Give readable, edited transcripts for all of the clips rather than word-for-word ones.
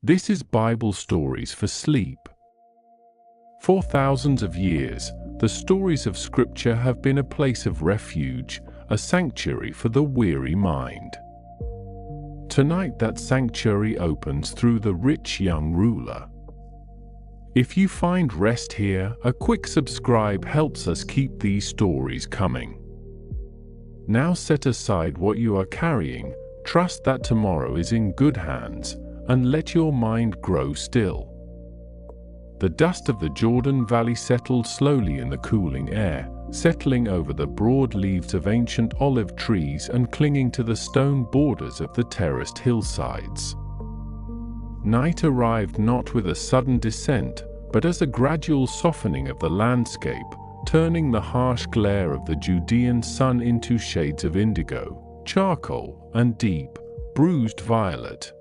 This is Bible Stories for Sleep. For thousands of years, the stories of Scripture have been a place of refuge, a sanctuary for the weary mind. Tonight that sanctuary opens through the rich young ruler. If you find rest here, a quick subscribe helps us keep these stories coming. Now set aside what you are carrying, trust that tomorrow is in good hands, and let your mind grow still. The dust of the Jordan Valley settled slowly in the cooling air, settling over the broad leaves of ancient olive trees and clinging to the stone borders of the terraced hillsides. Night arrived not with a sudden descent, but as a gradual softening of the landscape, turning the harsh glare of the Judean sun into shades of indigo, charcoal, and deep, bruised violet.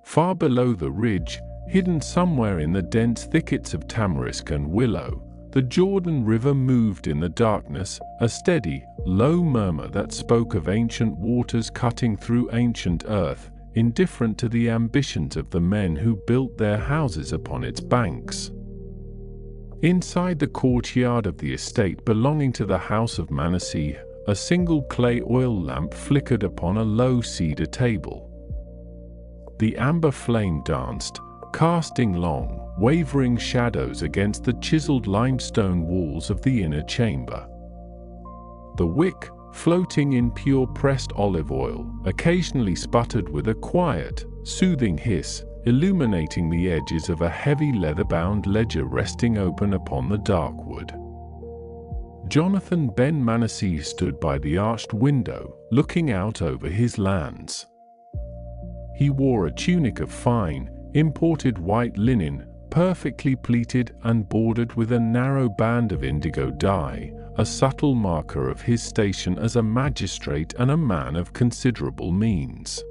Far below the ridge, hidden somewhere in the dense thickets of tamarisk and willow, the Jordan River moved in the darkness, a steady, low murmur that spoke of ancient waters cutting through ancient earth, indifferent to the ambitions of the men who built their houses upon its banks. Inside the courtyard of the estate belonging to the house of Manasseh, a single clay oil lamp flickered upon a low cedar table. The amber flame danced, casting long, wavering shadows against the chiseled limestone walls of the inner chamber. The wick, floating in pure pressed olive oil, occasionally sputtered with a quiet, soothing hiss, illuminating the edges of a heavy leather-bound ledger resting open upon the dark wood. Jonathan ben Manasseh stood by the arched window, looking out over his lands. He wore a tunic of fine, imported white linen, perfectly pleated and bordered with a narrow band of indigo dye, a subtle marker of his station as a magistrate and a man of considerable means.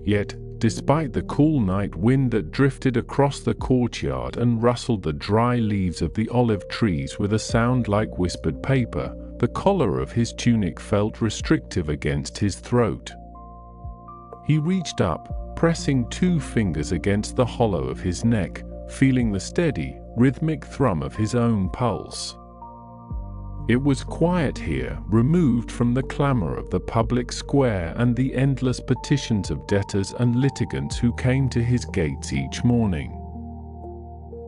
Yet, despite the cool night wind that drifted across the courtyard and rustled the dry leaves of the olive trees with a sound like whispered paper, the collar of his tunic felt restrictive against his throat. He reached up, pressing two fingers against the hollow of his neck, feeling the steady, rhythmic thrum of his own pulse. It was quiet here, removed from the clamor of the public square and the endless petitions of debtors and litigants who came to his gates each morning.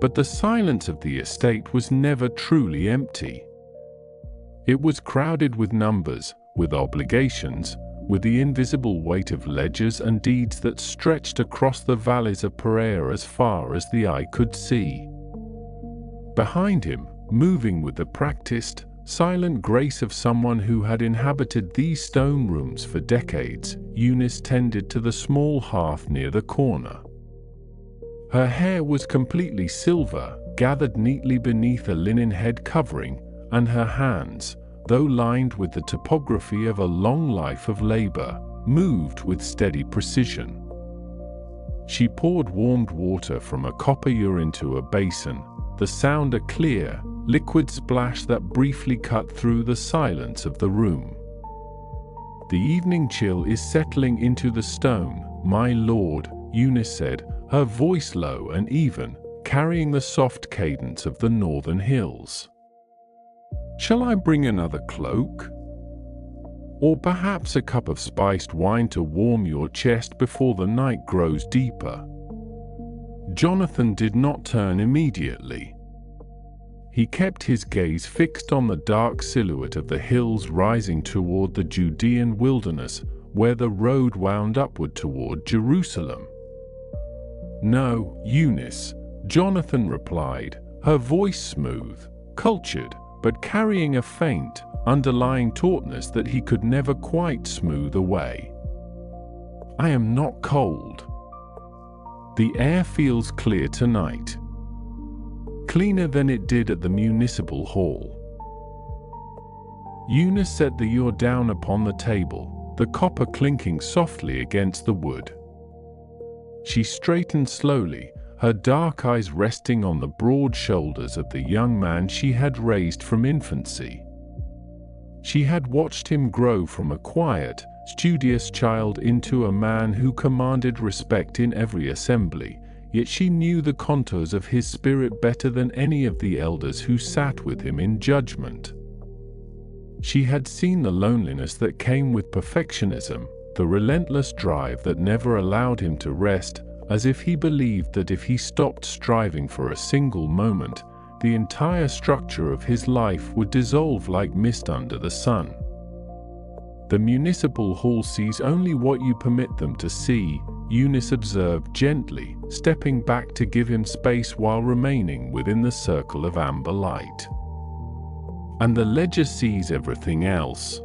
But the silence of the estate was never truly empty. It was crowded with numbers, with obligations, with the invisible weight of ledgers and deeds that stretched across the valleys of Perea as far as the eye could see. Behind him, moving with the practiced, silent grace of someone who had inhabited these stone rooms for decades, Eunice tended to the small hearth near the corner. Her hair was completely silver, gathered neatly beneath a linen head covering, and her hands, though lined with the topography of a long life of labor, moved with steady precision. She poured warmed water from a copper ewer into a basin, the sound a clear, liquid splash that briefly cut through the silence of the room. "The evening chill is settling into the stone, my lord," Eunice said, her voice low and even, carrying the soft cadence of the northern hills. "Shall I bring another cloak? Or perhaps a cup of spiced wine to warm your chest before the night grows deeper?" Jonathan did not turn immediately. He kept his gaze fixed on the dark silhouette of the hills rising toward the Judean wilderness, where the road wound upward toward Jerusalem. "No, Eunice," Jonathan replied, her voice smooth, cultured, but carrying a faint, underlying tautness that he could never quite smooth away. "I am not cold. The air feels clear tonight. Cleaner than it did at the municipal hall." Eunice set the ewer down upon the table, the copper clinking softly against the wood. She straightened slowly, her dark eyes resting on the broad shoulders of the young man she had raised from infancy. She had watched him grow from a quiet, studious child into a man who commanded respect in every assembly, yet she knew the contours of his spirit better than any of the elders who sat with him in judgment. She had seen the loneliness that came with perfectionism, the relentless drive that never allowed him to rest, as if he believed that if he stopped striving for a single moment, the entire structure of his life would dissolve like mist under the sun. The municipal hall sees only what you permit them to see, Eunice observed gently, stepping back to give him space while remaining within the circle of amber light. And the ledger sees everything else.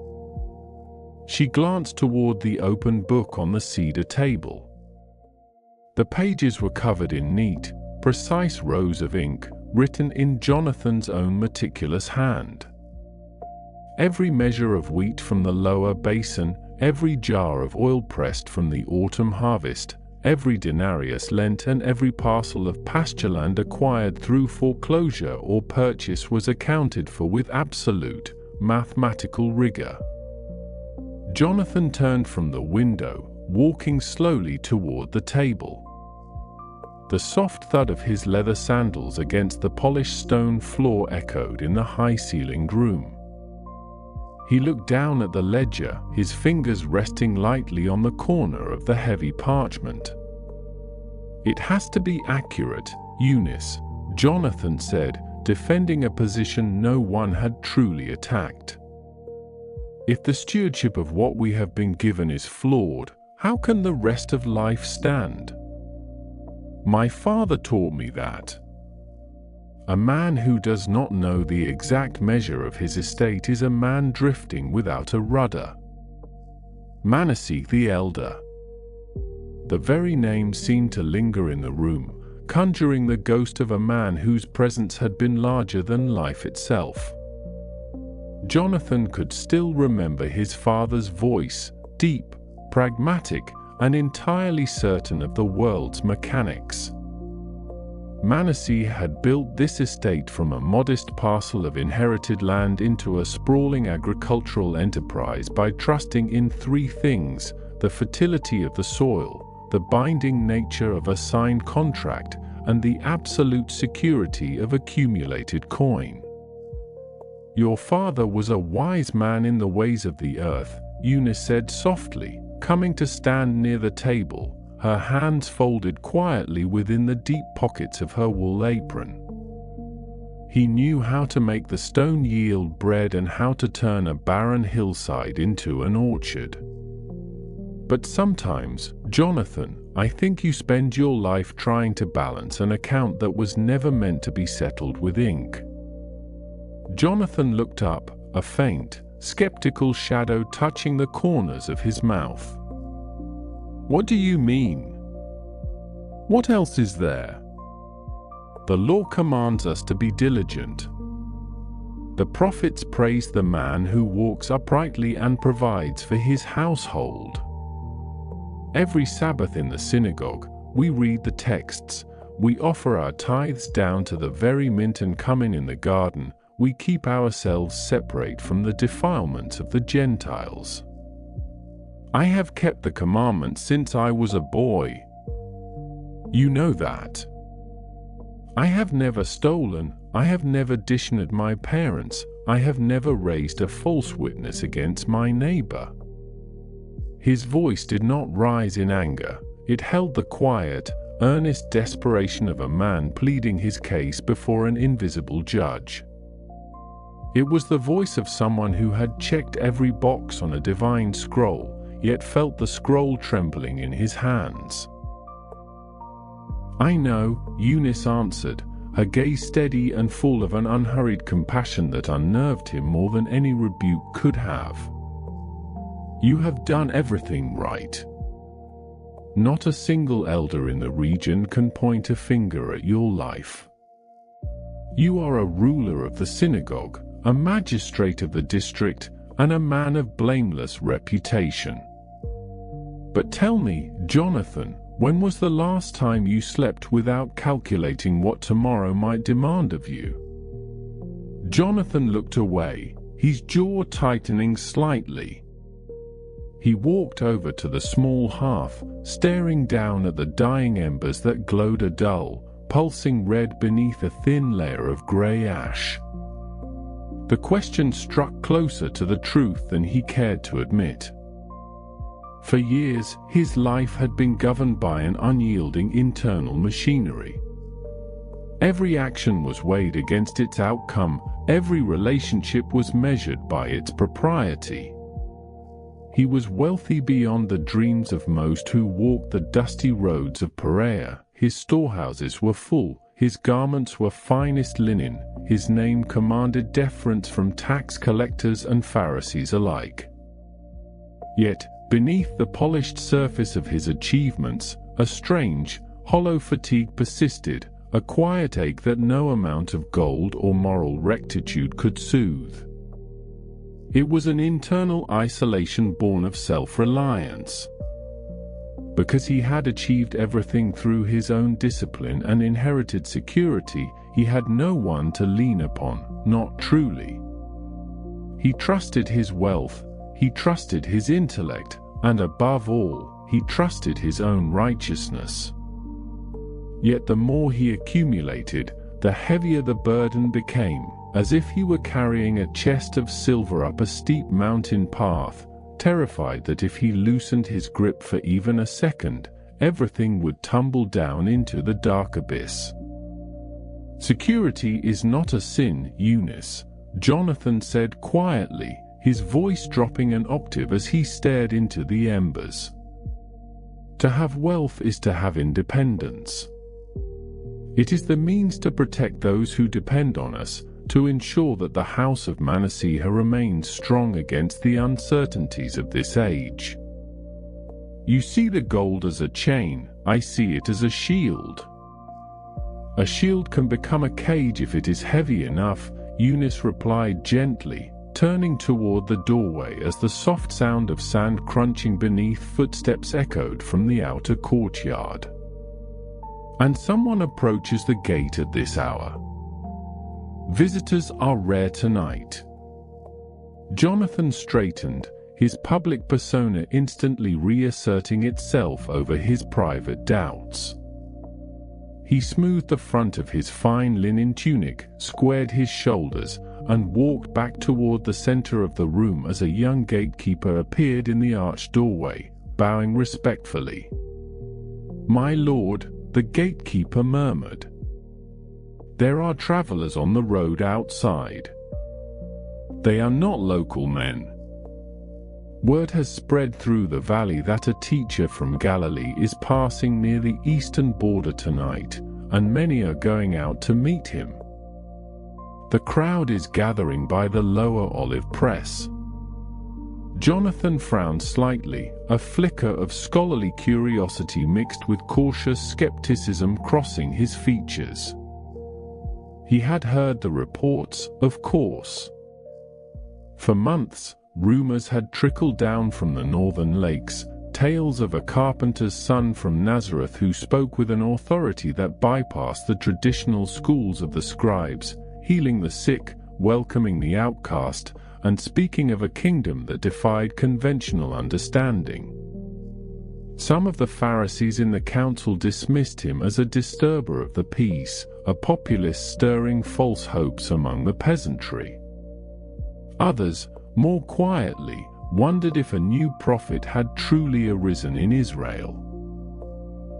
She glanced toward the open book on the cedar table. The pages were covered in neat, precise rows of ink, written in Jonathan's own meticulous hand. Every measure of wheat from the lower basin, every jar of oil pressed from the autumn harvest, every denarius lent and every parcel of pastureland acquired through foreclosure or purchase was accounted for with absolute, mathematical rigor. Jonathan turned from the window, walking slowly toward the table. The soft thud of his leather sandals against the polished stone floor echoed in the high-ceilinged room. He looked down at the ledger, his fingers resting lightly on the corner of the heavy parchment. "It has to be accurate, Eunice," Jonathan said, defending a position no one had truly attacked. "If the stewardship of what we have been given is flawed, how can the rest of life stand? My father taught me that. A man who does not know the exact measure of his estate is a man drifting without a rudder." Manasseh the elder. The very name seemed to linger in the room, conjuring the ghost of a man whose presence had been larger than life itself. Jonathan could still remember his father's voice, deep, pragmatic, and entirely certain of the world's mechanics. Manasseh had built this estate from a modest parcel of inherited land into a sprawling agricultural enterprise by trusting in three things: the fertility of the soil, the binding nature of a signed contract, and the absolute security of accumulated coin. "Your father was a wise man in the ways of the earth," Eunice said softly, coming to stand near the table, her hands folded quietly within the deep pockets of her wool apron. "He knew how to make the stone yield bread and how to turn a barren hillside into an orchard. But sometimes, Jonathan, I think you spend your life trying to balance an account that was never meant to be settled with ink." Jonathan looked up, a faint, skeptical shadow touching the corners of his mouth. "What do you mean? What else is there? The law commands us to be diligent. The prophets praise the man who walks uprightly and provides for his household. Every Sabbath in the synagogue, we read the texts, we offer our tithes down to the very mint and cumin in the garden, we keep ourselves separate from the defilements of the Gentiles. I have kept the commandments since I was a boy. You know that. I have never stolen, I have never dishonored my parents, I have never raised a false witness against my neighbor." His voice did not rise in anger, it held the quiet, earnest desperation of a man pleading his case before an invisible judge. It was the voice of someone who had checked every box on a divine scroll, yet felt the scroll trembling in his hands. "I know," Eunice answered, her gaze steady and full of an unhurried compassion that unnerved him more than any rebuke could have. "You have done everything right. Not a single elder in the region can point a finger at your life. You are a ruler of the synagogue, a magistrate of the district, and a man of blameless reputation. But tell me, Jonathan, when was the last time you slept without calculating what tomorrow might demand of you?" Jonathan looked away, his jaw tightening slightly. He walked over to the small hearth, staring down at the dying embers that glowed a dull, pulsing red beneath a thin layer of grey ash. The question struck closer to the truth than he cared to admit. For years, his life had been governed by an unyielding internal machinery. Every action was weighed against its outcome, every relationship was measured by its propriety. He was wealthy beyond the dreams of most who walked the dusty roads of Perea. His storehouses were full, his garments were finest linen, his name commanded deference from tax collectors and Pharisees alike. Yet, beneath the polished surface of his achievements, a strange, hollow fatigue persisted, a quiet ache that no amount of gold or moral rectitude could soothe. It was an internal isolation born of self-reliance. Because he had achieved everything through his own discipline and inherited security, he had no one to lean upon, not truly. He trusted his wealth, he trusted his intellect, and above all, he trusted his own righteousness. Yet the more he accumulated, the heavier the burden became, as if he were carrying a chest of silver up a steep mountain path, terrified that if he loosened his grip for even a second, everything would tumble down into the dark abyss. "Security is not a sin, Eunice," Jonathan said quietly, his voice dropping an octave as he stared into the embers. "To have wealth is to have independence. It is the means to protect those who depend on us, to ensure that the house of Manasseh remains strong against the uncertainties of this age. You see the gold as a chain, I see it as a shield. A shield can become a cage if it is heavy enough," Eunice replied gently, turning toward the doorway as the soft sound of sand crunching beneath footsteps echoed from the outer courtyard. "And someone approaches the gate at this hour. Visitors are rare tonight." Jonathan straightened, his public persona instantly reasserting itself over his private doubts. He smoothed the front of his fine linen tunic, squared his shoulders, and walked back toward the center of the room as a young gatekeeper appeared in the arched doorway, bowing respectfully. "My lord," the gatekeeper murmured. "There are travelers on the road outside. They are not local men. Word has spread through the valley that a teacher from Galilee is passing near the eastern border tonight, and many are going out to meet him. The crowd is gathering by the lower olive press." Jonathan frowned slightly, a flicker of scholarly curiosity mixed with cautious skepticism crossing his features. He had heard the reports, of course. For months, rumors had trickled down from the northern lakes, tales of a carpenter's son from Nazareth who spoke with an authority that bypassed the traditional schools of the scribes, healing the sick, welcoming the outcast, and speaking of a kingdom that defied conventional understanding. Some of the Pharisees in the council dismissed him as a disturber of the peace, a populist stirring false hopes among the peasantry. Others, more quietly, wondered if a new prophet had truly arisen in Israel.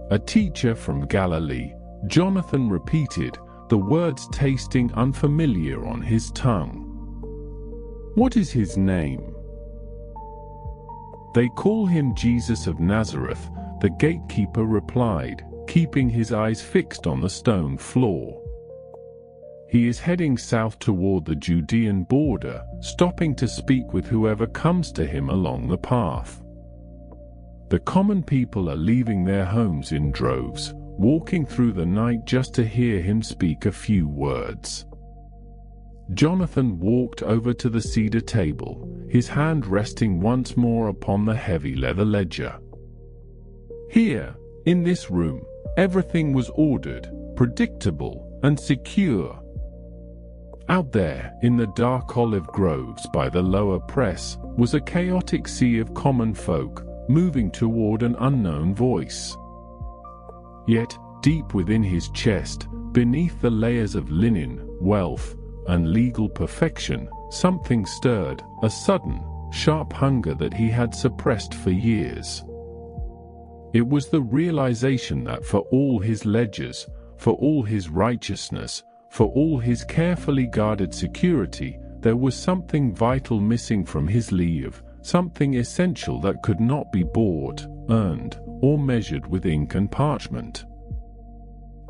"A teacher from Galilee," Jonathan repeated, the words tasting unfamiliar on his tongue. "What is his name?" "They call him Jesus of Nazareth," the gatekeeper replied, keeping his eyes fixed on the stone floor. "He is heading south toward the Judean border, stopping to speak with whoever comes to him along the path. The common people are leaving their homes in droves, walking through the night just to hear him speak a few words." Jonathan walked over to the cedar table, his hand resting once more upon the heavy leather ledger. Here, in this room, everything was ordered, predictable, and secure. Out there, in the dark olive groves by the lower press, was a chaotic sea of common folk, moving toward an unknown voice. Yet, deep within his chest, beneath the layers of linen, wealth, and legal perfection, something stirred, a sudden, sharp hunger that he had suppressed for years. It was the realization that for all his ledgers, for all his righteousness, for all his carefully guarded security, there was something vital missing from his leave, something essential that could not be bought, earned, or measured with ink and parchment.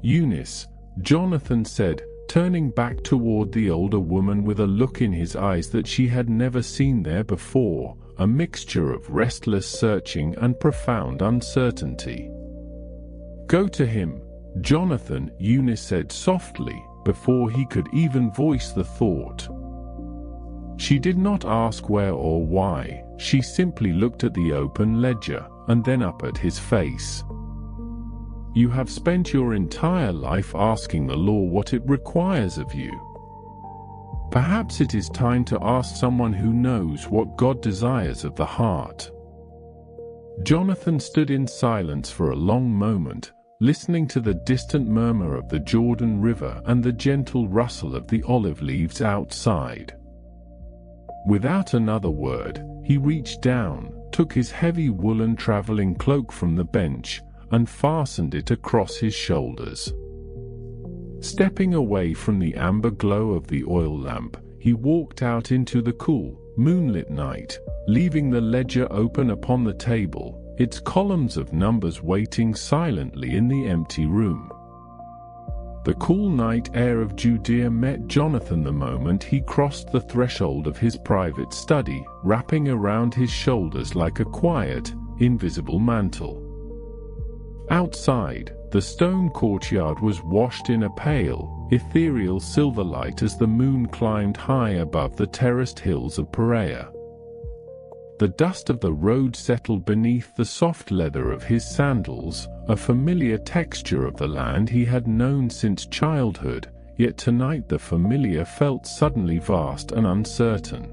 "Eunice," Jonathan said, turning back toward the older woman with a look in his eyes that she had never seen there before, a mixture of restless searching and profound uncertainty. "Go to him, Jonathan," Eunice said softly, before he could even voice the thought. She did not ask where or why, she simply looked at the open ledger, and then up at his face. "You have spent your entire life asking the law what it requires of you. Perhaps it is time to ask someone who knows what God desires of the heart." Jonathan stood in silence for a long moment, listening to the distant murmur of the Jordan River and the gentle rustle of the olive leaves outside. Without another word, he reached down, took his heavy woolen traveling cloak from the bench, and fastened it across his shoulders. Stepping away from the amber glow of the oil lamp, he walked out into the cool, moonlit night, leaving the ledger open upon the table, its columns of numbers waiting silently in the empty room. The cool night air of Judea met Jonathan the moment he crossed the threshold of his private study, wrapping around his shoulders like a quiet, invisible mantle. Outside, the stone courtyard was washed in a pale, ethereal silver light as the moon climbed high above the terraced hills of Perea. The dust of the road settled beneath the soft leather of his sandals, a familiar texture of the land he had known since childhood, yet tonight the familiar felt suddenly vast and uncertain.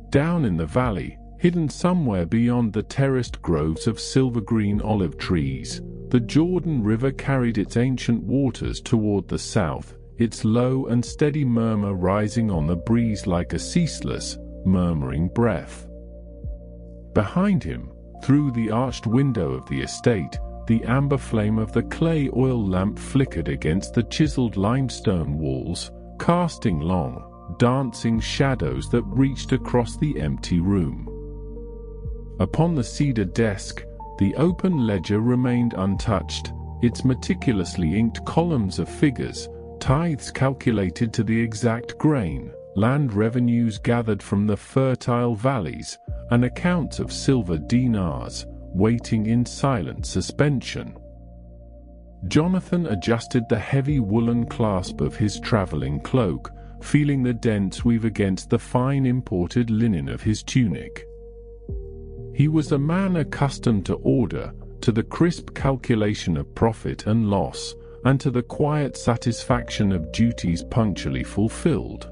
Down in the valley, hidden somewhere beyond the terraced groves of silver-green olive trees, the Jordan River carried its ancient waters toward the south, its low and steady murmur rising on the breeze like a ceaseless, murmuring breath. Behind him, through the arched window of the estate, the amber flame of the clay oil lamp flickered against the chiseled limestone walls, casting long, dancing shadows that reached across the empty room. Upon the cedar desk, the open ledger remained untouched, its meticulously inked columns of figures, tithes calculated to the exact grain, land revenues gathered from the fertile valleys, and accounts of silver dinars, waiting in silent suspension. Jonathan adjusted the heavy woolen clasp of his traveling cloak, feeling the dense weave against the fine imported linen of his tunic. He was a man accustomed to order, to the crisp calculation of profit and loss, and to the quiet satisfaction of duties punctually fulfilled.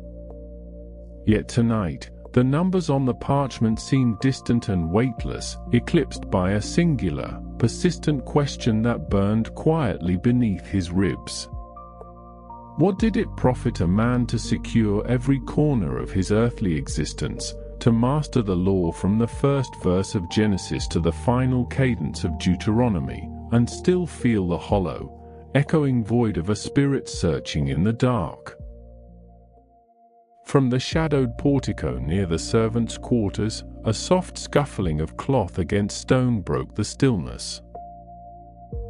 Yet tonight, the numbers on the parchment seemed distant and weightless, eclipsed by a singular, persistent question that burned quietly beneath his ribs. What did it profit a man to secure every corner of his earthly existence, to master the law from the first verse of Genesis to the final cadence of Deuteronomy, and still feel the hollow, echoing void of a spirit searching in the dark? From the shadowed portico near the servants' quarters, a soft scuffling of cloth against stone broke the stillness.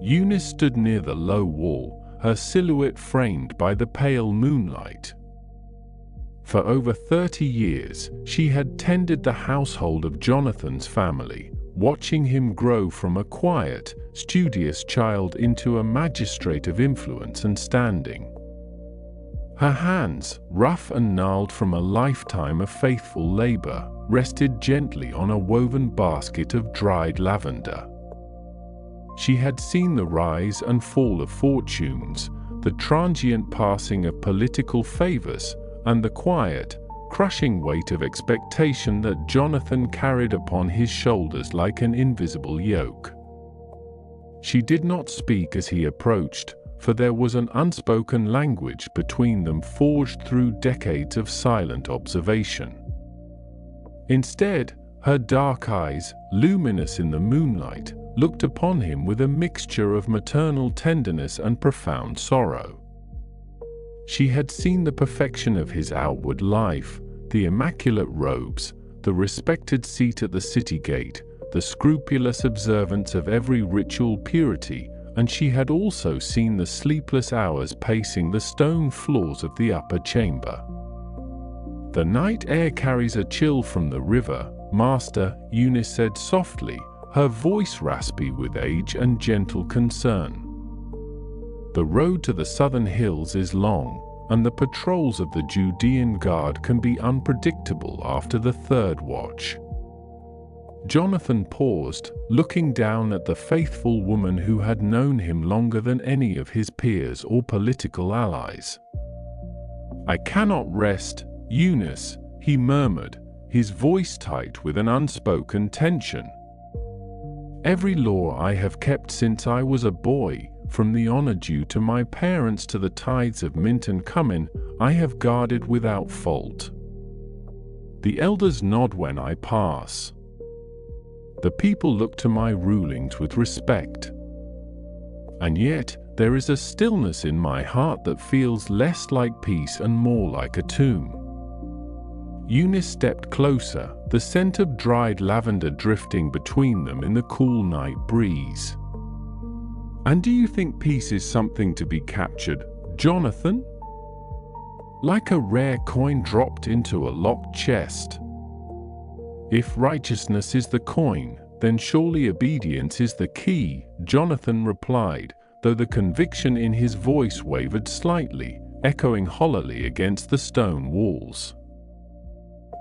Eunice stood near the low wall, her silhouette framed by the pale moonlight. For over 30 years, she had tended the household of Jonathan's family, watching him grow from a quiet, studious child into a magistrate of influence and standing. Her hands, rough and gnarled from a lifetime of faithful labor, rested gently on a woven basket of dried lavender. She had seen the rise and fall of fortunes, the transient passing of political favors, and the quiet, crushing weight of expectation that Jonathan carried upon his shoulders like an invisible yoke. She did not speak as he approached, for there was an unspoken language between them forged through decades of silent observation. Instead, her dark eyes, luminous in the moonlight, looked upon him with a mixture of maternal tenderness and profound sorrow. She had seen the perfection of his outward life, the immaculate robes, the respected seat at the city gate, the scrupulous observance of every ritual purity, and she had also seen the sleepless hours pacing the stone floors of the upper chamber. "The night air carries a chill from the river, Master," Eunice said softly, her voice raspy with age and gentle concern. "The road to the southern hills is long, and the patrols of the Judean guard can be unpredictable after the third watch." Jonathan paused, looking down at the faithful woman who had known him longer than any of his peers or political allies. "I cannot rest, Eunice," he murmured, his voice tight with an unspoken tension. "Every law I have kept since I was a boy, from the honor due to my parents to the tithes of mint and cumin, I have guarded without fault. The elders nod when I pass. The people look to my rulings with respect. And yet, there is a stillness in my heart that feels less like peace and more like a tomb." Eunice stepped closer, the scent of dried lavender drifting between them in the cool night breeze. "And do you think peace is something to be captured, Jonathan? Like a rare coin dropped into a locked chest? If righteousness is the coin, then surely obedience is the key," Jonathan replied, though the conviction in his voice wavered slightly, echoing hollowly against the stone walls.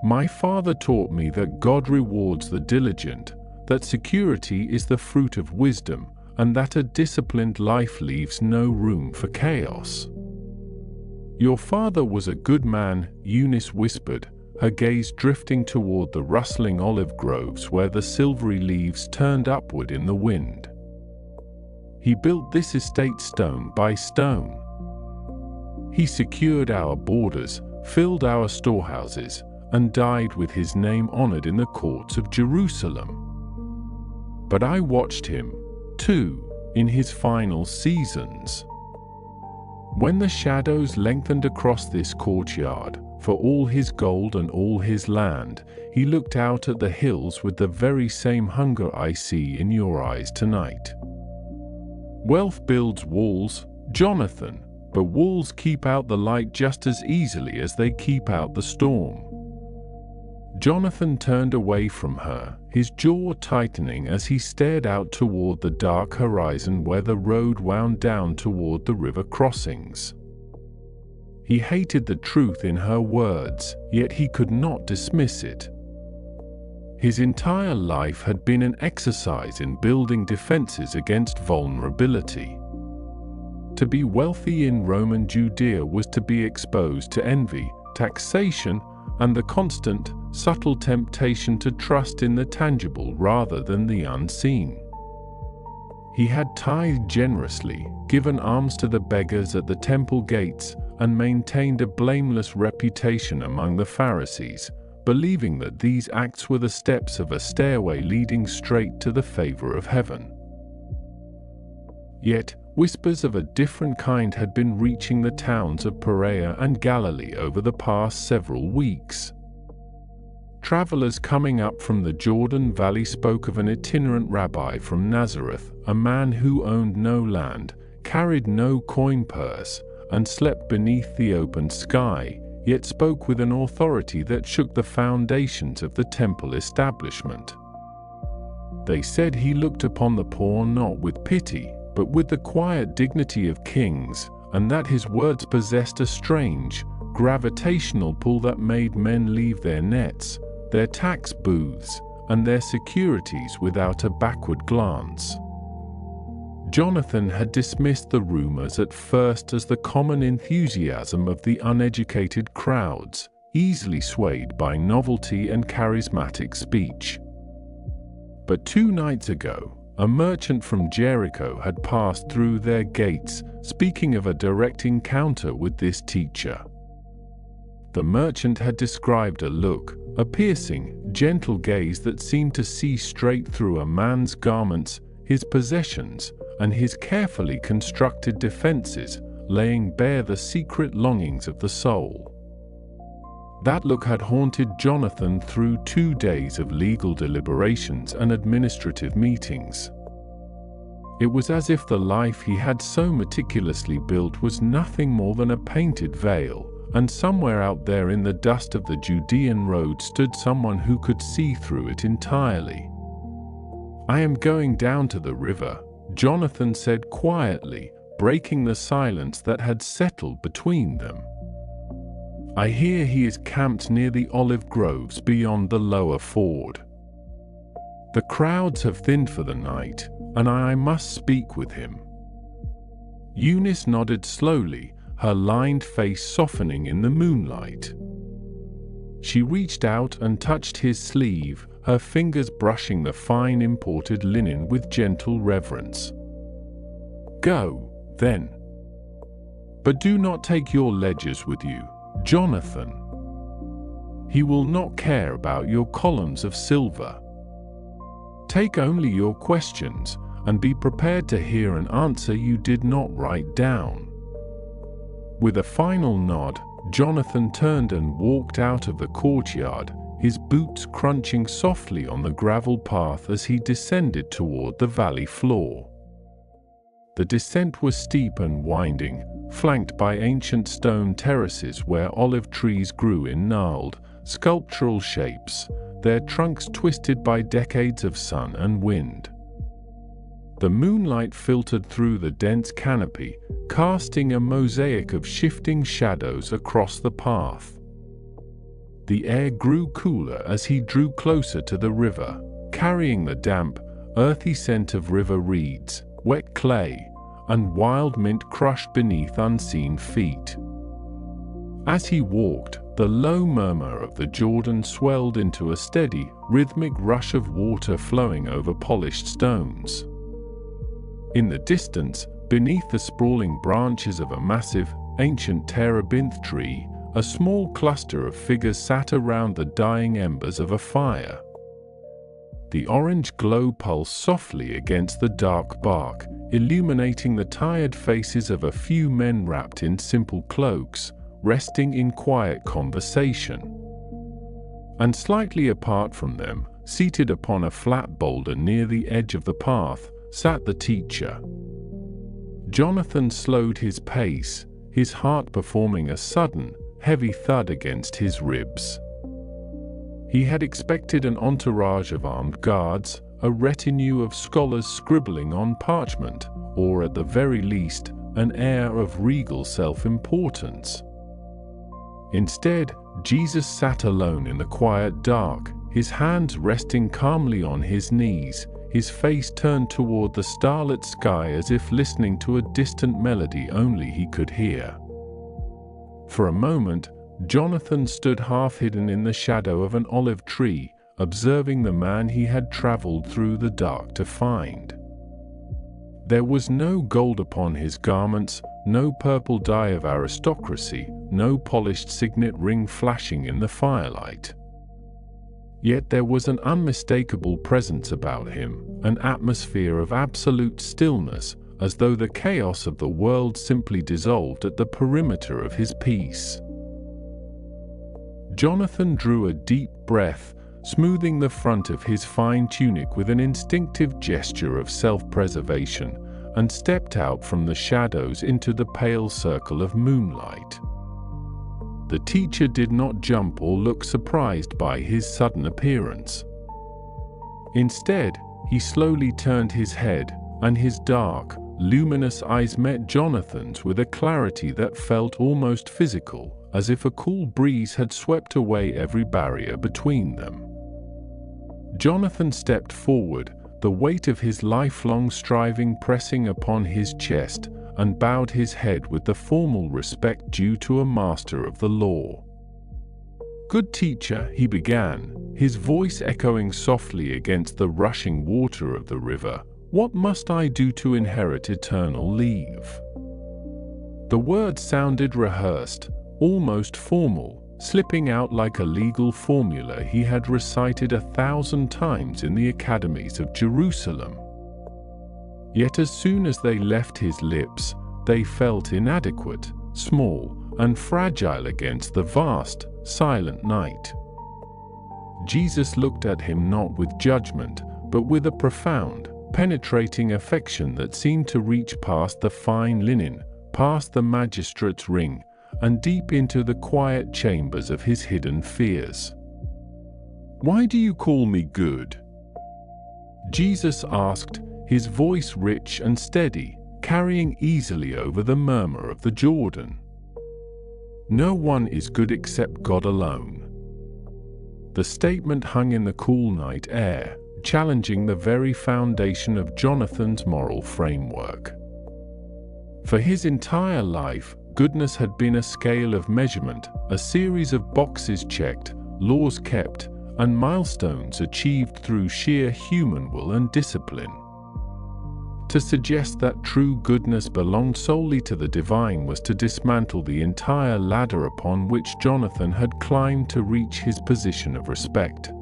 "My father taught me that God rewards the diligent, that security is the fruit of wisdom, and that a disciplined life leaves no room for chaos." "Your father was a good man," Eunice whispered, her gaze drifting toward the rustling olive groves where the silvery leaves turned upward in the wind. "He built this estate stone by stone. He secured our borders, filled our storehouses, and died with his name honored in the courts of Jerusalem. But I watched him, too, in his final seasons. When the shadows lengthened across this courtyard, for all his gold and all his land, he looked out at the hills with the very same hunger I see in your eyes tonight. Wealth builds walls, Jonathan, but walls keep out the light just as easily as they keep out the storm." Jonathan turned away from her, his jaw tightening as he stared out toward the dark horizon where the road wound down toward the river crossings. He hated the truth in her words, yet he could not dismiss it. His entire life had been an exercise in building defenses against vulnerability. To be wealthy in Roman Judea was to be exposed to envy, taxation, and the constant, subtle temptation to trust in the tangible rather than the unseen. He had tithed generously, given alms to the beggars at the temple gates, and maintained a blameless reputation among the Pharisees, believing that these acts were the steps of a stairway leading straight to the favor of heaven. Yet, whispers of a different kind had been reaching the towns of Perea and Galilee over the past several weeks. Travelers coming up from the Jordan Valley spoke of an itinerant rabbi from Nazareth, a man who owned no land, carried no coin purse, and slept beneath the open sky, yet spoke with an authority that shook the foundations of the temple establishment. They said he looked upon the poor not with pity, but with the quiet dignity of kings, and that his words possessed a strange, gravitational pull that made men leave their nets, their tax booths, and their securities without a backward glance. Jonathan had dismissed the rumors at first as the common enthusiasm of the uneducated crowds, easily swayed by novelty and charismatic speech. But 2 nights ago, a merchant from Jericho had passed through their gates, speaking of a direct encounter with this teacher. The merchant had described a look, a piercing, gentle gaze that seemed to see straight through a man's garments, his possessions, and his carefully constructed defenses, laying bare the secret longings of the soul. That look had haunted Jonathan through 2 days of legal deliberations and administrative meetings. It was as if the life he had so meticulously built was nothing more than a painted veil, and somewhere out there in the dust of the Judean road stood someone who could see through it entirely. "I am going down to the river," Jonathan said quietly, breaking the silence that had settled between them. "I hear he is camped near the olive groves beyond the lower ford. The crowds have thinned for the night, and I must speak with him." Eunice nodded slowly, her lined face softening in the moonlight. She reached out and touched his sleeve, her fingers brushing the fine imported linen with gentle reverence. "Go, then. But do not take your ledgers with you, Jonathan. He will not care about your columns of silver. Take only your questions, and be prepared to hear an answer you did not write down." With a final nod, Jonathan turned and walked out of the courtyard, his boots crunching softly on the gravel path as he descended toward the valley floor. The descent was steep and winding, flanked by ancient stone terraces where olive trees grew in gnarled, sculptural shapes, their trunks twisted by decades of sun and wind. The moonlight filtered through the dense canopy, casting a mosaic of shifting shadows across the path. The air grew cooler as he drew closer to the river, carrying the damp, earthy scent of river reeds, wet clay, and wild mint crushed beneath unseen feet. As he walked, the low murmur of the Jordan swelled into a steady, rhythmic rush of water flowing over polished stones. In the distance, beneath the sprawling branches of a massive, ancient terebinth tree, a small cluster of figures sat around the dying embers of a fire. The orange glow pulsed softly against the dark bark, illuminating the tired faces of a few men wrapped in simple cloaks, resting in quiet conversation. And slightly apart from them, seated upon a flat boulder near the edge of the path, sat the teacher. Jonathan slowed his pace, his heart performing a sudden, heavy thud against his ribs. He had expected an entourage of armed guards, a retinue of scholars scribbling on parchment, or at the very least, an air of regal self-importance. Instead, Jesus sat alone in the quiet dark, his hands resting calmly on his knees, his face turned toward the starlit sky as if listening to a distant melody only he could hear. For a moment, Jonathan stood half-hidden in the shadow of an olive tree, observing the man he had traveled through the dark to find. There was no gold upon his garments, no purple dye of aristocracy, no polished signet ring flashing in the firelight. Yet there was an unmistakable presence about him, an atmosphere of absolute stillness, as though the chaos of the world simply dissolved at the perimeter of his peace. Jonathan drew a deep breath, smoothing the front of his fine tunic with an instinctive gesture of self-preservation, and stepped out from the shadows into the pale circle of moonlight. The teacher did not jump or look surprised by his sudden appearance. Instead, he slowly turned his head, and his dark, luminous eyes met Jonathan's with a clarity that felt almost physical, as if a cool breeze had swept away every barrier between them. Jonathan stepped forward, the weight of his lifelong striving pressing upon his chest, and bowed his head with the formal respect due to a master of the law. "Good teacher," he began, his voice echoing softly against the rushing water of the river, "what must I do to inherit eternal life?" The words sounded rehearsed, almost formal, slipping out like a legal formula he had recited 1,000 times in the academies of Jerusalem. Yet as soon as they left his lips, they felt inadequate, small, and fragile against the vast, silent night. Jesus looked at him not with judgment, but with a profound, penetrating affection that seemed to reach past the fine linen, past the magistrate's ring, and deep into the quiet chambers of his hidden fears. "Why do you call me good?" Jesus asked, his voice rich and steady, carrying easily over the murmur of the Jordan. "No one is good except God alone." The statement hung in the cool night air, challenging the very foundation of Jonathan's moral framework. For his entire life, goodness had been a scale of measurement, a series of boxes checked, laws kept, and milestones achieved through sheer human will and discipline. To suggest that true goodness belonged solely to the divine was to dismantle the entire ladder upon which Jonathan had climbed to reach his position of respect.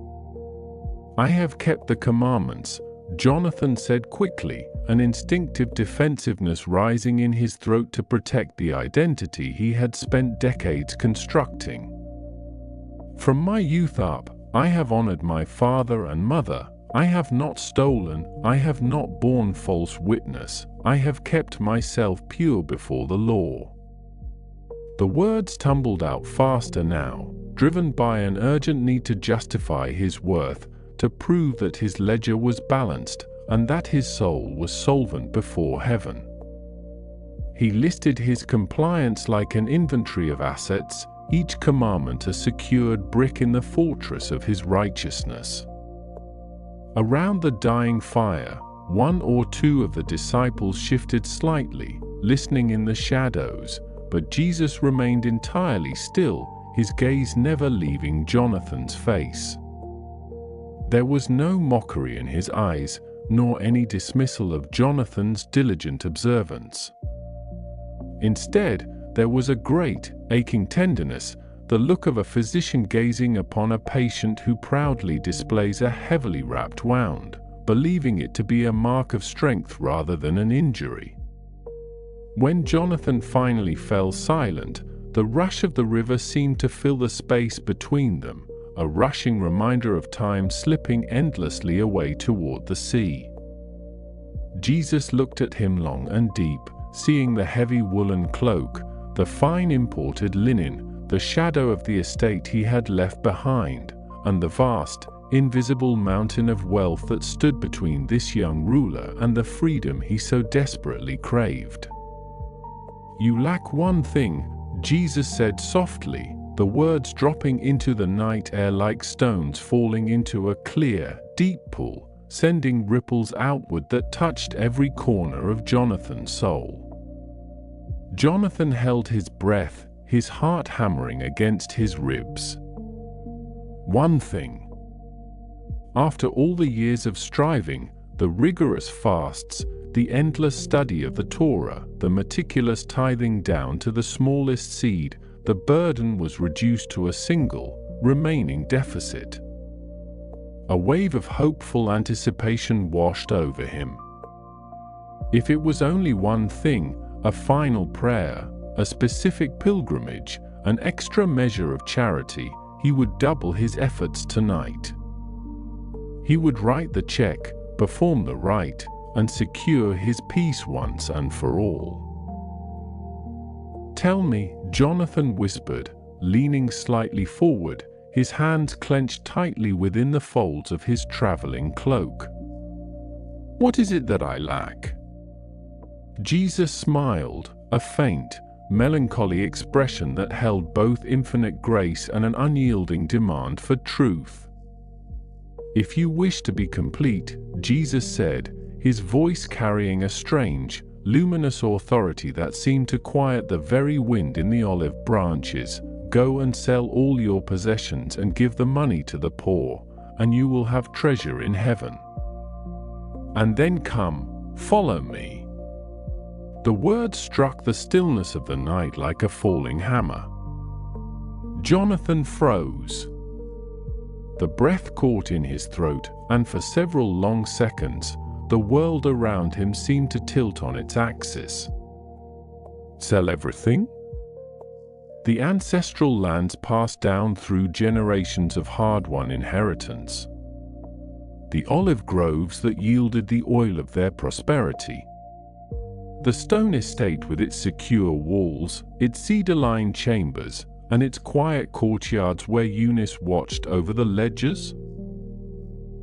"I have kept the commandments," Jonathan said quickly, an instinctive defensiveness rising in his throat to protect the identity he had spent decades constructing. "From my youth up, I have honored my father and mother. I have not stolen, I have not borne false witness, I have kept myself pure before the law." The words tumbled out faster now, driven by an urgent need to justify his worth, to prove that his ledger was balanced, and that his soul was solvent before heaven. He listed his compliance like an inventory of assets, each commandment a secured brick in the fortress of his righteousness. Around the dying fire, one or two of the disciples shifted slightly, listening in the shadows, but Jesus remained entirely still, his gaze never leaving Jonathan's face. There was no mockery in his eyes, nor any dismissal of Jonathan's diligent observance. Instead, there was a great, aching tenderness, the look of a physician gazing upon a patient who proudly displays a heavily wrapped wound, believing it to be a mark of strength rather than an injury. When Jonathan finally fell silent, the rush of the river seemed to fill the space between them, a rushing reminder of time slipping endlessly away toward the sea. Jesus looked at him long and deep, seeing the heavy woolen cloak, the fine imported linen, the shadow of the estate he had left behind, and the vast, invisible mountain of wealth that stood between this young ruler and the freedom he so desperately craved. "You lack one thing," Jesus said softly, the words dropping into the night air like stones falling into a clear, deep pool, sending ripples outward that touched every corner of Jonathan's soul. Jonathan held his breath, his heart hammering against his ribs. One thing. After all the years of striving, the rigorous fasts, the endless study of the Torah, the meticulous tithing down to the smallest seed, the burden was reduced to a single, remaining deficit. A wave of hopeful anticipation washed over him. If it was only one thing, a final prayer, a specific pilgrimage, an extra measure of charity, he would double his efforts tonight. He would write the check, perform the rite, and secure his peace once and for all. "Tell me," Jonathan whispered, leaning slightly forward, his hands clenched tightly within the folds of his traveling cloak. "What is it that I lack?" Jesus smiled, a faint, melancholy expression that held both infinite grace and an unyielding demand for truth. "If you wish to be complete," Jesus said, his voice carrying a strange, luminous authority that seemed to quiet the very wind in the olive branches, "go and sell all your possessions and give the money to the poor, and you will have treasure in heaven. And then come, follow me." The words struck the stillness of the night like a falling hammer. Jonathan froze. The breath caught in his throat, and for several long seconds, the world around him seemed to tilt on its axis. Sell everything? The ancestral lands passed down through generations of hard-won inheritance. The olive groves that yielded the oil of their prosperity. The stone estate with its secure walls, its cedar-lined chambers, and its quiet courtyards where Eunice watched over the ledgers?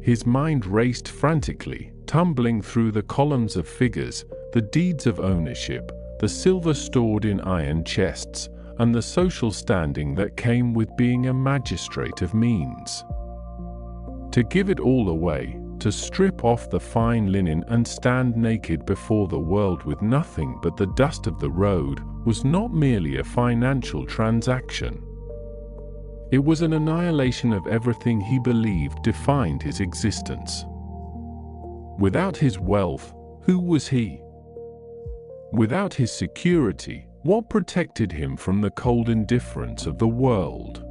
His mind raced frantically, tumbling through the columns of figures, the deeds of ownership, the silver stored in iron chests, and the social standing that came with being a magistrate of means. To give it all away, to strip off the fine linen and stand naked before the world with nothing but the dust of the road, was not merely a financial transaction. It was an annihilation of everything he believed defined his existence. Without his wealth, who was he? Without his security, what protected him from the cold indifference of the world?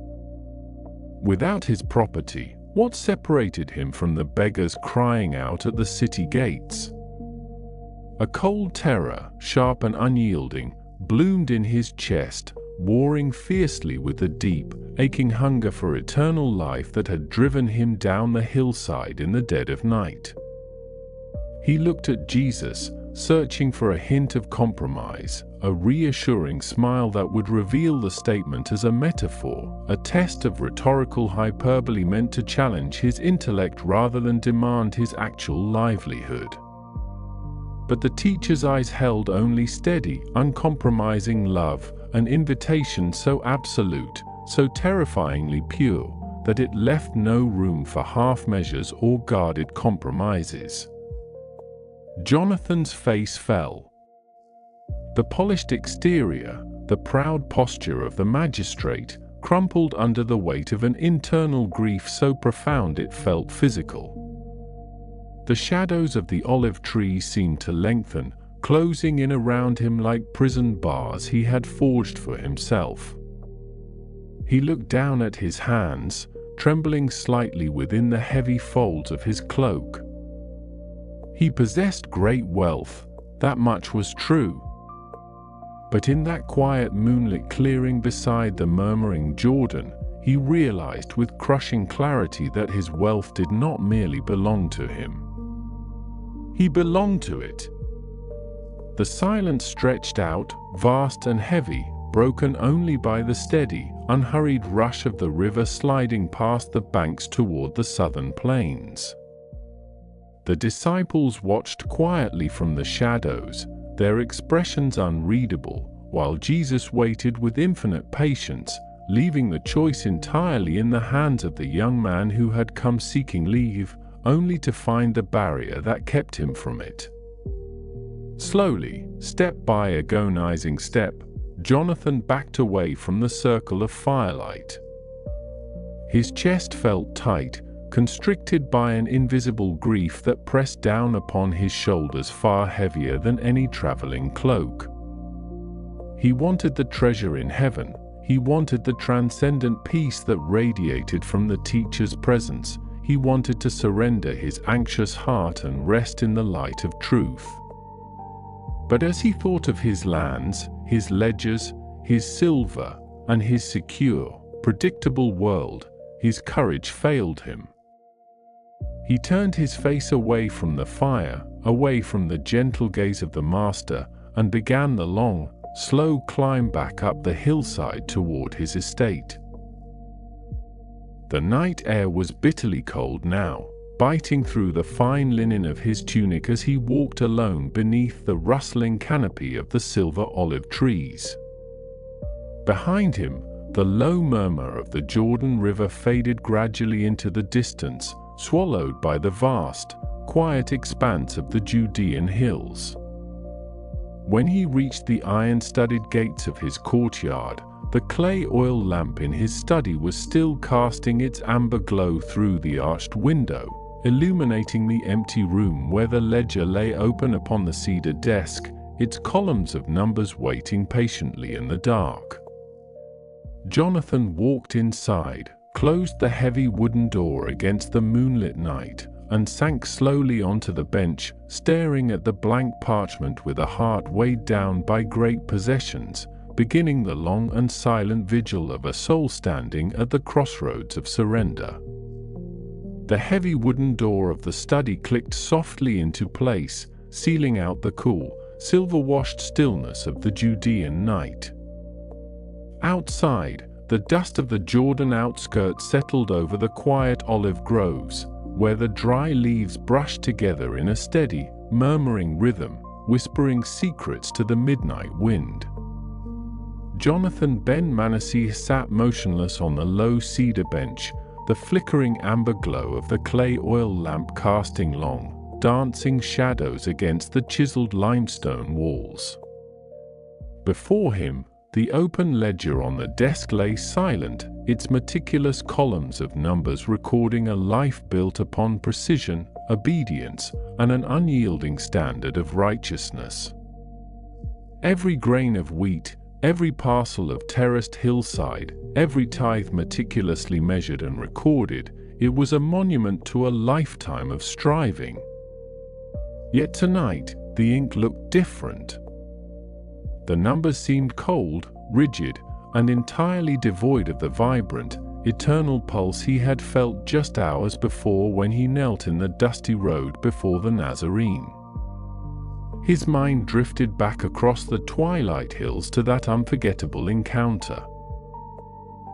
Without his property, what separated him from the beggars crying out at the city gates? A cold terror, sharp and unyielding, bloomed in his chest, warring fiercely with the deep, aching hunger for eternal life that had driven him down the hillside in the dead of night. He looked at Jesus, searching for a hint of compromise, a reassuring smile that would reveal the statement as a metaphor, a test of rhetorical hyperbole meant to challenge his intellect rather than demand his actual livelihood. But the teacher's eyes held only steady, uncompromising love, an invitation so absolute, so terrifyingly pure, that it left no room for half measures or guarded compromises. Jonathan's face fell. The polished exterior, the proud posture of the magistrate, crumpled under the weight of an internal grief so profound it felt physical. The shadows of the olive trees seemed to lengthen, closing in around him like prison bars he had forged for himself. He looked down at his hands, trembling slightly within the heavy folds of his cloak. He possessed great wealth, that much was true. But in that quiet moonlit clearing beside the murmuring Jordan, he realized with crushing clarity that his wealth did not merely belong to him. He belonged to it. The silence stretched out, vast and heavy, broken only by the steady, unhurried rush of the river sliding past the banks toward the southern plains. The disciples watched quietly from the shadows, their expressions unreadable, while Jesus waited with infinite patience, leaving the choice entirely in the hands of the young man who had come seeking leave, only to find the barrier that kept him from it. Slowly, step by agonizing step, Jonathan backed away from the circle of firelight. His chest felt tight, constricted by an invisible grief that pressed down upon his shoulders far heavier than any traveling cloak. He wanted the treasure in heaven. He wanted the transcendent peace that radiated from the teacher's presence. He wanted to surrender his anxious heart and rest in the light of truth. But as he thought of his lands, his ledgers, his silver, and his secure, predictable world, his courage failed him. He turned his face away from the fire, away from the gentle gaze of the master, and began the long, slow climb back up the hillside toward his estate. The night air was bitterly cold now, biting through the fine linen of his tunic as he walked alone beneath the rustling canopy of the silver olive trees. Behind him, the low murmur of the Jordan River faded gradually into the distance, swallowed by the vast, quiet expanse of the Judean hills. When he reached the iron-studded gates of his courtyard, the clay oil lamp in his study was still casting its amber glow through the arched window, illuminating the empty room where the ledger lay open upon the cedar desk, its columns of numbers waiting patiently in the dark. Jonathan walked inside, closed the heavy wooden door against the moonlit night, and sank slowly onto the bench, staring at the blank parchment with a heart weighed down by great possessions, beginning the long and silent vigil of a soul standing at the crossroads of surrender. The heavy wooden door of the study clicked softly into place, sealing out the cool, silver-washed stillness of the Judean night. Outside, the dust of the Jordan outskirts settled over the quiet olive groves, where the dry leaves brushed together in a steady, murmuring rhythm, whispering secrets to the midnight wind. Jonathan ben Manasseh sat motionless on the low cedar bench, the flickering amber glow of the clay oil lamp casting long, dancing shadows against the chiseled limestone walls. Before him, the open ledger on the desk lay silent, its meticulous columns of numbers recording a life built upon precision, obedience, and an unyielding standard of righteousness. Every grain of wheat, every parcel of terraced hillside, every tithe meticulously measured and recorded, it was a monument to a lifetime of striving. Yet tonight, the ink looked different. The numbers seemed cold, rigid, and entirely devoid of the vibrant, eternal pulse he had felt just hours before when he knelt in the dusty road before the Nazarene. His mind drifted back across the twilight hills to that unforgettable encounter.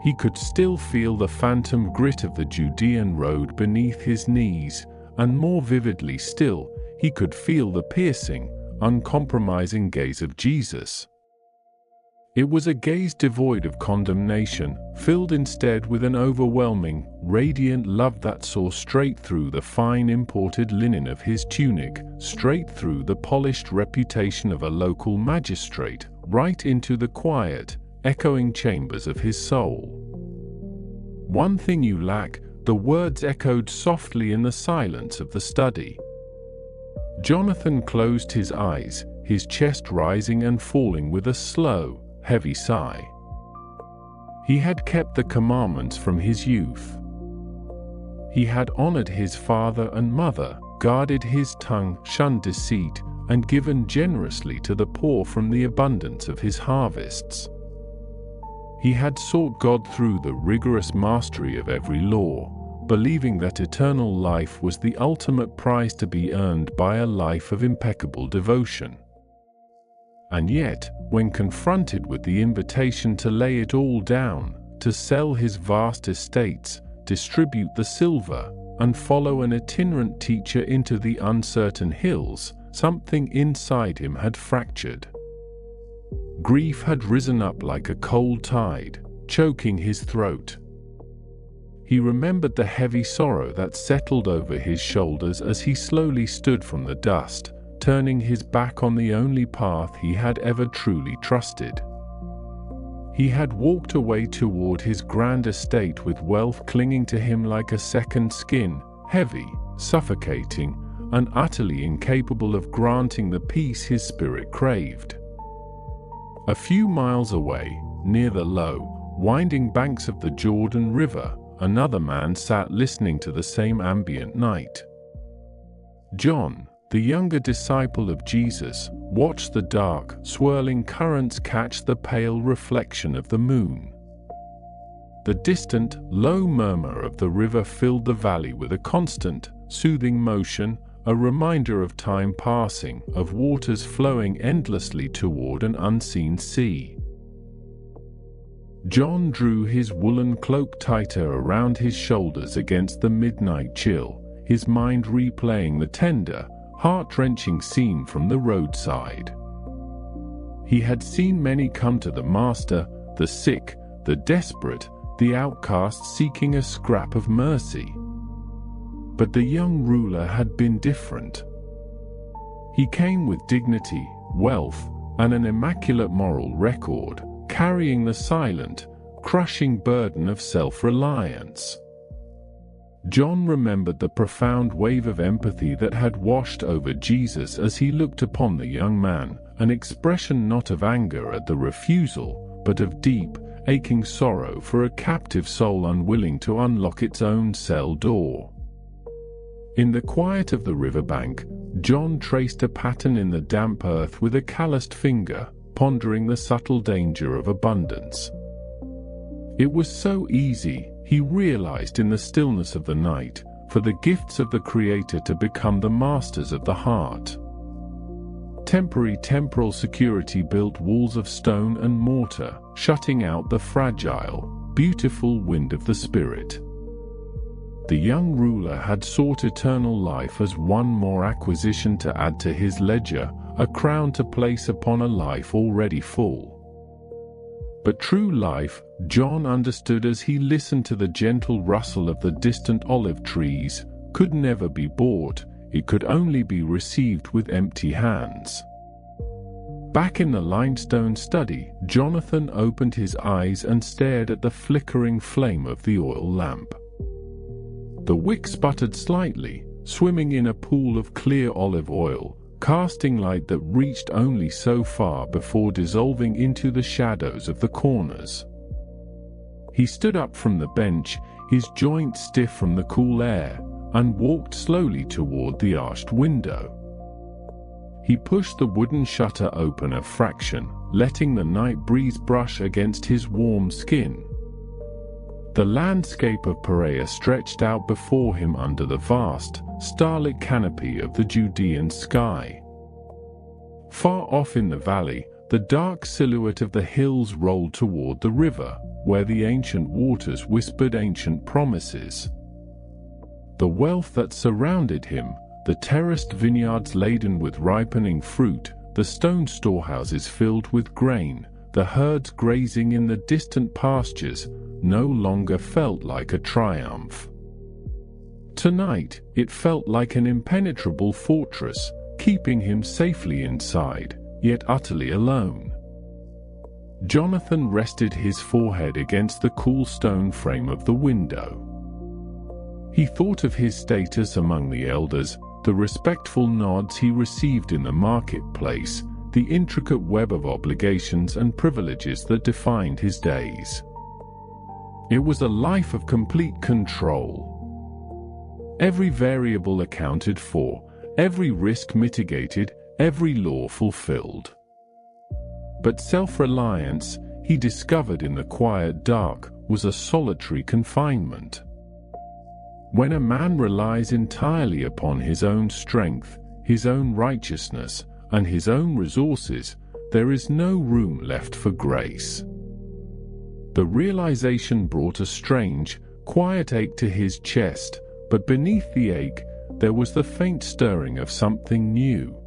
He could still feel the phantom grit of the Judean road beneath his knees, and more vividly still, he could feel the piercing, uncompromising gaze of Jesus. It was a gaze devoid of condemnation, filled instead with an overwhelming, radiant love that saw straight through the fine imported linen of his tunic, straight through the polished reputation of a local magistrate, right into the quiet, echoing chambers of his soul. "One thing you lack," the words echoed softly in the silence of the study. Jonathan closed his eyes, his chest rising and falling with a slow, heavy sigh. He had kept the commandments from his youth. He had honored his father and mother, guarded his tongue, shunned deceit, and given generously to the poor from the abundance of his harvests. He had sought God through the rigorous mastery of every law, believing that eternal life was the ultimate prize to be earned by a life of impeccable devotion. And yet, when confronted with the invitation to lay it all down, to sell his vast estates, distribute the silver, and follow an itinerant teacher into the uncertain hills, something inside him had fractured. Grief had risen up like a cold tide, choking his throat. He remembered the heavy sorrow that settled over his shoulders as he slowly stood from the dust, turning his back on the only path he had ever truly trusted. He had walked away toward his grand estate with wealth clinging to him like a second skin, heavy, suffocating, and utterly incapable of granting the peace his spirit craved. A few miles away, near the low, winding banks of the Jordan River, another man sat listening to the same ambient night. John, the younger disciple of Jesus, watched the dark, swirling currents catch the pale reflection of the moon. The distant, low murmur of the river filled the valley with a constant, soothing motion, a reminder of time passing, of waters flowing endlessly toward an unseen sea. John drew his woolen cloak tighter around his shoulders against the midnight chill, his mind replaying the tender, heart-wrenching scene from the roadside. He had seen many come to the Master, the sick, the desperate, the outcast seeking a scrap of mercy. But the young ruler had been different. He came with dignity, wealth, and an immaculate moral record, carrying the silent, crushing burden of self-reliance. John remembered the profound wave of empathy that had washed over Jesus as he looked upon the young man, an expression not of anger at the refusal, but of deep, aching sorrow for a captive soul unwilling to unlock its own cell door. In the quiet of the riverbank, John traced a pattern in the damp earth with a calloused finger, pondering the subtle danger of abundance. It was so easy, he realized in the stillness of the night, for the gifts of the Creator to become the masters of the heart. Temporary temporal security built walls of stone and mortar, shutting out the fragile, beautiful wind of the Spirit. The young ruler had sought eternal life as one more acquisition to add to his ledger, a crown to place upon a life already full. But true life, John understood as he listened to the gentle rustle of the distant olive trees, could never be bought, it could only be received with empty hands. Back in the limestone study, Jonathan opened his eyes and stared at the flickering flame of the oil lamp. The wick sputtered slightly, swimming in a pool of clear olive oil, casting light that reached only so far before dissolving into the shadows of the corners. He stood up from the bench, his joints stiff from the cool air, and walked slowly toward the arched window. He pushed the wooden shutter open a fraction, letting the night breeze brush against his warm skin. The landscape of Perea stretched out before him under the vast, starlit canopy of the Judean sky. Far off in the valley, the dark silhouette of the hills rolled toward the river, where the ancient waters whispered ancient promises. The wealth that surrounded him, the terraced vineyards laden with ripening fruit, the stone storehouses filled with grain, the herds grazing in the distant pastures, no longer felt like a triumph. Tonight, it felt like an impenetrable fortress, keeping him safely inside, yet utterly alone. Jonathan rested his forehead against the cool stone frame of the window. He thought of his status among the elders, the respectful nods he received in the marketplace, the intricate web of obligations and privileges that defined his days. It was a life of complete control. Every variable accounted for, every risk mitigated, every law fulfilled. But self-reliance, he discovered in the quiet dark, was a solitary confinement. When a man relies entirely upon his own strength, his own righteousness, and his own resources, there is no room left for grace. The realization brought a strange, quiet ache to his chest, but beneath the ache, there was the faint stirring of something new.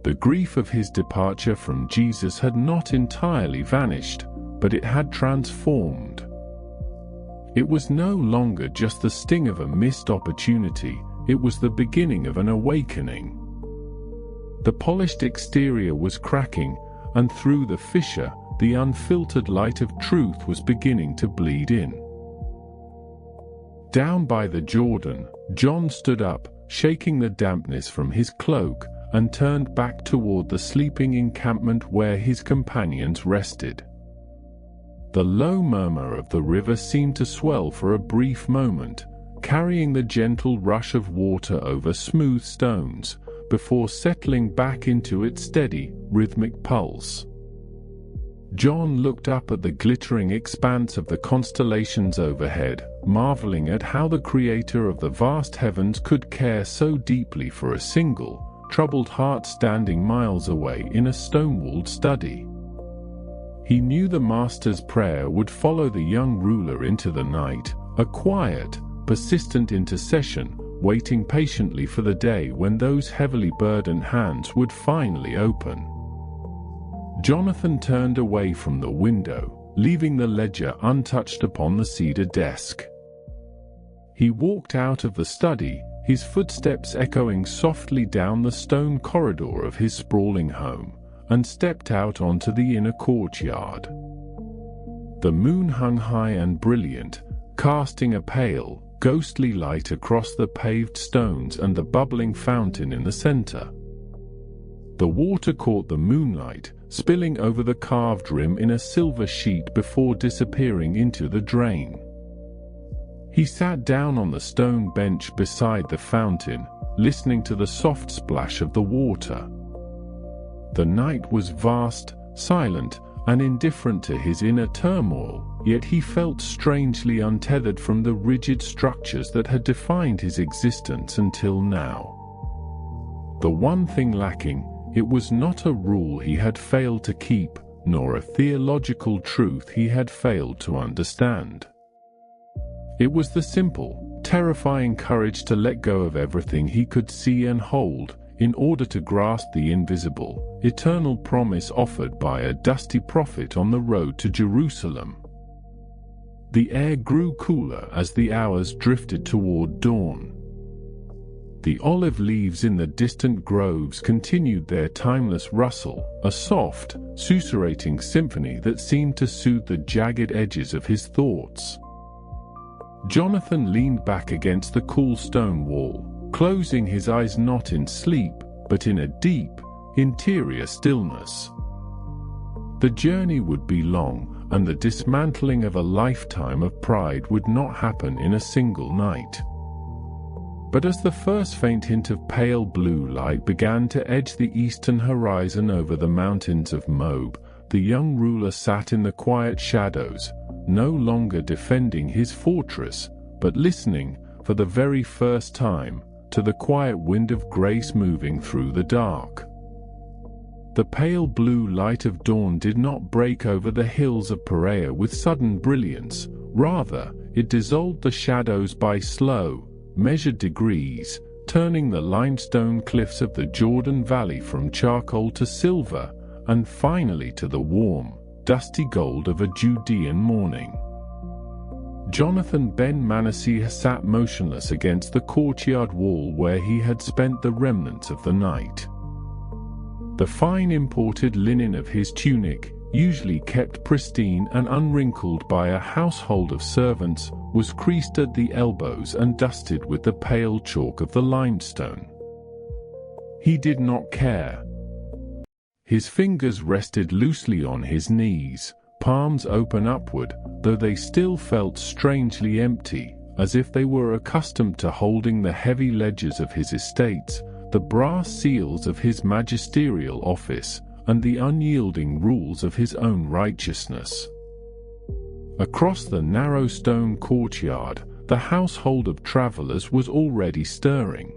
The grief of his departure from Jesus had not entirely vanished, but it had transformed. It was no longer just the sting of a missed opportunity, it was the beginning of an awakening. The polished exterior was cracking, and through the fissure, the unfiltered light of truth was beginning to bleed in. Down by the Jordan, John stood up, shaking the dampness from his cloak, and turned back toward the sleeping encampment where his companions rested. The low murmur of the river seemed to swell for a brief moment, carrying the gentle rush of water over smooth stones, before settling back into its steady, rhythmic pulse. John looked up at the glittering expanse of the constellations overhead, marveling at how the Creator of the vast heavens could care so deeply for a single, troubled heart standing miles away in a stone-walled study. He knew the Master's prayer would follow the young ruler into the night, a quiet, persistent intercession, waiting patiently for the day when those heavily burdened hands would finally open. Jonathan turned away from the window, leaving the ledger untouched upon the cedar desk. He walked out of the study, his footsteps echoing softly down the stone corridor of his sprawling home, and stepped out onto the inner courtyard. The moon hung high and brilliant, casting a pale, ghostly light across the paved stones and the bubbling fountain in the center. The water caught the moonlight, spilling over the carved rim in a silver sheet before disappearing into the drain. He sat down on the stone bench beside the fountain, listening to the soft splash of the water. The night was vast, silent, and indifferent to his inner turmoil, yet he felt strangely untethered from the rigid structures that had defined his existence until now. The one thing lacking, it was not a rule he had failed to keep, nor a theological truth he had failed to understand. It was the simple, terrifying courage to let go of everything he could see and hold, in order to grasp the invisible, eternal promise offered by a dusty prophet on the road to Jerusalem. The air grew cooler as the hours drifted toward dawn. The olive leaves in the distant groves continued their timeless rustle, a soft, susurrating symphony that seemed to soothe the jagged edges of his thoughts. Jonathan leaned back against the cool stone wall, closing his eyes not in sleep, but in a deep, interior stillness. The journey would be long, and the dismantling of a lifetime of pride would not happen in a single night. But as the first faint hint of pale blue light began to edge the eastern horizon over the mountains of Moab, the young ruler sat in the quiet shadows, no longer defending his fortress, but listening, for the very first time, to the quiet wind of grace moving through the dark. The pale blue light of dawn did not break over the hills of Perea with sudden brilliance, rather, it dissolved the shadows by slow, measured degrees, turning the limestone cliffs of the Jordan Valley from charcoal to silver, and finally to the warm, dusty gold of a Judean morning. Jonathan ben Manasseh sat motionless against the courtyard wall where he had spent the remnants of the night. The fine imported linen of his tunic, usually kept pristine and unwrinkled by a household of servants, was creased at the elbows and dusted with the pale chalk of the limestone. He did not care. His fingers rested loosely on his knees, palms open upward, though they still felt strangely empty, as if they were accustomed to holding the heavy ledgers of his estates, the brass seals of his magisterial office, and the unyielding rules of his own righteousness. Across the narrow stone courtyard, the household of travelers was already stirring.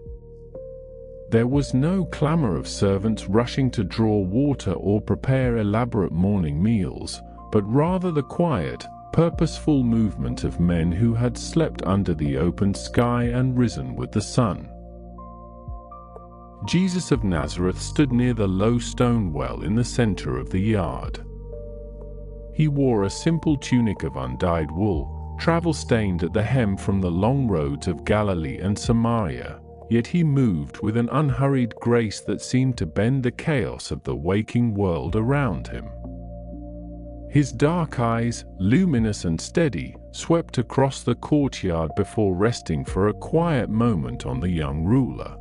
There was no clamor of servants rushing to draw water or prepare elaborate morning meals, but rather the quiet, purposeful movement of men who had slept under the open sky and risen with the sun. Jesus of Nazareth stood near the low stone well in the center of the yard. He wore a simple tunic of undyed wool, travel-stained at the hem from the long roads of Galilee and Samaria, yet he moved with an unhurried grace that seemed to bend the chaos of the waking world around him. His dark eyes, luminous and steady, swept across the courtyard before resting for a quiet moment on the young ruler.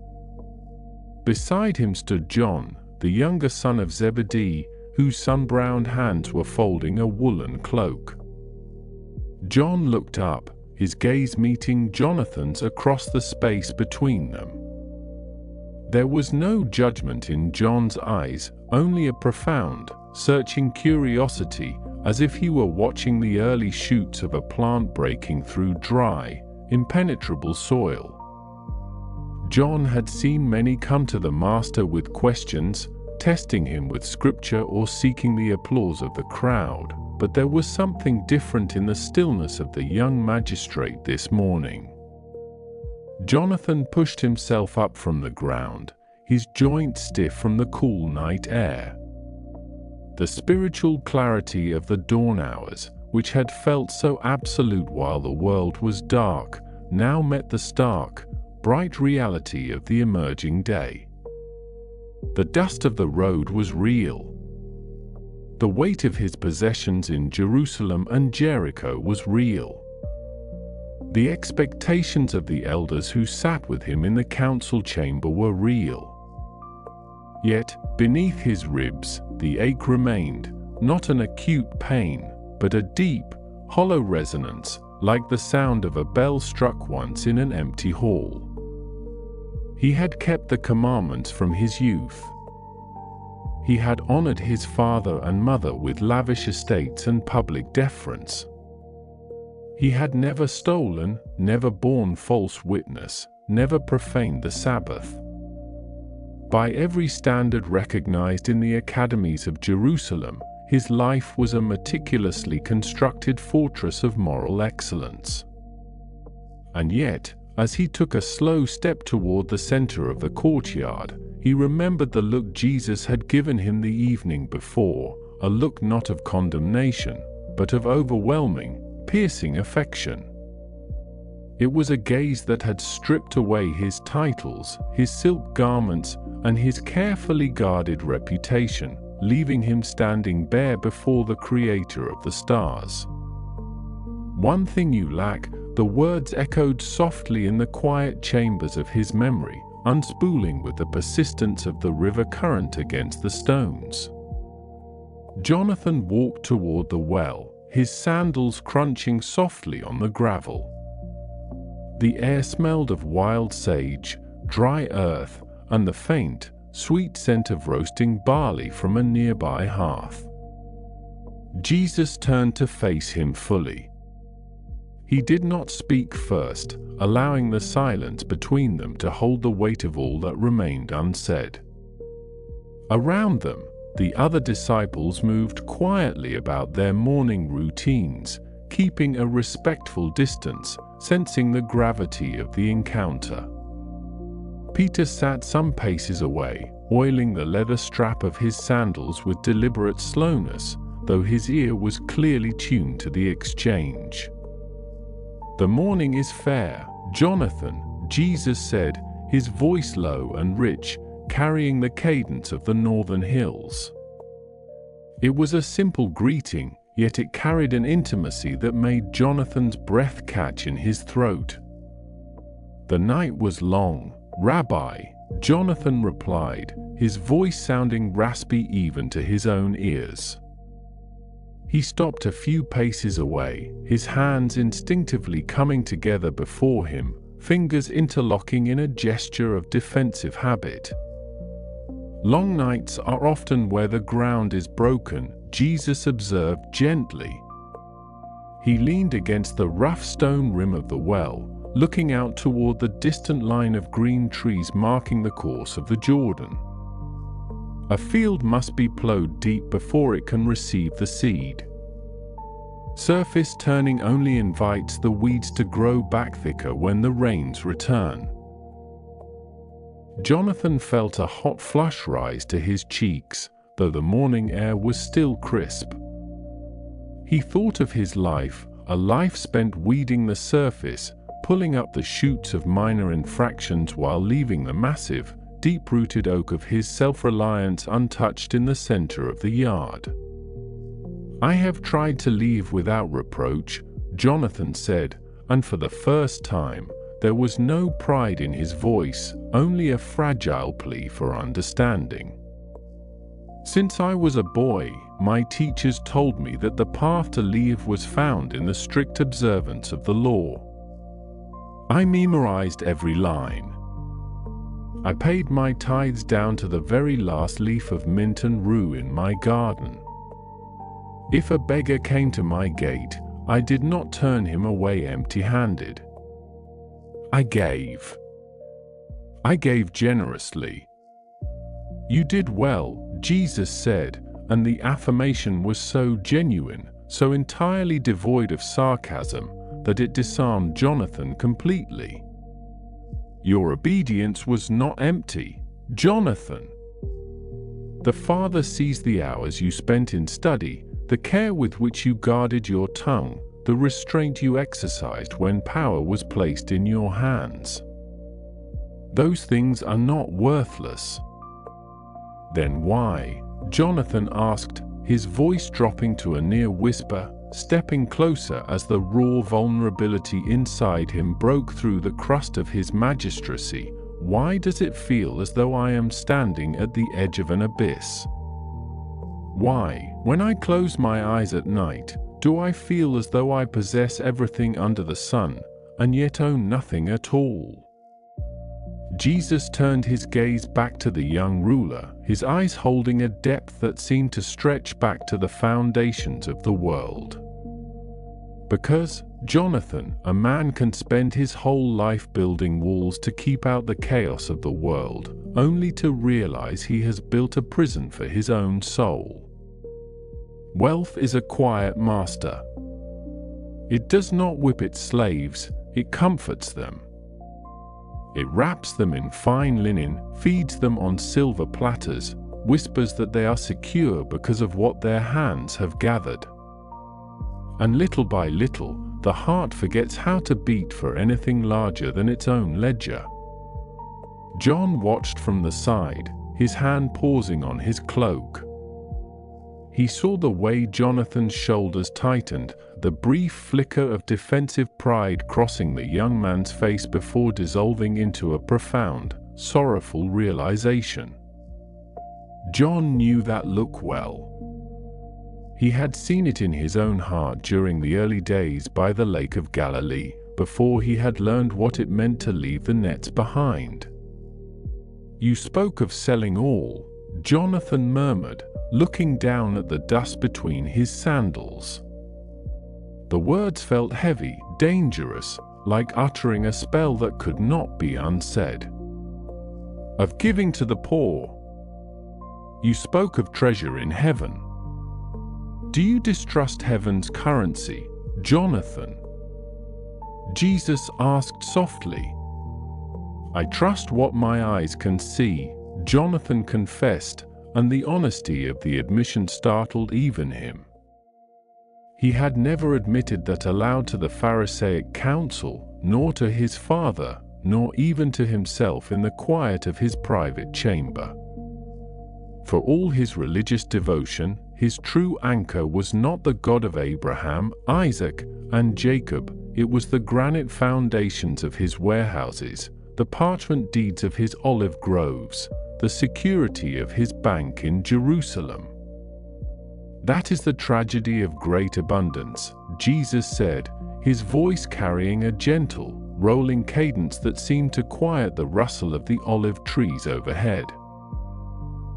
Beside him stood John, the younger son of Zebedee, whose sun-browned hands were folding a woolen cloak. John looked up, his gaze meeting Jonathan's across the space between them. There was no judgment in John's eyes, only a profound, searching curiosity, as if he were watching the early shoots of a plant breaking through dry, impenetrable soil. John had seen many come to the Master with questions, testing him with scripture or seeking the applause of the crowd, but there was something different in the stillness of the young magistrate this morning. Jonathan pushed himself up from the ground, his joints stiff from the cool night air. The spiritual clarity of the dawn hours, which had felt so absolute while the world was dark, now met the stark, bright reality of the emerging day. The dust of the road was real. The weight of his possessions in Jerusalem and Jericho was real. The expectations of the elders who sat with him in the council chamber were real. Yet, beneath his ribs, the ache remained, not an acute pain, but a deep, hollow resonance, like the sound of a bell struck once in an empty hall. He had kept the commandments from his youth. He had honored his father and mother with lavish estates and public deference. He had never stolen, never borne false witness, never profaned the Sabbath. By every standard recognized in the academies of Jerusalem, his life was a meticulously constructed fortress of moral excellence. And yet, as he took a slow step toward the center of the courtyard, he remembered the look Jesus had given him the evening before, a look not of condemnation, but of overwhelming, piercing affection. It was a gaze that had stripped away his titles, his silk garments, and his carefully guarded reputation, leaving him standing bare before the Creator of the stars. "One thing you lack," the words echoed softly in the quiet chambers of his memory, unspooling with the persistence of the river current against the stones. Jonathan walked toward the well, his sandals crunching softly on the gravel. The air smelled of wild sage, dry earth, and the faint, sweet scent of roasting barley from a nearby hearth. Jesus turned to face him fully. He did not speak first, allowing the silence between them to hold the weight of all that remained unsaid. Around them, the other disciples moved quietly about their morning routines, keeping a respectful distance, sensing the gravity of the encounter. Peter sat some paces away, oiling the leather strap of his sandals with deliberate slowness, though his ear was clearly tuned to the exchange. "The morning is fair, Jonathan," Jesus said, his voice low and rich, carrying the cadence of the northern hills. It was a simple greeting, yet it carried an intimacy that made Jonathan's breath catch in his throat. "The night was long, Rabbi," Jonathan replied, his voice sounding raspy even to his own ears. He stopped a few paces away, his hands instinctively coming together before him, fingers interlocking in a gesture of defensive habit. "Long nights are often where the ground is broken," Jesus observed gently. He leaned against the rough stone rim of the well, looking out toward the distant line of green trees marking the course of the Jordan. A field must be plowed deep before it can receive the seed. Surface turning only invites the weeds to grow back thicker when the rains return. Jonathan felt a hot flush rise to his cheeks, though the morning air was still crisp. He thought of his life, a life spent weeding the surface, pulling up the shoots of minor infractions while leaving the massive, deep-rooted oak of his self-reliance untouched in the center of the yard. "I have tried to leave without reproach," Jonathan said, and for the first time, there was no pride in his voice, only a fragile plea for understanding. "Since I was a boy, my teachers told me that the path to leave was found in the strict observance of the law. I memorized every line. I paid my tithes down to the very last leaf of mint and rue in my garden. If a beggar came to my gate, I did not turn him away empty-handed. I gave. I gave generously." "You did well," Jesus said, and the affirmation was so genuine, so entirely devoid of sarcasm, that it disarmed Jonathan completely. "Your obedience was not empty, Jonathan. The Father sees the hours you spent in study, the care with which you guarded your tongue, the restraint you exercised when power was placed in your hands. Those things are not worthless. Then why? Jonathan asked, his voice dropping to a near whisper, stepping closer as the raw vulnerability inside him broke through the crust of his magistracy. Why does it feel as though I am standing at the edge of an abyss? Why, when I close my eyes at night, do I feel as though I possess everything under the sun, and yet own nothing at all? Jesus turned his gaze back to the young ruler, his eyes holding a depth that seemed to stretch back to the foundations of the world. Because, Jonathan, a man can spend his whole life building walls to keep out the chaos of the world, only to realize he has built a prison for his own soul. Wealth is a quiet master. It does not whip its slaves, it comforts them. It wraps them in fine linen, feeds them on silver platters, whispers that they are secure because of what their hands have gathered. And little by little, the heart forgets how to beat for anything larger than its own ledger. John watched from the side, his hand pausing on his cloak. He saw the way Jonathan's shoulders tightened, the brief flicker of defensive pride crossing the young man's face before dissolving into a profound, sorrowful realization. John knew that look well. He had seen it in his own heart during the early days by the Lake of Galilee, before he had learned what it meant to leave the nets behind. "You spoke of selling all," Jonathan murmured, looking down at the dust between his sandals. The words felt heavy, dangerous, like uttering a spell that could not be unsaid. "Of giving to the poor. You spoke of treasure in heaven. Do you distrust heaven's currency, Jonathan?" Jesus asked softly. "I trust what my eyes can see," Jonathan confessed, and the honesty of the admission startled even him. He had never admitted that aloud to the Pharisaic council, nor to his father, nor even to himself in the quiet of his private chamber. For all his religious devotion, his true anchor was not the God of Abraham, Isaac, and Jacob, it was the granite foundations of his warehouses, the parchment deeds of his olive groves, the security of his bank in Jerusalem. "That is the tragedy of great abundance," Jesus said, his voice carrying a gentle, rolling cadence that seemed to quiet the rustle of the olive trees overhead.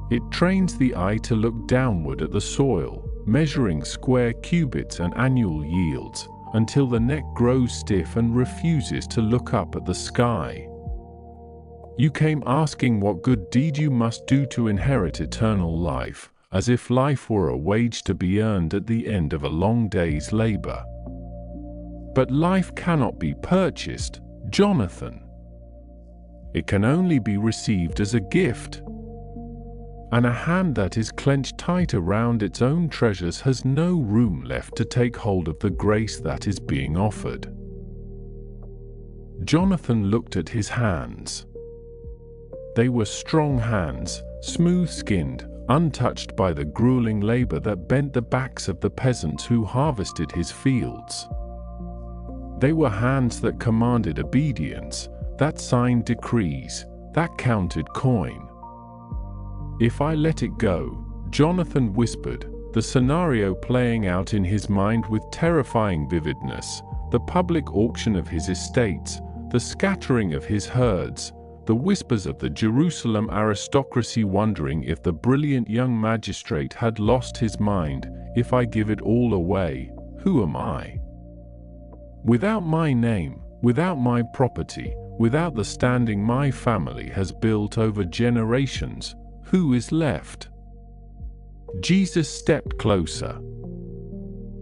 It trains the eye to look downward at the soil, measuring square cubits and annual yields, until the neck grows stiff and refuses to look up at the sky. "You came asking what good deed you must do to inherit eternal life, as if life were a wage to be earned at the end of a long day's labor. But life cannot be purchased, Jonathan. It can only be received as a gift. And a hand that is clenched tight around its own treasures has no room left to take hold of the grace that is being offered." Jonathan looked at his hands. They were strong hands, smooth-skinned, untouched by the grueling labor that bent the backs of the peasants who harvested his fields. They were hands that commanded obedience, that signed decrees, that counted coin. "If I let it go," Jonathan whispered, the scenario playing out in his mind with terrifying vividness, the public auction of his estates, the scattering of his herds, the whispers of the Jerusalem aristocracy wondering if the brilliant young magistrate had lost his mind. "If I give it all away, who am I? Without my name, without my property, without the standing my family has built over generations, who is left?" Jesus stepped closer.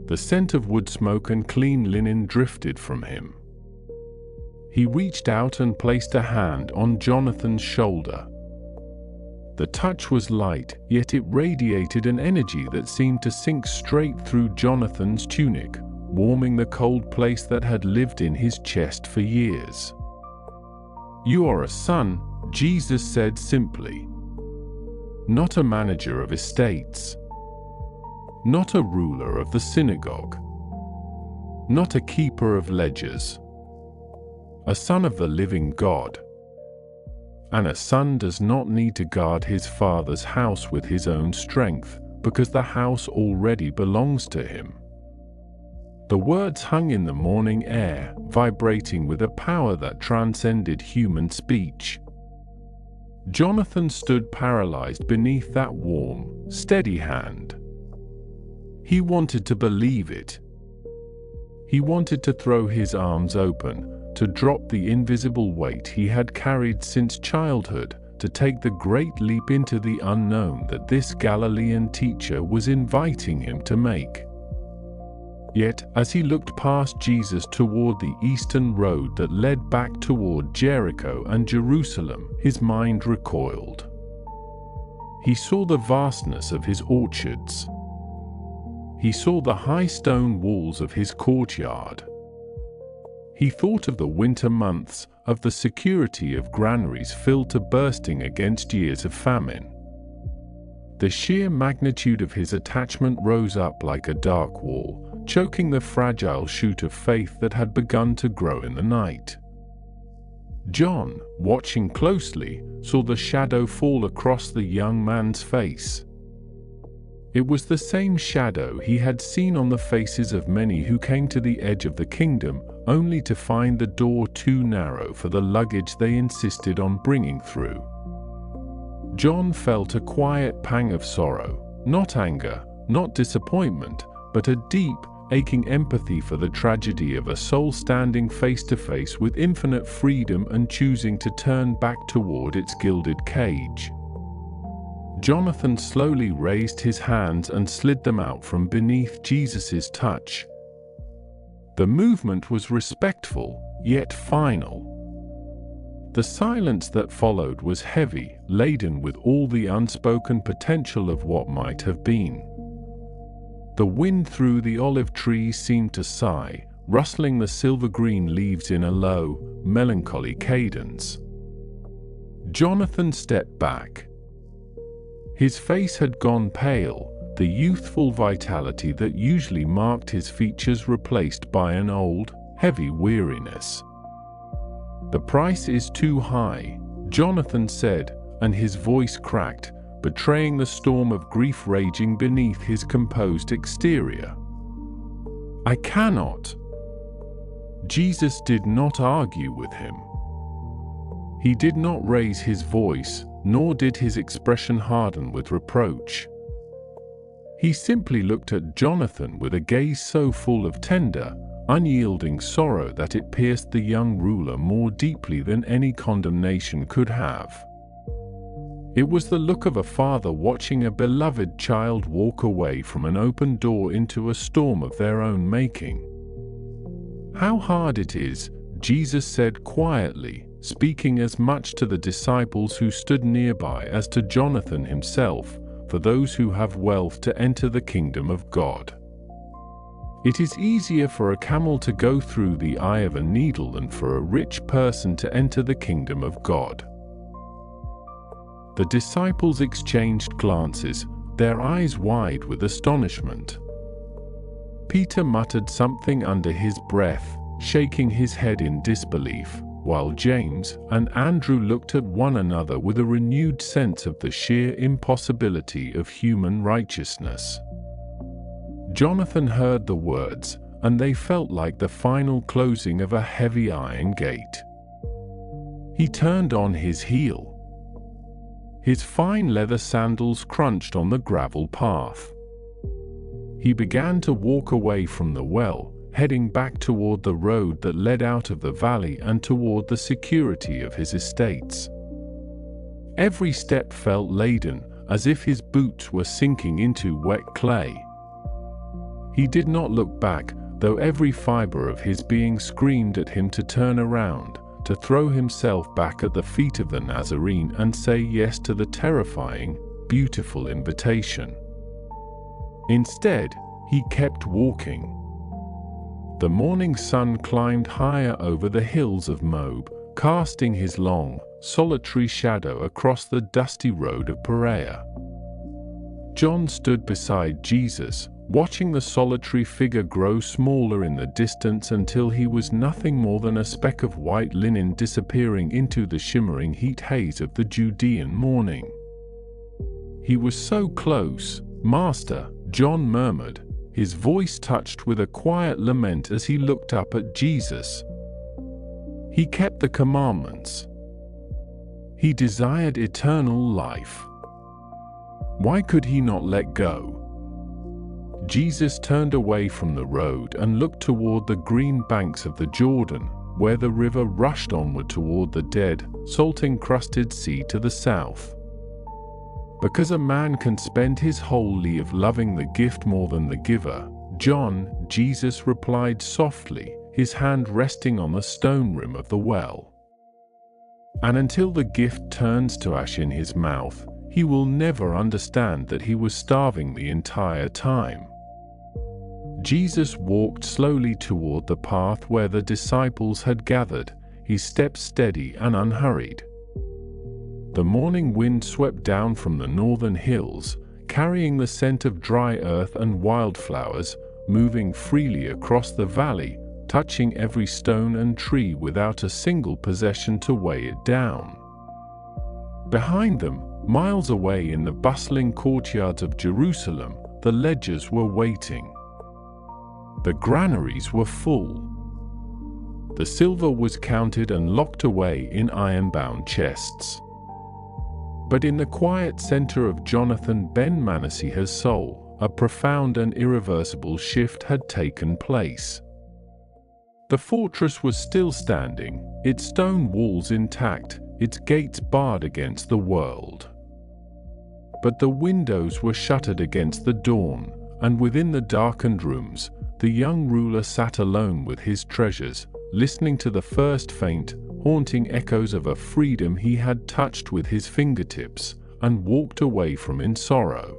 The scent of wood smoke and clean linen drifted from him. He reached out and placed a hand on Jonathan's shoulder. The touch was light, yet it radiated an energy that seemed to sink straight through Jonathan's tunic, warming the cold place that had lived in his chest for years. "You are a son," Jesus said simply. "Not a manager of estates. Not a ruler of the synagogue. Not a keeper of ledgers. A son of the living God. And a son does not need to guard his father's house with his own strength, because the house already belongs to him." The words hung in the morning air, vibrating with a power that transcended human speech. Jonathan stood paralyzed beneath that warm, steady hand. He wanted to believe it. He wanted to throw his arms open, to drop the invisible weight he had carried since childhood, to take the great leap into the unknown that this Galilean teacher was inviting him to make. Yet, as he looked past Jesus toward the eastern road that led back toward Jericho and Jerusalem, his mind recoiled. He saw the vastness of his orchards. He saw the high stone walls of his courtyard. He thought of the winter months, of the security of granaries filled to bursting against years of famine. The sheer magnitude of his attachment rose up like a dark wall, choking the fragile shoot of faith that had begun to grow in the night. John, watching closely, saw the shadow fall across the young man's face. It was the same shadow he had seen on the faces of many who came to the edge of the kingdom, only to find the door too narrow for the luggage they insisted on bringing through. John felt a quiet pang of sorrow, not anger, not disappointment, but a deep, aching empathy for the tragedy of a soul standing face to face with infinite freedom and choosing to turn back toward its gilded cage. Jonathan slowly raised his hands and slid them out from beneath Jesus's touch. The movement was respectful, yet final. The silence that followed was heavy, laden with all the unspoken potential of what might have been. The wind through the olive trees seemed to sigh, rustling the silver-green leaves in a low, melancholy cadence. Jonathan stepped back. His face had gone pale, the youthful vitality that usually marked his features replaced by an old, heavy weariness. "The price is too high," Jonathan said, and his voice cracked, betraying the storm of grief raging beneath his composed exterior. "I cannot." Jesus did not argue with him. He did not raise his voice, nor did his expression harden with reproach. He simply looked at Jonathan with a gaze so full of tender, unyielding sorrow that it pierced the young ruler more deeply than any condemnation could have. It was the look of a father watching a beloved child walk away from an open door into a storm of their own making. "How hard it is," Jesus said quietly, speaking as much to the disciples who stood nearby as to Jonathan himself, "for those who have wealth to enter the kingdom of God. It is easier for a camel to go through the eye of a needle than for a rich person to enter the kingdom of God." The disciples exchanged glances, their eyes wide with astonishment. Peter muttered something under his breath, shaking his head in disbelief, while James and Andrew looked at one another with a renewed sense of the sheer impossibility of human righteousness. Jonathan heard the words, and they felt like the final closing of a heavy iron gate. He turned on his heel. His fine leather sandals crunched on the gravel path. He began to walk away from the well, heading back toward the road that led out of the valley and toward the security of his estates. Every step felt laden, as if his boots were sinking into wet clay. He did not look back, though every fiber of his being screamed at him to turn around, to throw himself back at the feet of the Nazarene and say yes to the terrifying, beautiful invitation. Instead, he kept walking. The morning sun climbed higher over the hills of Moab, casting his long, solitary shadow across the dusty road of Perea. John stood beside Jesus, watching the solitary figure grow smaller in the distance until he was nothing more than a speck of white linen disappearing into the shimmering heat haze of the Judean morning. "He was so close, Master," John murmured, his voice touched with a quiet lament as he looked up at Jesus. "He kept the commandments. He desired eternal life. Why could he not let go?" Jesus turned away from the road and looked toward the green banks of the Jordan, where the river rushed onward toward the dead, salt-encrusted sea to the south. Because a man can spend his whole life loving the gift more than the giver, Jesus replied softly, his hand resting on the stone rim of the well. "And until the gift turns to ash in his mouth, he will never understand that he was starving the entire time." Jesus walked slowly toward the path where the disciples had gathered, his steps steady and unhurried. The morning wind swept down from the northern hills, carrying the scent of dry earth and wildflowers, moving freely across the valley, touching every stone and tree without a single possession to weigh it down. Behind them, miles away in the bustling courtyards of Jerusalem, the ledgers were waiting. The granaries were full. The silver was counted and locked away in iron-bound chests. But in the quiet center of Jonathan ben Manasseh's soul, a profound and irreversible shift had taken place. The fortress was still standing, its stone walls intact, its gates barred against the world. But the windows were shuttered against the dawn, and within the darkened rooms, the young ruler sat alone with his treasures, listening to the first faint, haunting echoes of a freedom he had touched with his fingertips, and walked away from in sorrow.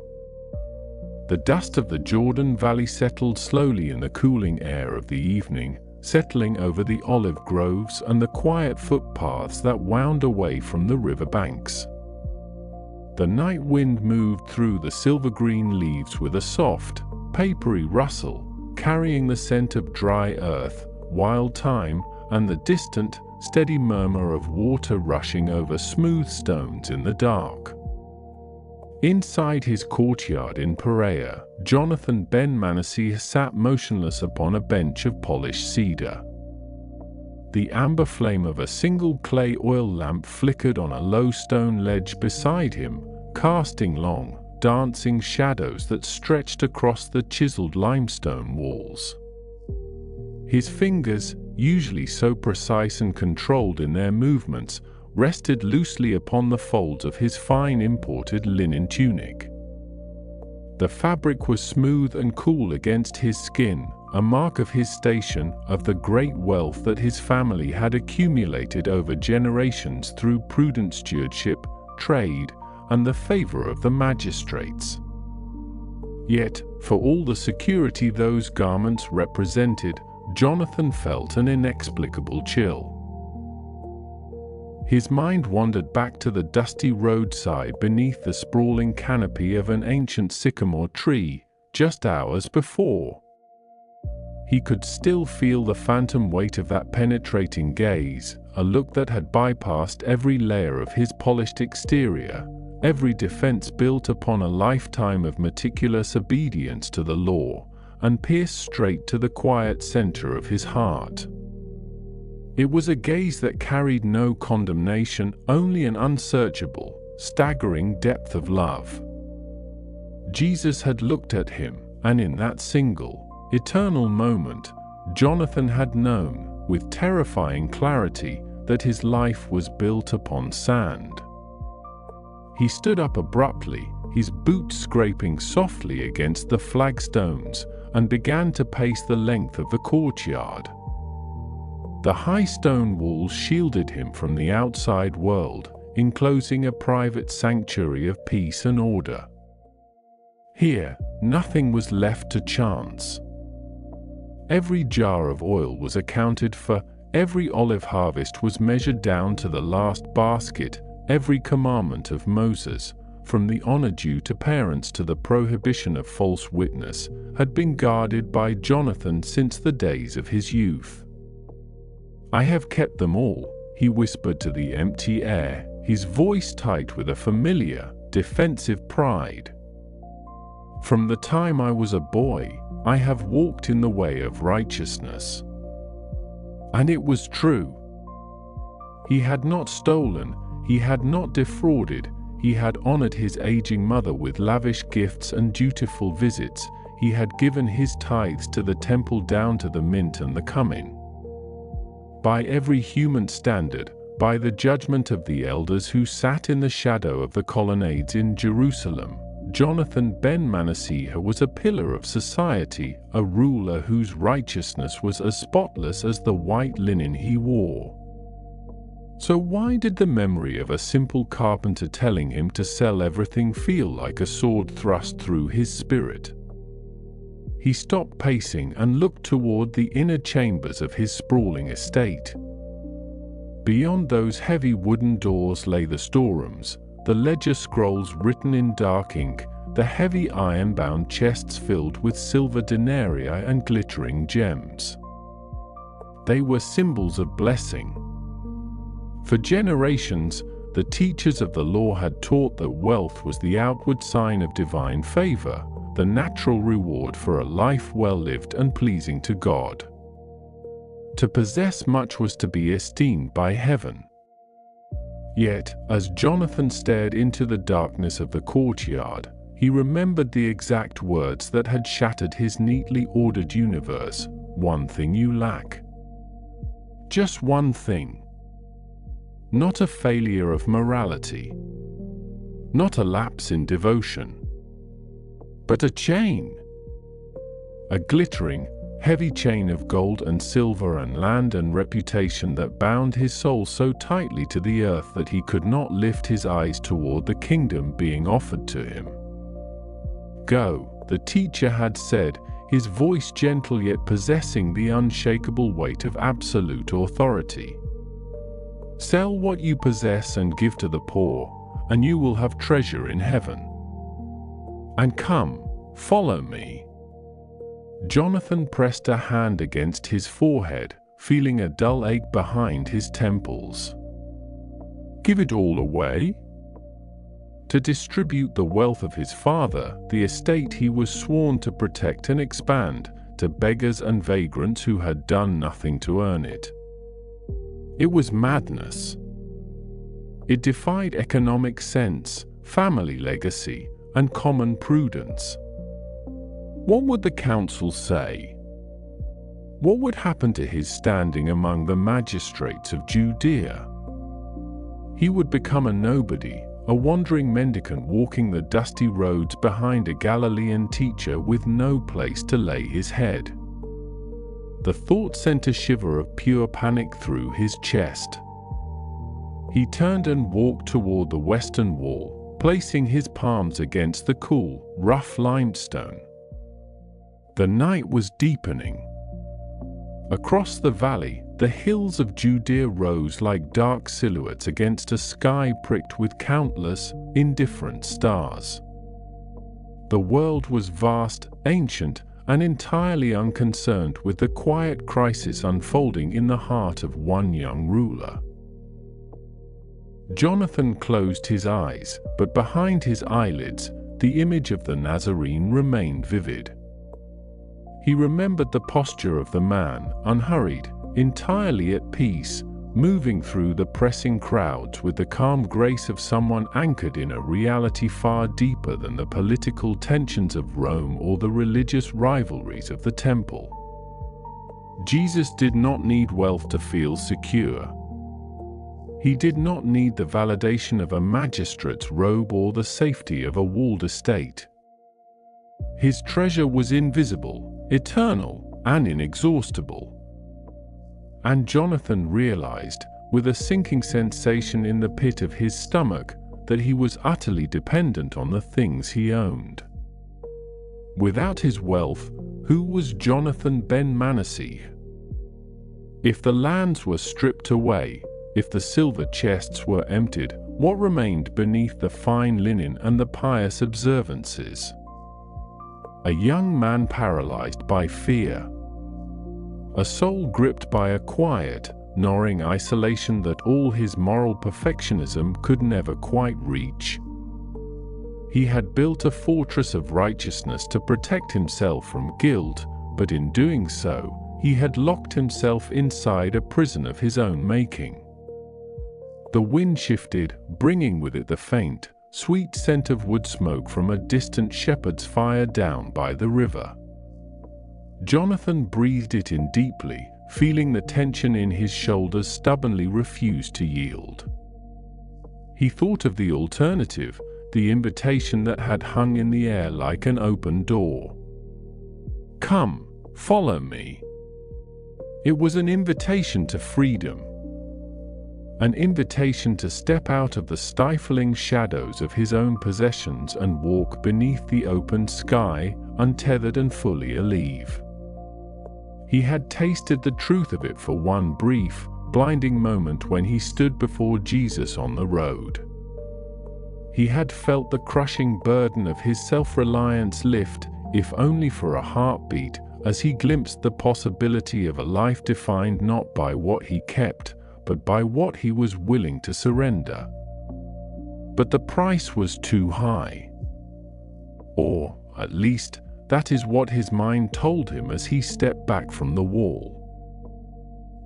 The dust of the Jordan Valley settled slowly in the cooling air of the evening, settling over the olive groves and the quiet footpaths that wound away from the river banks. The night wind moved through the silver-green leaves with a soft, papery rustle, carrying the scent of dry earth, wild thyme, and the distant, steady murmur of water rushing over smooth stones in the dark. Inside his courtyard in Perea, Jonathan ben Manasseh sat motionless upon a bench of polished cedar. The amber flame of a single clay oil lamp flickered on a low stone ledge beside him, casting long, dancing shadows that stretched across the chiseled limestone walls. His fingers, usually so precise and controlled in their movements, rested loosely upon the folds of his fine imported linen tunic. The fabric was smooth and cool against his skin, a mark of his station, of the great wealth that his family had accumulated over generations through prudent stewardship, trade, and the favor of the magistrates. Yet, for all the security those garments represented, Jonathan felt an inexplicable chill. His mind wandered back to the dusty roadside beneath the sprawling canopy of an ancient sycamore tree, just hours before. He could still feel the phantom weight of that penetrating gaze, a look that had bypassed every layer of his polished exterior, every defense built upon a lifetime of meticulous obedience to the law, and pierced straight to the quiet center of his heart. It was a gaze that carried no condemnation, only an unsearchable, staggering depth of love. Jesus had looked at him, and in that single, eternal moment, Jonathan had known, with terrifying clarity, that his life was built upon sand. He stood up abruptly, his boots scraping softly against the flagstones, and began to pace the length of the courtyard. The high stone walls shielded him from the outside world, enclosing a private sanctuary of peace and order. Here, nothing was left to chance. Every jar of oil was accounted for, every olive harvest was measured down to the last basket, every commandment of Moses, from the honor due to parents to the prohibition of false witness, had been guarded by Jonathan since the days of his youth. "I have kept them all," he whispered to the empty air, his voice tight with a familiar, defensive pride. "From the time I was a boy, I have walked in the way of righteousness." And it was true. He had not stolen, he had not defrauded, he had honored his aging mother with lavish gifts and dutiful visits, he had given his tithes to the temple down to the mint and the cumin. By every human standard, by the judgment of the elders who sat in the shadow of the colonnades in Jerusalem, Jonathan ben Manasseh was a pillar of society, a ruler whose righteousness was as spotless as the white linen he wore. So why did the memory of a simple carpenter telling him to sell everything feel like a sword thrust through his spirit? He stopped pacing and looked toward the inner chambers of his sprawling estate. Beyond those heavy wooden doors lay the storerooms, the ledger scrolls written in dark ink, the heavy iron-bound chests filled with silver denarii and glittering gems. They were symbols of blessing. For generations, the teachers of the law had taught that wealth was the outward sign of divine favor, the natural reward for a life well lived and pleasing to God. To possess much was to be esteemed by heaven. Yet, as Jonathan stared into the darkness of the courtyard, he remembered the exact words that had shattered his neatly ordered universe. "One thing you lack." Just one thing. Not a failure of morality. Not a lapse in devotion. But a chain. A glittering, heavy chain of gold and silver and land and reputation that bound his soul so tightly to the earth that he could not lift his eyes toward the kingdom being offered to him. "Go," the teacher had said, his voice gentle yet possessing the unshakable weight of absolute authority. "Sell what you possess and give to the poor, and you will have treasure in heaven. And come, follow me." Jonathan pressed a hand against his forehead, feeling a dull ache behind his temples. Give it all away? To distribute the wealth of his father, the estate he was sworn to protect and expand, to beggars and vagrants who had done nothing to earn it. It was madness. It defied economic sense, family legacy, and common prudence. What would the council say? What would happen to his standing among the magistrates of Judea? He would become a nobody, a wandering mendicant walking the dusty roads behind a Galilean teacher with no place to lay his head. The thought sent a shiver of pure panic through his chest. He turned and walked toward the western wall, placing his palms against the cool, rough limestone. The night was deepening. Across the valley, the hills of Judea rose like dark silhouettes against a sky pricked with countless, indifferent stars. The world was vast, ancient, and entirely unconcerned with the quiet crisis unfolding in the heart of one young ruler. Jonathan closed his eyes, but behind his eyelids, the image of the Nazarene remained vivid. He remembered the posture of the man, unhurried, entirely at peace, moving through the pressing crowds with the calm grace of someone anchored in a reality far deeper than the political tensions of Rome or the religious rivalries of the temple. Jesus did not need wealth to feel secure. He did not need the validation of a magistrate's robe or the safety of a walled estate. His treasure was invisible, eternal, and inexhaustible. And Jonathan realized, with a sinking sensation in the pit of his stomach, that he was utterly dependent on the things he owned. Without his wealth, Who was Jonathan ben Manasseh? If the lands were stripped away, if the silver chests were emptied, what remained beneath the fine linen and the pious observances? A young man paralyzed by fear. A soul gripped by a quiet, gnawing isolation that all his moral perfectionism could never quite reach. He had built a fortress of righteousness to protect himself from guilt, but in doing so, he had locked himself inside a prison of his own making. The wind shifted, bringing with it the faint, sweet scent of wood smoke from a distant shepherd's fire down by the river. Jonathan breathed it in deeply, feeling the tension in his shoulders stubbornly refuse to yield. He thought of the alternative, the invitation that had hung in the air like an open door. "Come, follow me." It was an invitation to freedom. An invitation to step out of the stifling shadows of his own possessions and walk beneath the open sky, untethered and fully alive. He had tasted the truth of it for one brief, blinding moment when he stood before Jesus on the road. He had felt the crushing burden of his self-reliance lift, if only for a heartbeat, as he glimpsed the possibility of a life defined not by what he kept, but by what he was willing to surrender. But the price was too high. Or, at least, that is what his mind told him as he stepped back from the wall.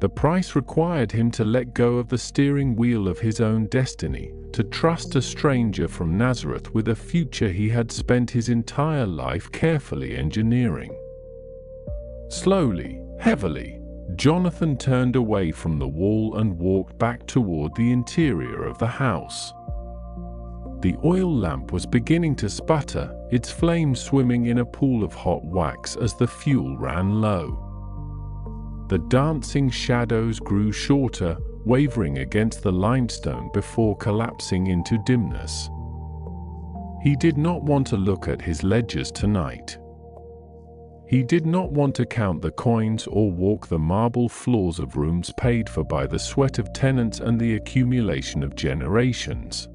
The price required him to let go of the steering wheel of his own destiny, to trust a stranger from Nazareth with a future he had spent his entire life carefully engineering. Slowly, heavily, Jonathan turned away from the wall and walked back toward the interior of the house. The oil lamp was beginning to sputter, its flame swimming in a pool of hot wax as the fuel ran low. The dancing shadows grew shorter, wavering against the limestone before collapsing into dimness. He did not want to look at his ledgers tonight. He did not want to count the coins or walk the marble floors of rooms paid for by the sweat of tenants and the accumulation of generations.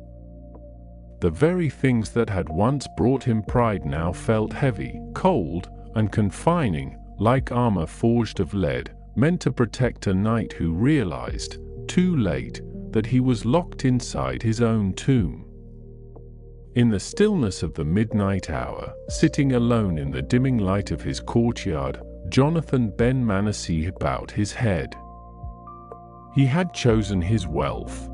The very things that had once brought him pride now felt heavy, cold, and confining, like armor forged of lead, meant to protect a knight who realized, too late, that he was locked inside his own tomb. In the stillness of the midnight hour, sitting alone in the dimming light of his courtyard, Jonathan ben Manasseh bowed his head. He had chosen his wealth.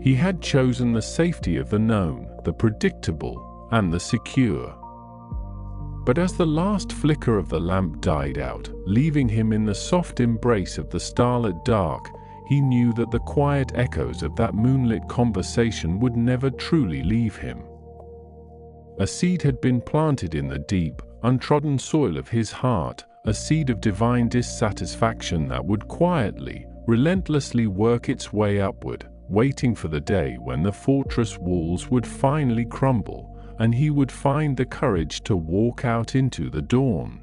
He had chosen the safety of the known, the predictable, and the secure. But as the last flicker of the lamp died out, leaving him in the soft embrace of the starlit dark, he knew that the quiet echoes of that moonlit conversation would never truly leave him. A seed had been planted in the deep, untrodden soil of his heart, a seed of divine dissatisfaction that would quietly, relentlessly work its way upward, waiting for the day when the fortress walls would finally crumble, and he would find the courage to walk out into the dawn.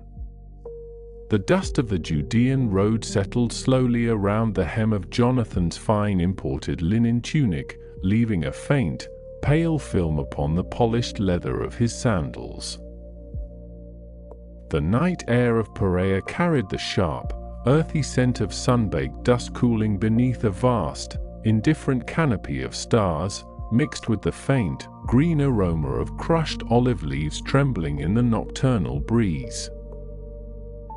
The dust of the Judean road settled slowly around the hem of Jonathan's fine imported linen tunic, leaving a faint, pale film upon the polished leather of his sandals. The night air of Perea carried the sharp, earthy scent of sunbaked dust cooling beneath a vast, indifferent canopy of stars, mixed with the faint, green aroma of crushed olive leaves trembling in the nocturnal breeze.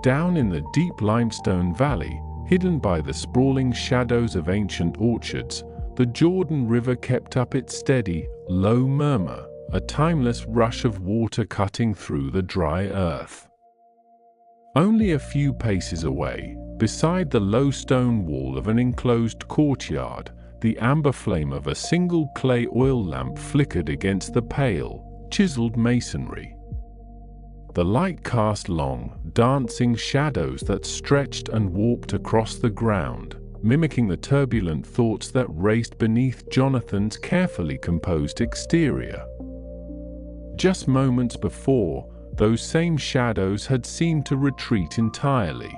Down in the deep limestone valley, hidden by the sprawling shadows of ancient orchards, the Jordan River kept up its steady, low murmur, a timeless rush of water cutting through the dry earth. Only a few paces away, beside the low stone wall of an enclosed courtyard, the amber flame of a single clay oil lamp flickered against the pale, chiseled masonry. The light cast long, dancing shadows that stretched and warped across the ground, mimicking the turbulent thoughts that raced beneath Jonathan's carefully composed exterior. Just moments before, those same shadows had seemed to retreat entirely.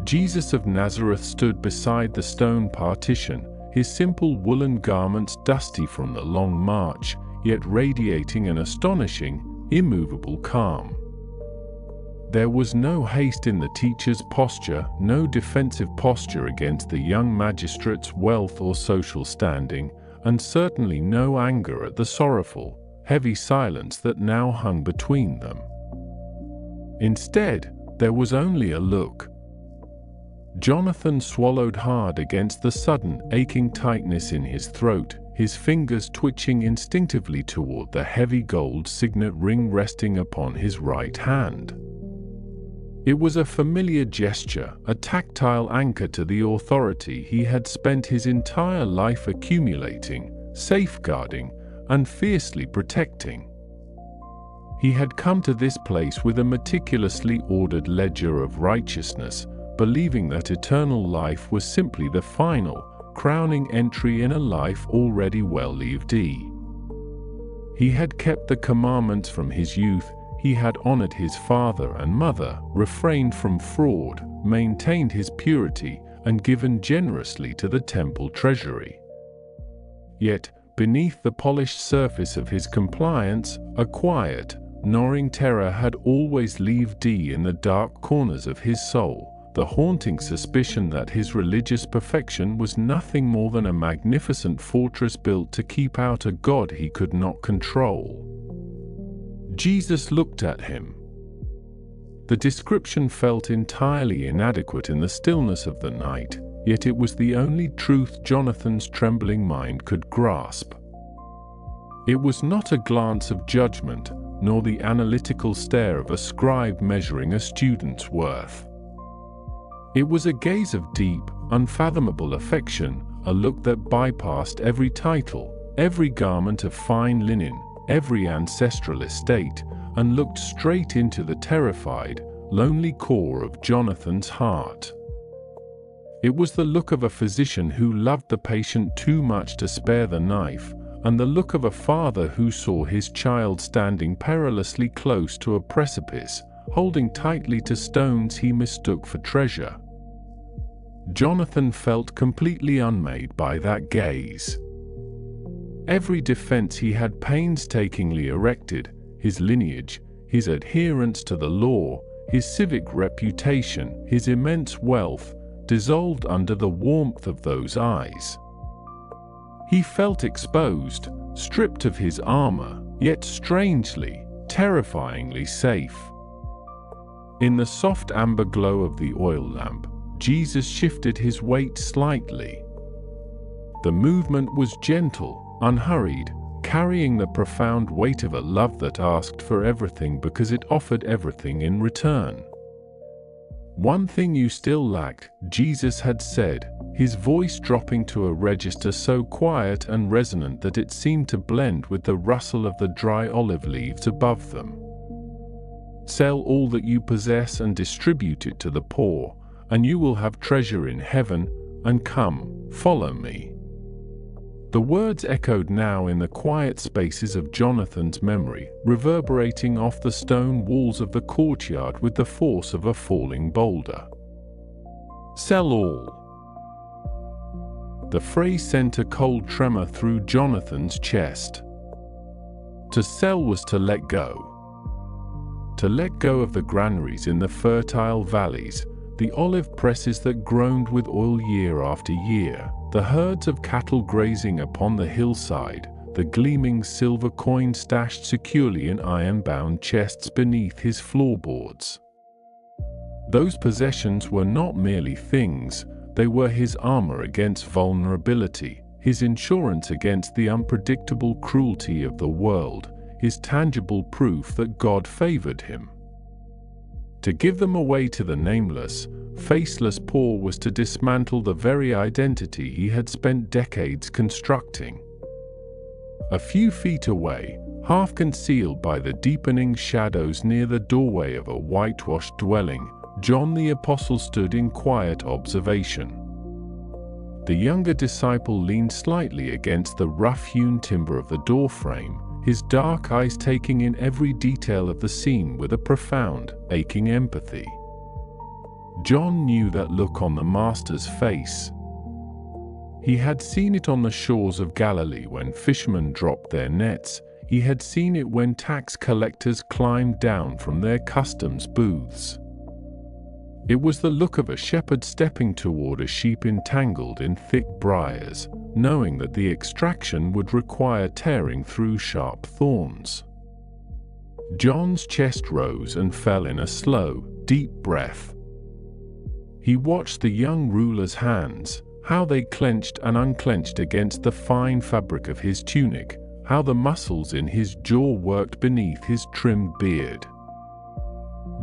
Jesus of Nazareth stood beside the stone partition, his simple woolen garments dusty from the long march, yet radiating an astonishing, immovable calm. There was no haste in the teacher's posture, no defensive posture against the young magistrate's wealth or social standing, and certainly no anger at the sorrowful, heavy silence that now hung between them. Instead, there was only a look. Jonathan swallowed hard against the sudden, aching tightness in his throat, his fingers twitching instinctively toward the heavy gold signet ring resting upon his right hand. It was a familiar gesture, a tactile anchor to the authority he had spent his entire life accumulating, safeguarding, and fiercely protecting. He had come to this place with a meticulously ordered ledger of righteousness, believing that eternal life was simply the final, crowning entry in a life already well lived. He had kept the commandments from his youth, he had honored his father and mother, refrained from fraud, maintained his purity, and given generously to the temple treasury. Yet, beneath the polished surface of his compliance, a quiet, gnawing terror had always lived in the dark corners of his soul, the haunting suspicion that his religious perfection was nothing more than a magnificent fortress built to keep out a God he could not control. Jesus looked at him. The description felt entirely inadequate in the stillness of the night, yet it was the only truth Jonathan's trembling mind could grasp. It was not a glance of judgment, nor the analytical stare of a scribe measuring a student's worth. It was a gaze of deep, unfathomable affection, a look that bypassed every title, every garment of fine linen, every ancestral estate, and looked straight into the terrified, lonely core of Jonathan's heart. It was the look of a physician who loved the patient too much to spare the knife, and the look of a father who saw his child standing perilously close to a precipice, holding tightly to stones he mistook for treasure. Jonathan felt completely unmade by that gaze. Every defense he had painstakingly erected, his lineage, his adherence to the law, his civic reputation, his immense wealth, dissolved under the warmth of those eyes. He felt exposed, stripped of his armor, yet strangely, terrifyingly safe. In the soft amber glow of the oil lamp, Jesus shifted his weight slightly. The movement was gentle, unhurried, carrying the profound weight of a love that asked for everything because it offered everything in return. "One thing you still lacked," Jesus had said, his voice dropping to a register so quiet and resonant that it seemed to blend with the rustle of the dry olive leaves above them. "Sell all that you possess and distribute it to the poor, and you will have treasure in heaven, and come, follow me." The words echoed now in the quiet spaces of Jonathan's memory, reverberating off the stone walls of the courtyard with the force of a falling boulder. "Sell all." The phrase sent a cold tremor through Jonathan's chest. To sell was to let go. To let go of the granaries in the fertile valleys, the olive presses that groaned with oil year after year, the herds of cattle grazing upon the hillside, the gleaming silver coins stashed securely in iron-bound chests beneath his floorboards. Those possessions were not merely things, they were his armor against vulnerability, his insurance against the unpredictable cruelty of the world, his tangible proof that God favored him. To give them away to the nameless, faceless poor was to dismantle the very identity he had spent decades constructing. A few feet away, half concealed by the deepening shadows near the doorway of a whitewashed dwelling, John the Apostle stood in quiet observation. The younger disciple leaned slightly against the rough-hewn timber of the doorframe, his dark eyes taking in every detail of the scene with a profound, aching empathy. John knew that look on the Master's face. He had seen it on the shores of Galilee when fishermen dropped their nets. He had seen it when tax collectors climbed down from their customs booths. It was the look of a shepherd stepping toward a sheep entangled in thick briars, knowing that the extraction would require tearing through sharp thorns. John's chest rose and fell in a slow, deep breath. He watched the young ruler's hands, how they clenched and unclenched against the fine fabric of his tunic, how the muscles in his jaw worked beneath his trimmed beard.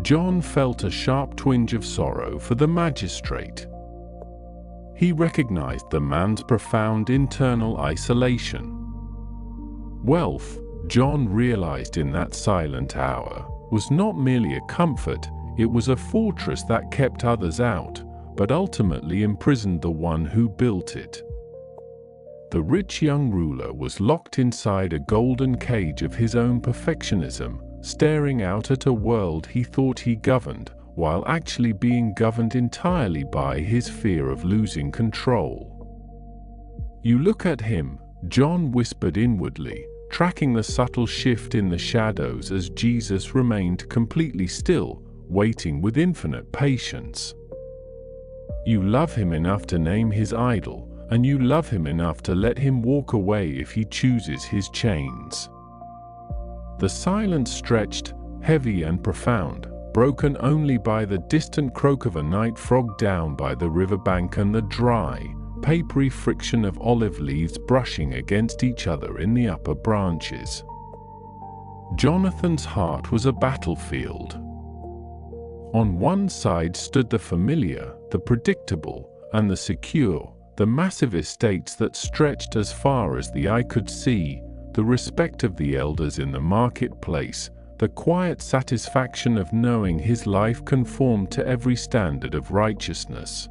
John felt a sharp twinge of sorrow for the magistrate. He recognized the man's profound internal isolation. Wealth, John realized in that silent hour, was not merely a comfort, it was a fortress that kept others out, but ultimately imprisoned the one who built it. The rich young ruler was locked inside a golden cage of his own perfectionism, staring out at a world he thought he governed, while actually being governed entirely by his fear of losing control. "You look at him," John whispered inwardly, tracking the subtle shift in the shadows as Jesus remained completely still, waiting with infinite patience. "You love him enough to name his idol, and you love him enough to let him walk away if he chooses his chains." The silence stretched, heavy and profound, broken only by the distant croak of a night frog down by the riverbank and the dry, papery friction of olive leaves brushing against each other in the upper branches. Jonathan's heart was a battlefield. On one side stood the familiar, the predictable, and the secure, the massive estates that stretched as far as the eye could see, the respect of the elders in the marketplace, the quiet satisfaction of knowing his life conformed to every standard of righteousness.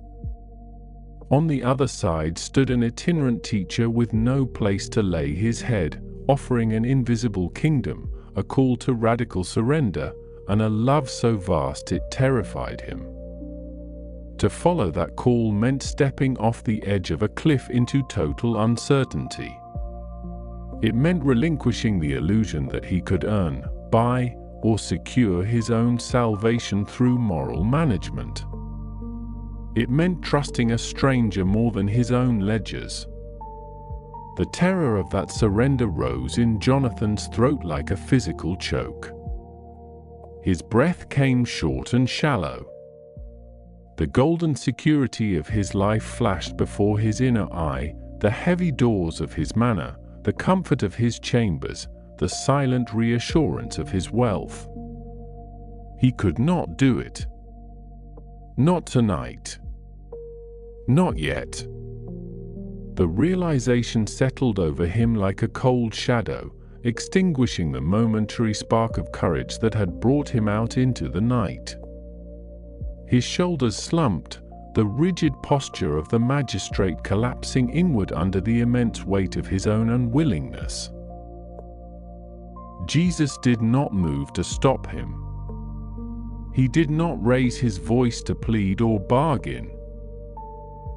On the other side stood an itinerant teacher with no place to lay his head, offering an invisible kingdom, a call to radical surrender, and a love so vast it terrified him. To follow that call meant stepping off the edge of a cliff into total uncertainty. It meant relinquishing the illusion that he could earn, buy, or secure his own salvation through moral management. It meant trusting a stranger more than his own ledgers. The terror of that surrender rose in Jonathan's throat like a physical choke. His breath came short and shallow. The golden security of his life flashed before his inner eye, the heavy doors of his manor, the comfort of his chambers, the silent reassurance of his wealth. He could not do it. Not tonight. Not yet. The realization settled over him like a cold shadow, extinguishing the momentary spark of courage that had brought him out into the night. His shoulders slumped, the rigid posture of the magistrate collapsing inward under the immense weight of his own unwillingness. Jesus did not move to stop him. He did not raise his voice to plead or bargain.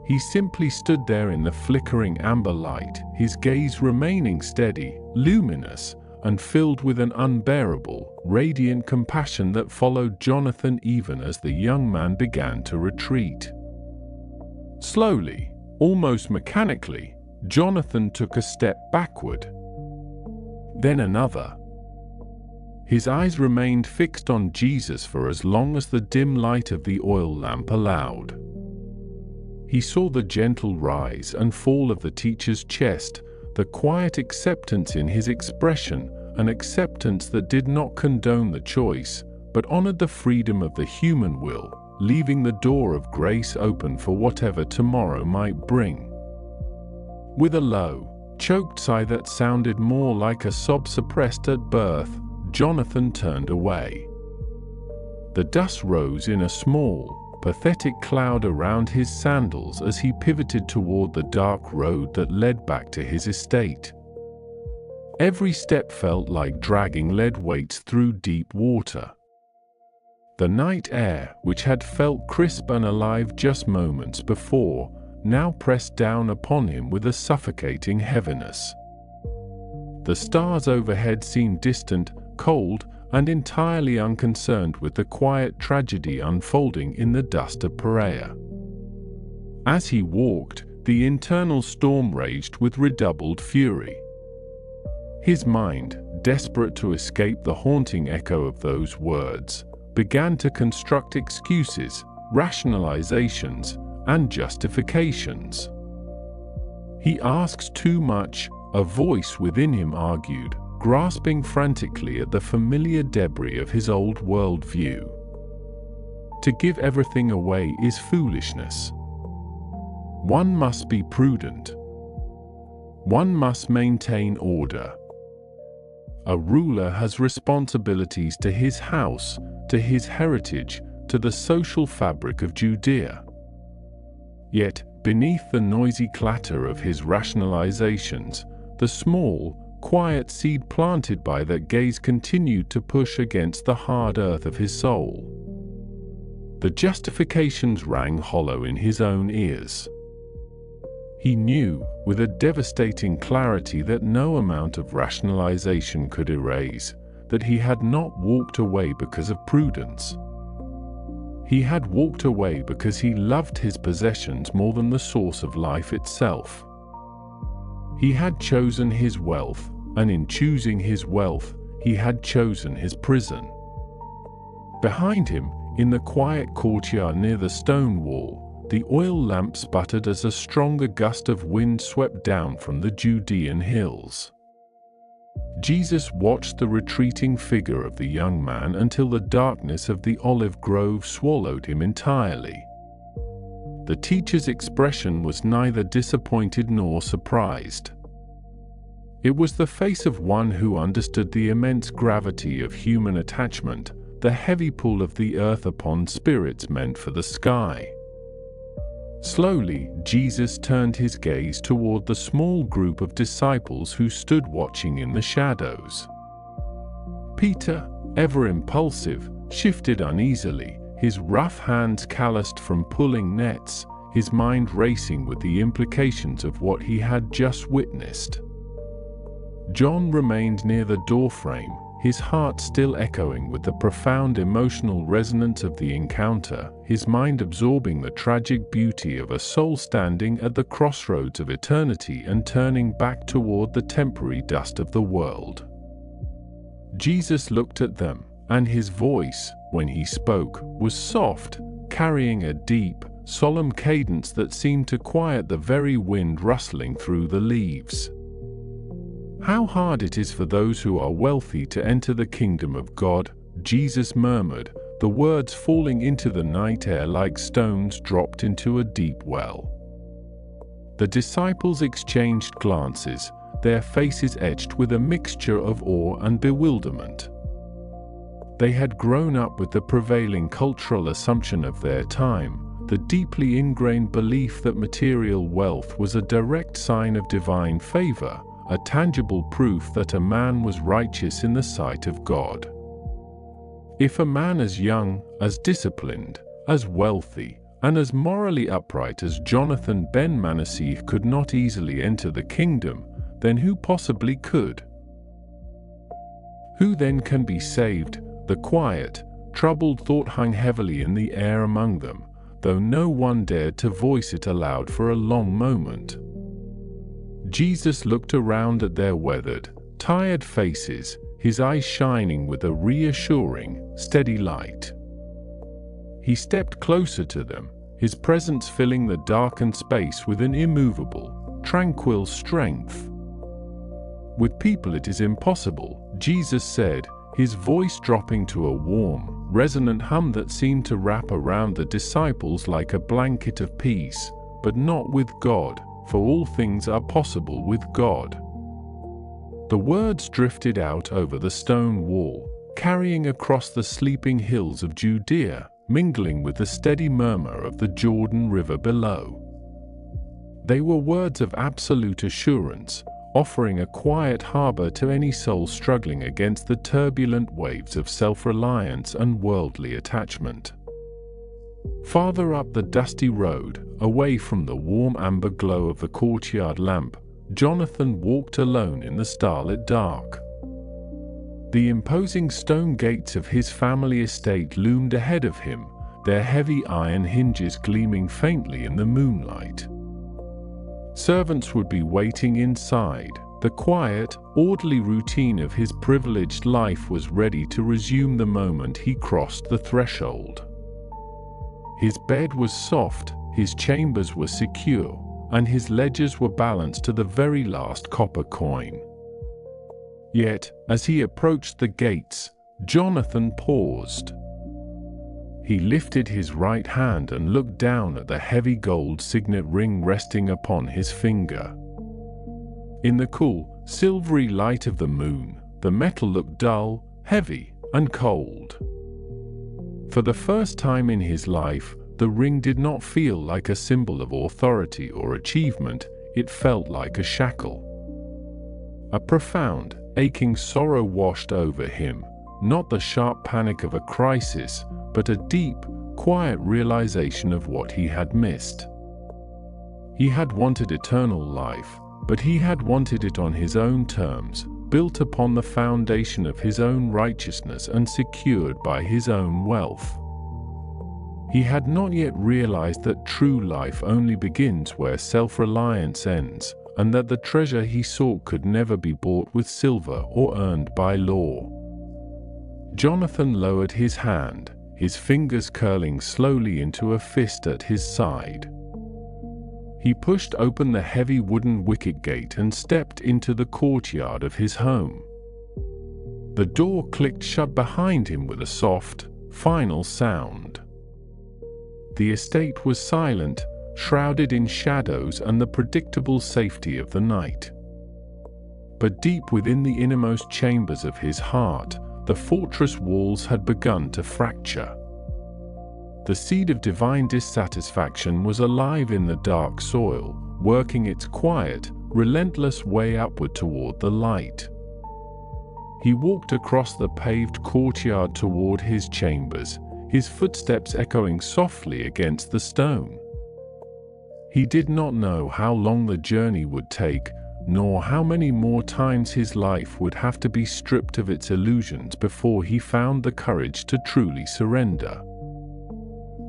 He simply stood there in the flickering amber light, his gaze remaining steady, luminous, and filled with an unbearable, radiant compassion that followed Jonathan even as the young man began to retreat. Slowly, almost mechanically, Jonathan took a step backward. Then another. His eyes remained fixed on Jesus for as long as the dim light of the oil lamp allowed. He saw the gentle rise and fall of the teacher's chest, the quiet acceptance in his expression, an acceptance that did not condone the choice, but honored the freedom of the human will, leaving the door of grace open for whatever tomorrow might bring. With a low, choked sigh that sounded more like a sob suppressed at birth, Jonathan turned away. The dust rose in a small, pathetic cloud around his sandals as he pivoted toward the dark road that led back to his estate. Every step felt like dragging lead weights through deep water. The night air, which had felt crisp and alive just moments before, now pressed down upon him with a suffocating heaviness. The stars overhead seemed distant, cold, and entirely unconcerned with the quiet tragedy unfolding in the dust of Perea. As he walked, the internal storm raged with redoubled fury. His mind, desperate to escape the haunting echo of those words, began to construct excuses, rationalizations, and justifications. He asks too much, a voice within him argued, grasping frantically at the familiar debris of his old worldview. To give everything away is foolishness. One must be prudent. One must maintain order. A ruler has responsibilities to his house, to his heritage, to the social fabric of Judea. Yet, beneath the noisy clatter of his rationalizations, the small, quiet seed planted by that gaze continued to push against the hard earth of his soul. The justifications rang hollow in his own ears. He knew, with a devastating clarity that no amount of rationalization could erase, that he had not walked away because of prudence. He had walked away because he loved his possessions more than the source of life itself. He had chosen his wealth, and in choosing his wealth, he had chosen his prison. Behind him, in the quiet courtyard near the stone wall, the oil lamp sputtered as a stronger gust of wind swept down from the Judean hills. Jesus watched the retreating figure of the young man until the darkness of the olive grove swallowed him entirely. The teacher's expression was neither disappointed nor surprised. It was the face of one who understood the immense gravity of human attachment, the heavy pull of the earth upon spirits meant for the sky. Slowly, Jesus turned his gaze toward the small group of disciples who stood watching in the shadows. Peter, ever impulsive, shifted uneasily, his rough hands calloused from pulling nets, his mind racing with the implications of what he had just witnessed. John remained near the doorframe, his heart still echoing with the profound emotional resonance of the encounter, his mind absorbing the tragic beauty of a soul standing at the crossroads of eternity and turning back toward the temporary dust of the world. Jesus looked at them, and his voice, when he spoke, was soft, carrying a deep, solemn cadence that seemed to quiet the very wind rustling through the leaves. "How hard it is for those who are wealthy to enter the kingdom of God," Jesus murmured, the words falling into the night air like stones dropped into a deep well. The disciples exchanged glances, their faces etched with a mixture of awe and bewilderment. They had grown up with the prevailing cultural assumption of their time, the deeply ingrained belief that material wealth was a direct sign of divine favor, a tangible proof that a man was righteous in the sight of God. If a man as young, as disciplined, as wealthy, and as morally upright as Jonathan ben Manasseh could not easily enter the kingdom, then who possibly could? Who then can be saved? The quiet, troubled thought hung heavily in the air among them, though no one dared to voice it aloud for a long moment. Jesus looked around at their weathered, tired faces, his eyes shining with a reassuring, steady light. He stepped closer to them, his presence filling the darkened space with an immovable, tranquil strength. "With people it is impossible," Jesus said, his voice dropping to a warm, resonant hum that seemed to wrap around the disciples like a blanket of peace, "but not with God, for all things are possible with God." The words drifted out over the stone wall, carrying across the sleeping hills of Judea, mingling with the steady murmur of the Jordan River below. They were words of absolute assurance, offering a quiet harbor to any soul struggling against the turbulent waves of self-reliance and worldly attachment. Farther up the dusty road, away from the warm amber glow of the courtyard lamp, Jonathan walked alone in the starlit dark. The imposing stone gates of his family estate loomed ahead of him, their heavy iron hinges gleaming faintly in the moonlight. Servants would be waiting inside. The quiet, orderly routine of his privileged life was ready to resume the moment he crossed the threshold. His bed was soft, his chambers were secure, and his ledgers were balanced to the very last copper coin. Yet, as he approached the gates, Jonathan paused. He lifted his right hand and looked down at the heavy gold signet ring resting upon his finger. In the cool, silvery light of the moon, the metal looked dull, heavy, and cold. For the first time in his life, the ring did not feel like a symbol of authority or achievement, it felt like a shackle. A profound, aching sorrow washed over him, not the sharp panic of a crisis, but a deep, quiet realization of what he had missed. He had wanted eternal life, but he had wanted it on his own terms, built upon the foundation of his own righteousness and secured by his own wealth. He had not yet realized that true life only begins where self-reliance ends, and that the treasure he sought could never be bought with silver or earned by law. Jonathan lowered his hand, his fingers curling slowly into a fist at his side. He pushed open the heavy wooden wicket gate and stepped into the courtyard of his home. The door clicked shut behind him with a soft, final sound. The estate was silent, shrouded in shadows and the predictable safety of the night. But deep within the innermost chambers of his heart, the fortress walls had begun to fracture. The seed of divine dissatisfaction was alive in the dark soil, working its quiet, relentless way upward toward the light. He walked across the paved courtyard toward his chambers, his footsteps echoing softly against the stone. He did not know how long the journey would take, nor how many more times his life would have to be stripped of its illusions before he found the courage to truly surrender.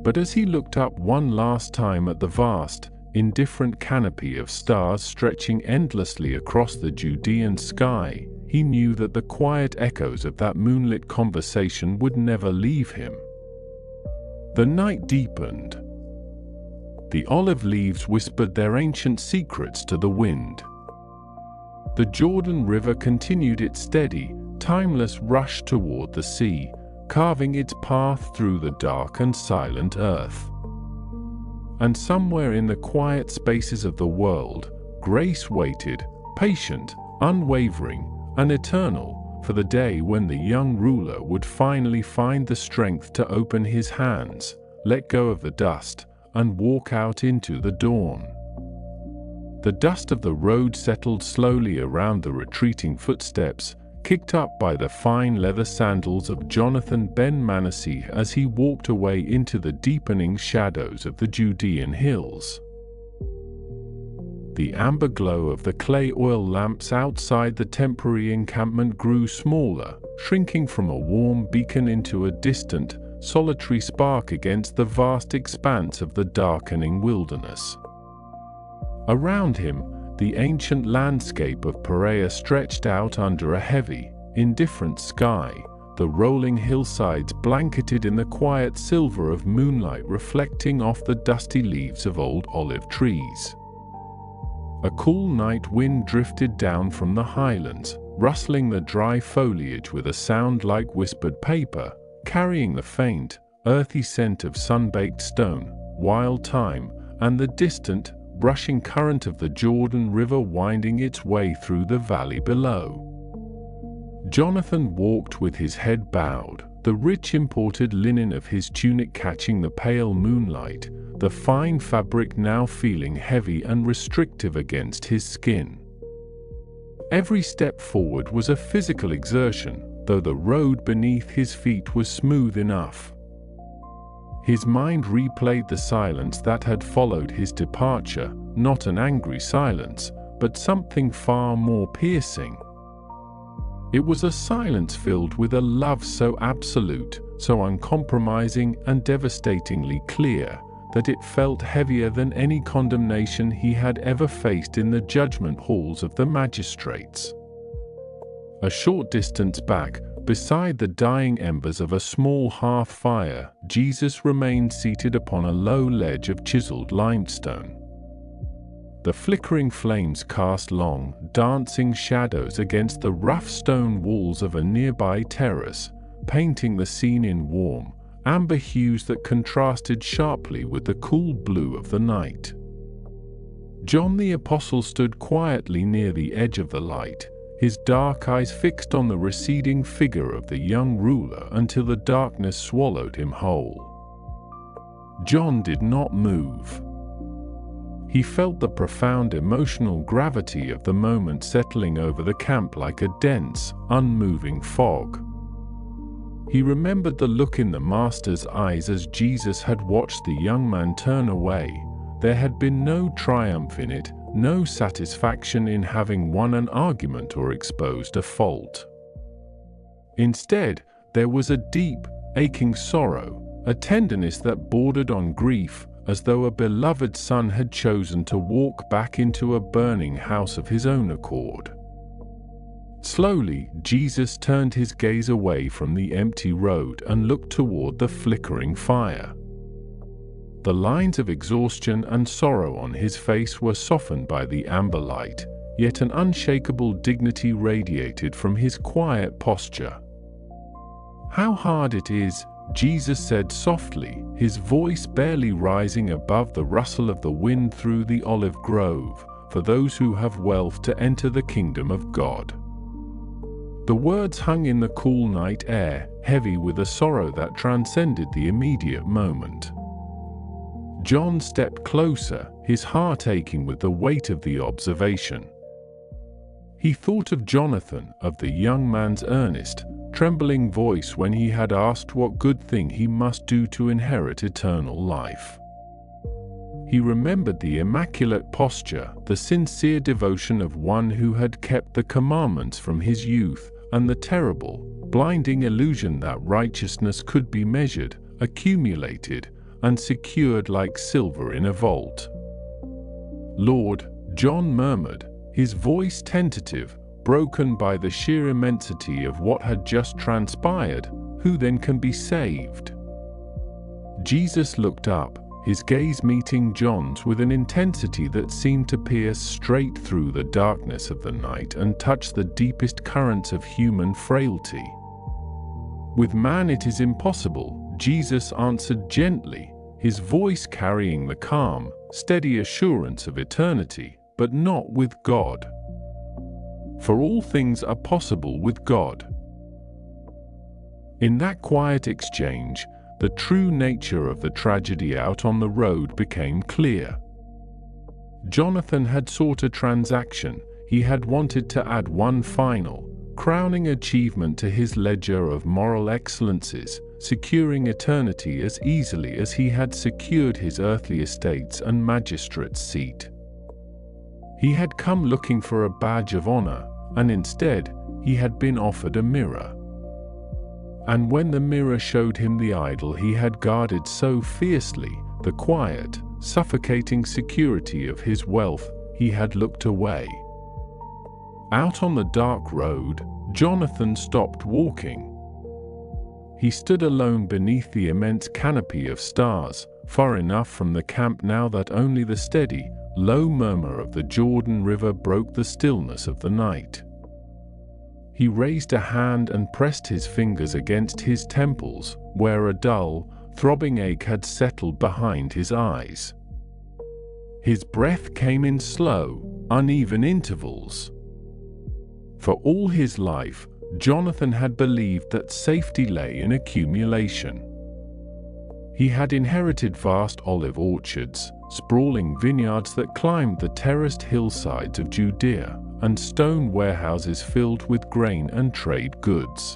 But as he looked up one last time at the vast, indifferent canopy of stars stretching endlessly across the Judean sky, he knew that the quiet echoes of that moonlit conversation would never leave him. The night deepened. The olive leaves whispered their ancient secrets to the wind. The Jordan River continued its steady, timeless rush toward the sea, carving its path through the dark and silent earth. And somewhere in the quiet spaces of the world, grace waited, patient, unwavering, and eternal, for the day when the young ruler would finally find the strength to open his hands, let go of the dust, and walk out into the dawn. The dust of the road settled slowly around the retreating footsteps, kicked up by the fine leather sandals of Jonathan ben Manasseh as he walked away into the deepening shadows of the Judean hills. The amber glow of the clay oil lamps outside the temporary encampment grew smaller, shrinking from a warm beacon into a distant, solitary spark against the vast expanse of the darkening wilderness. Around him, the ancient landscape of Perea stretched out under a heavy, indifferent sky, the rolling hillsides blanketed in the quiet silver of moonlight reflecting off the dusty leaves of old olive trees. A cool night wind drifted down from the highlands, rustling the dry foliage with a sound like whispered paper, carrying the faint, earthy scent of sun-baked stone, wild thyme, and the distant, rushing current of the Jordan River winding its way through the valley below. Jonathan walked with his head bowed, the rich imported linen of his tunic catching the pale moonlight, the fine fabric now feeling heavy and restrictive against his skin. Every step forward was a physical exertion, though the road beneath his feet was smooth enough. His mind replayed the silence that had followed his departure, not an angry silence, but something far more piercing. It was a silence filled with a love so absolute, so uncompromising and devastatingly clear, that it felt heavier than any condemnation he had ever faced in the judgment halls of the magistrates. A short distance back, beside the dying embers of a small hearth fire, Jesus remained seated upon a low ledge of chiseled limestone. The flickering flames cast long, dancing shadows against the rough stone walls of a nearby terrace, painting the scene in warm, amber hues that contrasted sharply with the cool blue of the night. John the Apostle stood quietly near the edge of the light, his dark eyes fixed on the receding figure of the young ruler until the darkness swallowed him whole. John did not move. He felt the profound emotional gravity of the moment settling over the camp like a dense, unmoving fog. He remembered the look in the Master's eyes as Jesus had watched the young man turn away. There had been no triumph in it, no satisfaction in having won an argument or exposed a fault. Instead, there was a deep, aching sorrow, a tenderness that bordered on grief, as though a beloved son had chosen to walk back into a burning house of his own accord. Slowly, Jesus turned his gaze away from the empty road and looked toward the flickering fire. The lines of exhaustion and sorrow on his face were softened by the amber light, yet an unshakable dignity radiated from his quiet posture. "How hard it is," Jesus said softly, his voice barely rising above the rustle of the wind through the olive grove, "for those who have wealth to enter the kingdom of God." The words hung in the cool night air, heavy with a sorrow that transcended the immediate moment. John stepped closer, his heart aching with the weight of the observation. He thought of Jonathan, of the young man's earnest, trembling voice when he had asked what good thing he must do to inherit eternal life. He remembered the immaculate posture, the sincere devotion of one who had kept the commandments from his youth, and the terrible, blinding illusion that righteousness could be measured, accumulated, and secured like silver in a vault. "Lord," John murmured, his voice tentative, broken by the sheer immensity of what had just transpired, "who then can be saved?" Jesus looked up, his gaze meeting John's with an intensity that seemed to pierce straight through the darkness of the night and touch the deepest currents of human frailty. "With man it is impossible," Jesus answered gently, his voice carrying the calm, steady assurance of eternity, "but not with God. For all things are possible with God." In that quiet exchange, the true nature of the tragedy out on the road became clear. Jonathan had sought a transaction. He had wanted to add one final, crowning achievement to his ledger of moral excellences, securing eternity as easily as he had secured his earthly estates and magistrate's seat. He had come looking for a badge of honor, and instead, he had been offered a mirror. And when the mirror showed him the idol he had guarded so fiercely, the quiet, suffocating security of his wealth, he had looked away. Out on the dark road, Jonathan stopped walking. He stood alone beneath the immense canopy of stars, far enough from the camp now that only the steady, low murmur of the Jordan River broke the stillness of the night. He raised a hand and pressed his fingers against his temples, where a dull, throbbing ache had settled behind his eyes. His breath came in slow, uneven intervals. For all his life, Jonathan had believed that safety lay in accumulation. He had inherited vast olive orchards, sprawling vineyards that climbed the terraced hillsides of Judea, and stone warehouses filled with grain and trade goods.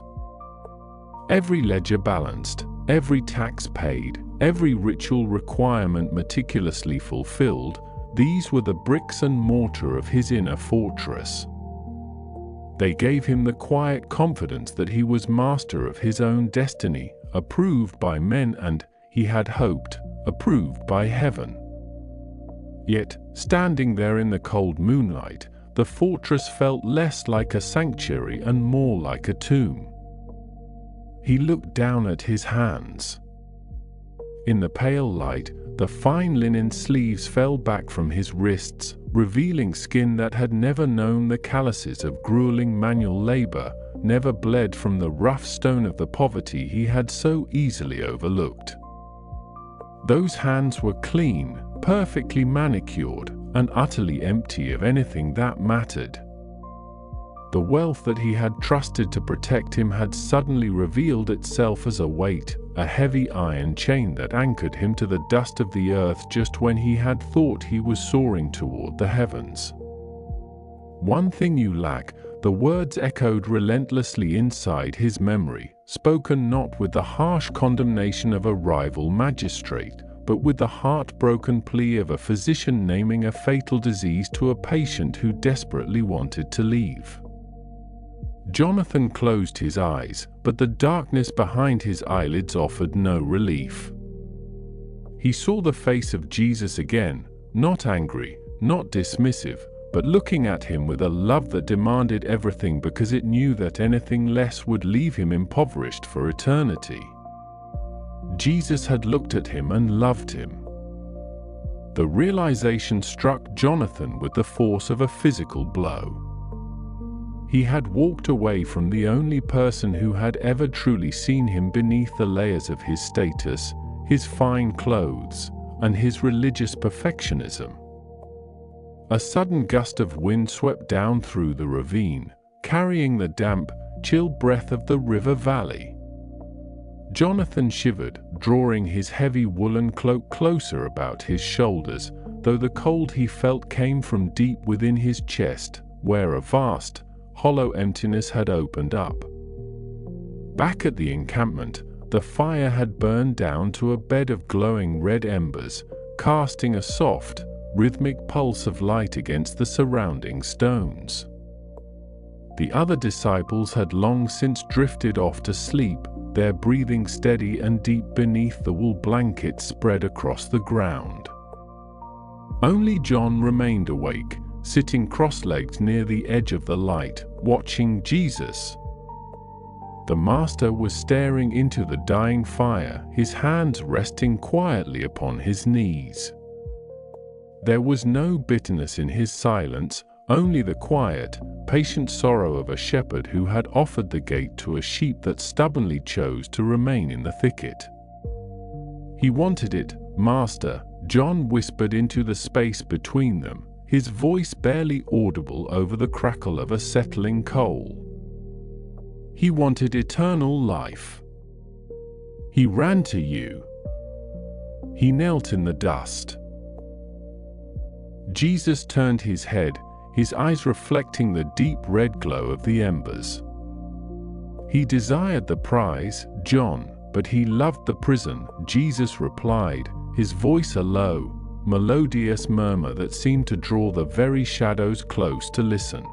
Every ledger balanced, every tax paid, every ritual requirement meticulously fulfilled, these were the bricks and mortar of his inner fortress. They gave him the quiet confidence that he was master of his own destiny, approved by men and, he had hoped, approved by heaven. Yet, standing there in the cold moonlight, the fortress felt less like a sanctuary and more like a tomb. He looked down at his hands. In the pale light, the fine linen sleeves fell back from his wrists, revealing skin that had never known the calluses of grueling manual labor, never bled from the rough stone of the poverty he had so easily overlooked. Those hands were clean, perfectly manicured, and utterly empty of anything that mattered. The wealth that he had trusted to protect him had suddenly revealed itself as a weight, a heavy iron chain that anchored him to the dust of the earth just when he had thought he was soaring toward the heavens. "One thing you lack," the words echoed relentlessly inside his memory, spoken not with the harsh condemnation of a rival magistrate, but with the heartbroken plea of a physician naming a fatal disease to a patient who desperately wanted to leave. Jonathan closed his eyes, but the darkness behind his eyelids offered no relief. He saw the face of Jesus again, not angry, not dismissive, but looking at him with a love that demanded everything because it knew that anything less would leave him impoverished for eternity. Jesus had looked at him and loved him. The realization struck Jonathan with the force of a physical blow. He had walked away from the only person who had ever truly seen him beneath the layers of his status, his fine clothes, and his religious perfectionism. A sudden gust of wind swept down through the ravine, carrying the damp, chill breath of the river valley. Jonathan shivered, drawing his heavy woolen cloak closer about his shoulders, though the cold he felt came from deep within his chest, where a vast, hollow emptiness had opened up. Back at the encampment, the fire had burned down to a bed of glowing red embers, casting a soft, rhythmic pulse of light against the surrounding stones. The other disciples had long since drifted off to sleep, their breathing steady and deep beneath the wool blankets spread across the ground. Only John remained awake, sitting cross-legged near the edge of the light, watching Jesus. The Master was staring into the dying fire, his hands resting quietly upon his knees. There was no bitterness in his silence, only the quiet, patient sorrow of a shepherd who had offered the gate to a sheep that stubbornly chose to remain in the thicket. "He wanted it, Master," John whispered into the space between them, his voice barely audible over the crackle of a settling coal. "He wanted eternal life. He ran to you. He knelt in the dust." Jesus turned his head, his eyes reflecting the deep red glow of the embers. "He desired the prize, John, but he loved the prison," Jesus replied, his voice a low, melodious murmur that seemed to draw the very shadows close to listen.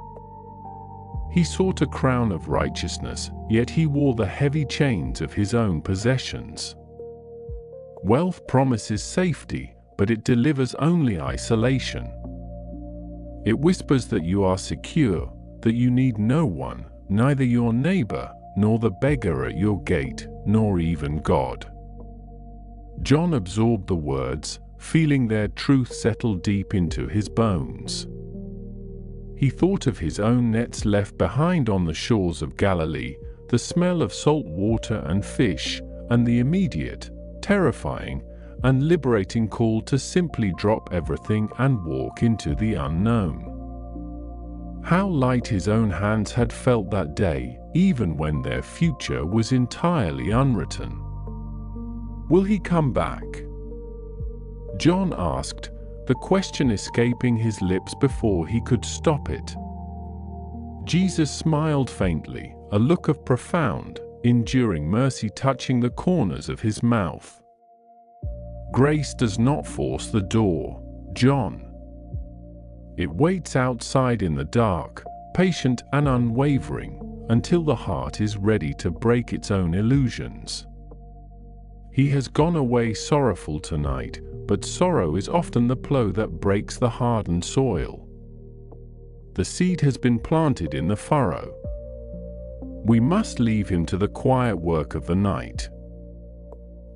He sought a crown of righteousness, yet he wore the heavy chains of his own possessions. Wealth promises safety, but it delivers only isolation. It whispers that you are secure, that you need no one, neither your neighbor, nor the beggar at your gate, nor even God. John absorbed the words, feeling their truth settle deep into his bones. He thought of his own nets left behind on the shores of Galilee, the smell of salt water and fish, and the immediate, terrifying, and liberating call to simply drop everything and walk into the unknown. How light his own hands had felt that day, even when their future was entirely unwritten. "Will he come back?" John asked, the question escaping his lips before he could stop it. Jesus smiled faintly, a look of profound, enduring mercy touching the corners of his mouth. Grace does not force the door, John. It waits outside in the dark, patient and unwavering, until the heart is ready to break its own illusions. He has gone away sorrowful tonight, but sorrow is often the plow that breaks the hardened soil. The seed has been planted in the furrow. We must leave him to the quiet work of the night.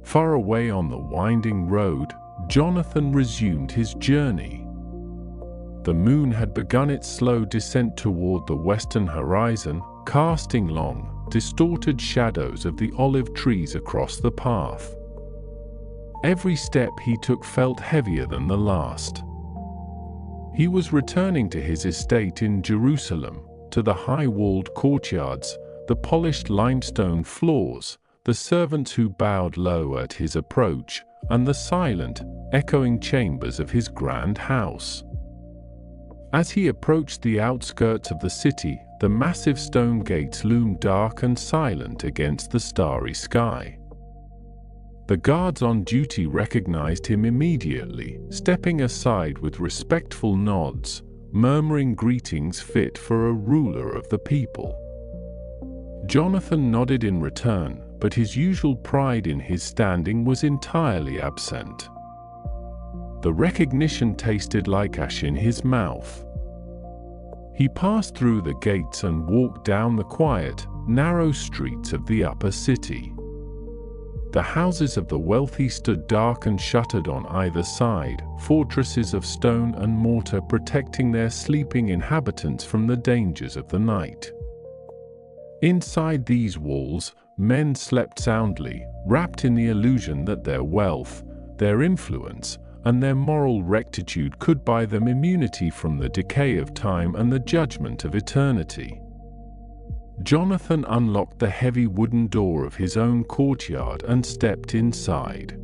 Far away on the winding road, Jonathan resumed his journey. The moon had begun its slow descent toward the western horizon, casting long, distorted shadows of the olive trees across the path. Every step he took felt heavier than the last. He was returning to his estate in Jerusalem, to the high-walled courtyards, the polished limestone floors, the servants who bowed low at his approach, and the silent, echoing chambers of his grand house. As he approached the outskirts of the city, the massive stone gates loomed dark and silent against the starry sky. The guards on duty recognized him immediately, stepping aside with respectful nods, murmuring greetings fit for a ruler of the people. Jonathan nodded in return, but his usual pride in his standing was entirely absent. The recognition tasted like ash in his mouth. He passed through the gates and walked down the quiet, narrow streets of the upper city. The houses of the wealthy stood dark and shuttered on either side, fortresses of stone and mortar protecting their sleeping inhabitants from the dangers of the night. Inside these walls, men slept soundly, wrapped in the illusion that their wealth, their influence, and their moral rectitude could buy them immunity from the decay of time and the judgment of eternity. Jonathan unlocked the heavy wooden door of his own courtyard and stepped inside.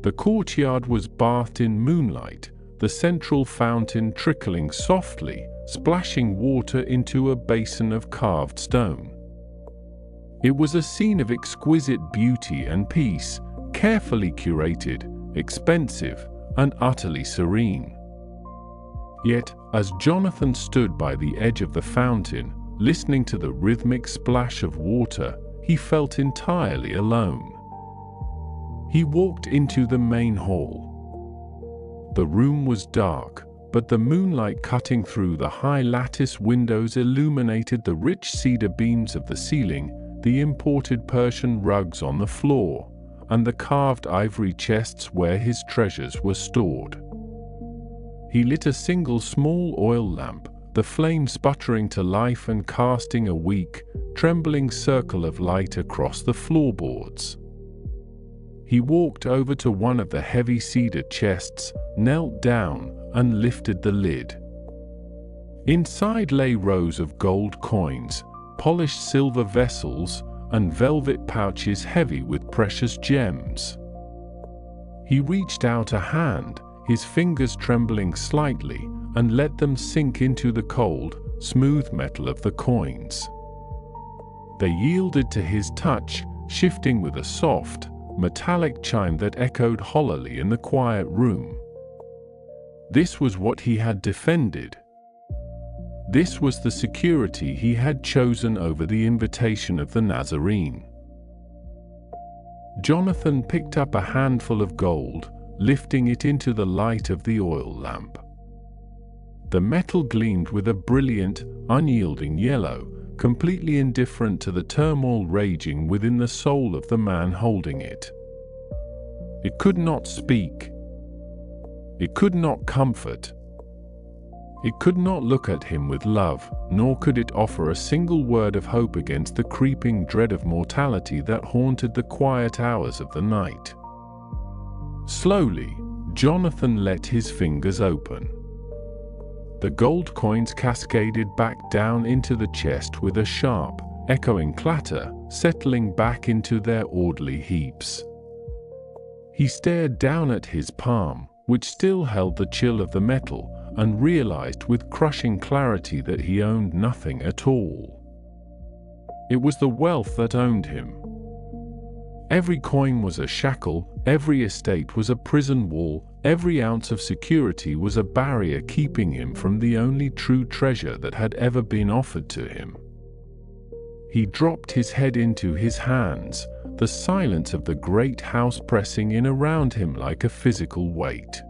The courtyard was bathed in moonlight, the central fountain trickling softly, splashing water into a basin of carved stone. It was a scene of exquisite beauty and peace, carefully curated, expensive, and utterly serene. Yet, as Jonathan stood by the edge of the fountain, listening to the rhythmic splash of water, he felt entirely alone. He walked into the main hall. The room was dark, but the moonlight cutting through the high lattice windows illuminated the rich cedar beams of the ceiling, the imported Persian rugs on the floor, and the carved ivory chests where his treasures were stored. He lit a single small oil lamp, the flame sputtering to life and casting a weak, trembling circle of light across the floorboards. He walked over to one of the heavy cedar chests, knelt down, and lifted the lid. Inside lay rows of gold coins, polished silver vessels, and velvet pouches heavy with precious gems. He reached out a hand, his fingers trembling slightly, and let them sink into the cold, smooth metal of the coins. They yielded to his touch, shifting with a soft, metallic chime that echoed hollowly in the quiet room. This was what he had defended. This was the security he had chosen over the invitation of the Nazarene. Jonathan picked up a handful of gold, lifting it into the light of the oil lamp. The metal gleamed with a brilliant, unyielding yellow, completely indifferent to the turmoil raging within the soul of the man holding it. It could not speak. It could not comfort. It could not look at him with love, nor could it offer a single word of hope against the creeping dread of mortality that haunted the quiet hours of the night. Slowly, Jonathan let his fingers open. The gold coins cascaded back down into the chest with a sharp, echoing clatter, settling back into their orderly heaps. He stared down at his palm, which still held the chill of the metal, and realized with crushing clarity that he owned nothing at all. It was the wealth that owned him. Every coin was a shackle, every estate was a prison wall, every ounce of security was a barrier keeping him from the only true treasure that had ever been offered to him. He dropped his head into his hands, the silence of the great house pressing in around him like a physical weight.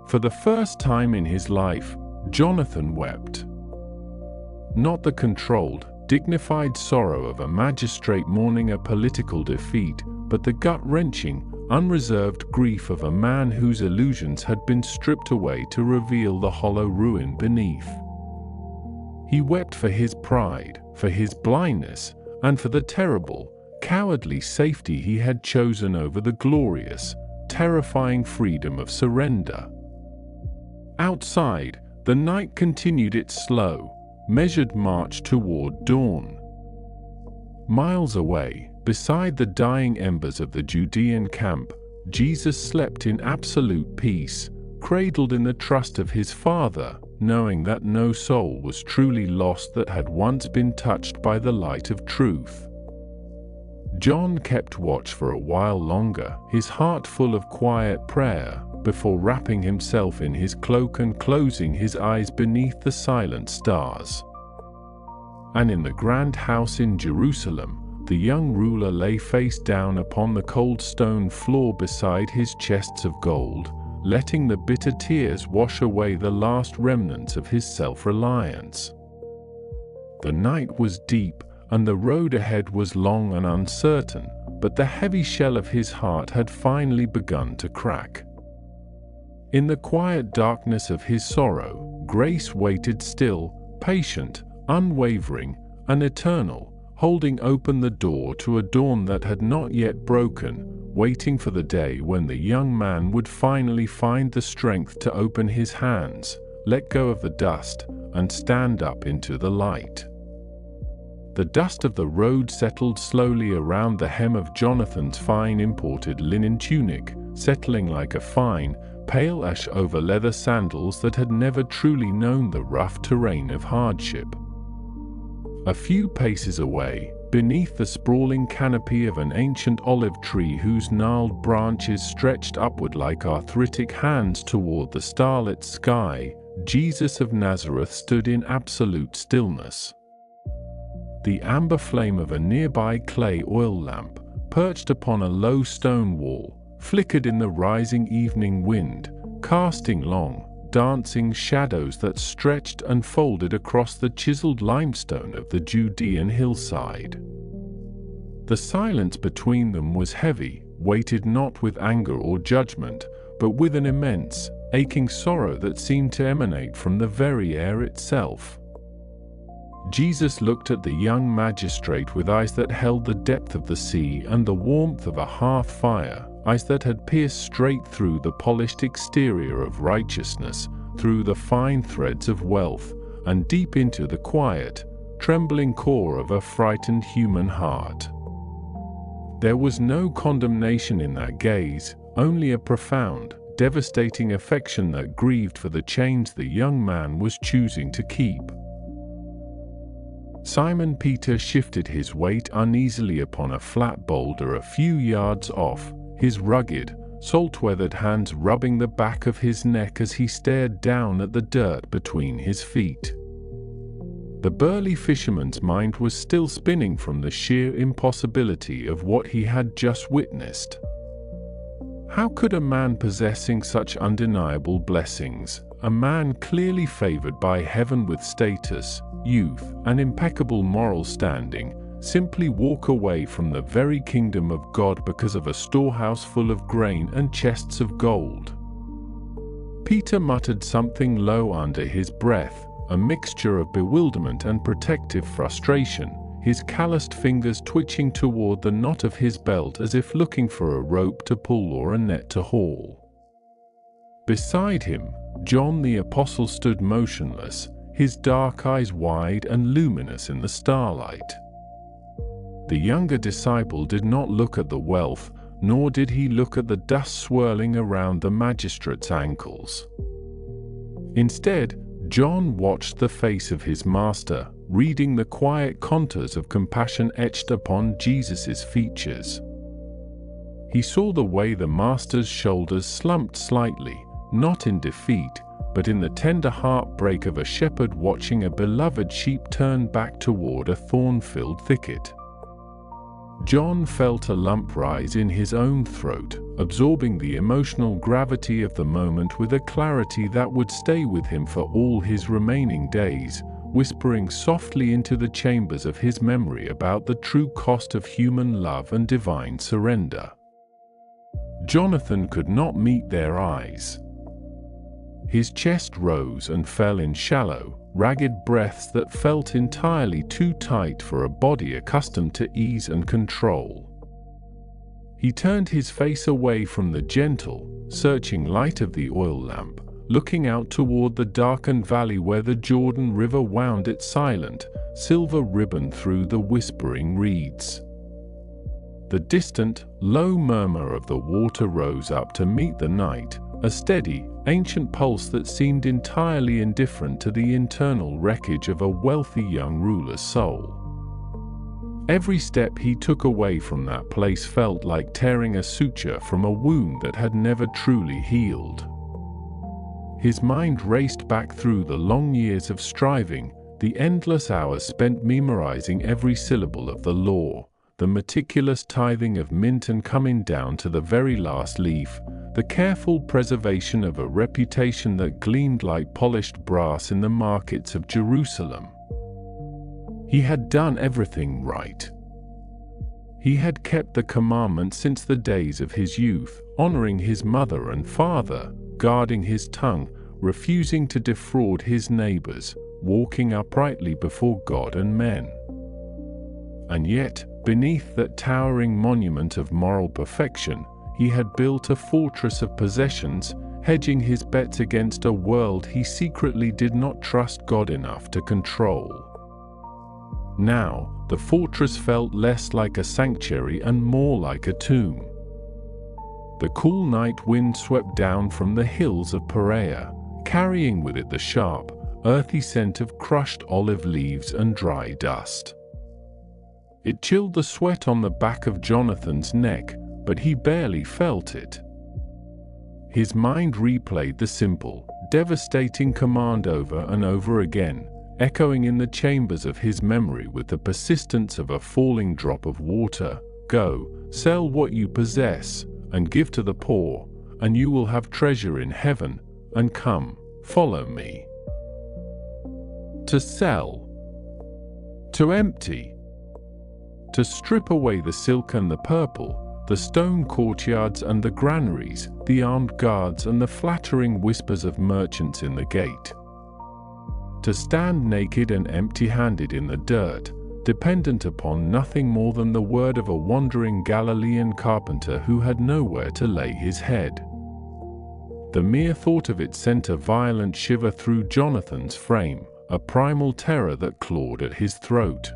For the first time in his life, Jonathan wept. Not the controlled, dignified sorrow of a magistrate mourning a political defeat, but the gut-wrenching, unreserved grief of a man whose illusions had been stripped away to reveal the hollow ruin beneath. He wept for his pride, for his blindness, and for the terrible, cowardly safety he had chosen over the glorious, terrifying freedom of surrender. Outside, the night continued its slow, measured march toward dawn. Miles away, beside the dying embers of the Judean camp, Jesus slept in absolute peace, cradled in the trust of his Father, knowing that no soul was truly lost that had once been touched by the light of truth. John kept watch for a while longer, his heart full of quiet prayer, before wrapping himself in his cloak and closing his eyes beneath the silent stars. And in the grand house in Jerusalem, the young ruler lay face down upon the cold stone floor beside his chests of gold, letting the bitter tears wash away the last remnants of his self-reliance. The night was deep, and the road ahead was long and uncertain, but the heavy shell of his heart had finally begun to crack. In the quiet darkness of his sorrow, grace waited still, patient, unwavering, and eternal, holding open the door to a dawn that had not yet broken, waiting for the day when the young man would finally find the strength to open his hands, let go of the dust, and stand up into the light. The dust of the road settled slowly around the hem of Jonathan's fine imported linen tunic, settling like a fine, pale ash over leather sandals that had never truly known the rough terrain of hardship. A few paces away, beneath the sprawling canopy of an ancient olive tree whose gnarled branches stretched upward like arthritic hands toward the starlit sky, Jesus of Nazareth stood in absolute stillness. The amber flame of a nearby clay oil lamp, perched upon a low stone wall, flickered in the rising evening wind, casting long, dancing shadows that stretched and folded across the chiseled limestone of the Judean hillside. The silence between them was heavy, weighted not with anger or judgment, but with an immense, aching sorrow that seemed to emanate from the very air itself. Jesus looked at the young magistrate with eyes that held the depth of the sea and the warmth of a hearth fire, eyes that had pierced straight through the polished exterior of righteousness, through the fine threads of wealth, and deep into the quiet, trembling core of a frightened human heart. There was no condemnation in that gaze, only a profound, devastating affection that grieved for the chains the young man was choosing to keep. Simon Peter shifted his weight uneasily upon a flat boulder a few yards off, his rugged, salt-weathered hands rubbing the back of his neck as he stared down at the dirt between his feet. The burly fisherman's mind was still spinning from the sheer impossibility of what he had just witnessed. How could a man possessing such undeniable blessings, a man clearly favored by heaven with status, youth, and impeccable moral standing, simply walk away from the very kingdom of God because of a storehouse full of grain and chests of gold? Peter muttered something low under his breath, a mixture of bewilderment and protective frustration, his calloused fingers twitching toward the knot of his belt as if looking for a rope to pull or a net to haul. Beside him, John the Apostle stood motionless, his dark eyes wide and luminous in the starlight. The younger disciple did not look at the wealth, nor did he look at the dust swirling around the magistrate's ankles. Instead, John watched the face of his master, reading the quiet contours of compassion etched upon Jesus' features. He saw the way the master's shoulders slumped slightly, not in defeat, but in the tender heartbreak of a shepherd watching a beloved sheep turn back toward a thorn-filled thicket. John felt a lump rise in his own throat, absorbing the emotional gravity of the moment with a clarity that would stay with him for all his remaining days, whispering softly into the chambers of his memory about the true cost of human love and divine surrender. Jonathan could not meet their eyes. His chest rose and fell in shallow, ragged breaths that felt entirely too tight for a body accustomed to ease and control. He turned his face away from the gentle, searching light of the oil lamp, looking out toward the darkened valley where the Jordan River wound its silent, silver ribbon through the whispering reeds. The distant, low murmur of the water rose up to meet the night, a steady, ancient pulse that seemed entirely indifferent to the internal wreckage of a wealthy young ruler's soul. Every step he took away from that place felt like tearing a suture from a wound that had never truly healed. His mind raced back through the long years of striving, the endless hours spent memorizing every syllable of the law, the meticulous tithing of mint and coming down to the very last leaf, the careful preservation of a reputation that gleamed like polished brass in the markets of Jerusalem. He had done everything right. He had kept the commandments since the days of his youth, honoring his mother and father, guarding his tongue, refusing to defraud his neighbors, walking uprightly before God and men. And yet, beneath that towering monument of moral perfection, he had built a fortress of possessions, hedging his bets against a world he secretly did not trust God enough to control. Now, the fortress felt less like a sanctuary and more like a tomb. The cool night wind swept down from the hills of Perea, carrying with it the sharp, earthy scent of crushed olive leaves and dry dust. It chilled the sweat on the back of Jonathan's neck, but he barely felt it. His mind replayed the simple, devastating command over and over again, echoing in the chambers of his memory with the persistence of a falling drop of water. Go, sell what you possess, and give to the poor, and you will have treasure in heaven, and come, follow me. To sell. To empty. To strip away the silk and the purple, the stone courtyards and the granaries, the armed guards and the flattering whispers of merchants in the gate. To stand naked and empty-handed in the dirt, dependent upon nothing more than the word of a wandering Galilean carpenter who had nowhere to lay his head. The mere thought of it sent a violent shiver through Jonathan's frame, a primal terror that clawed at his throat.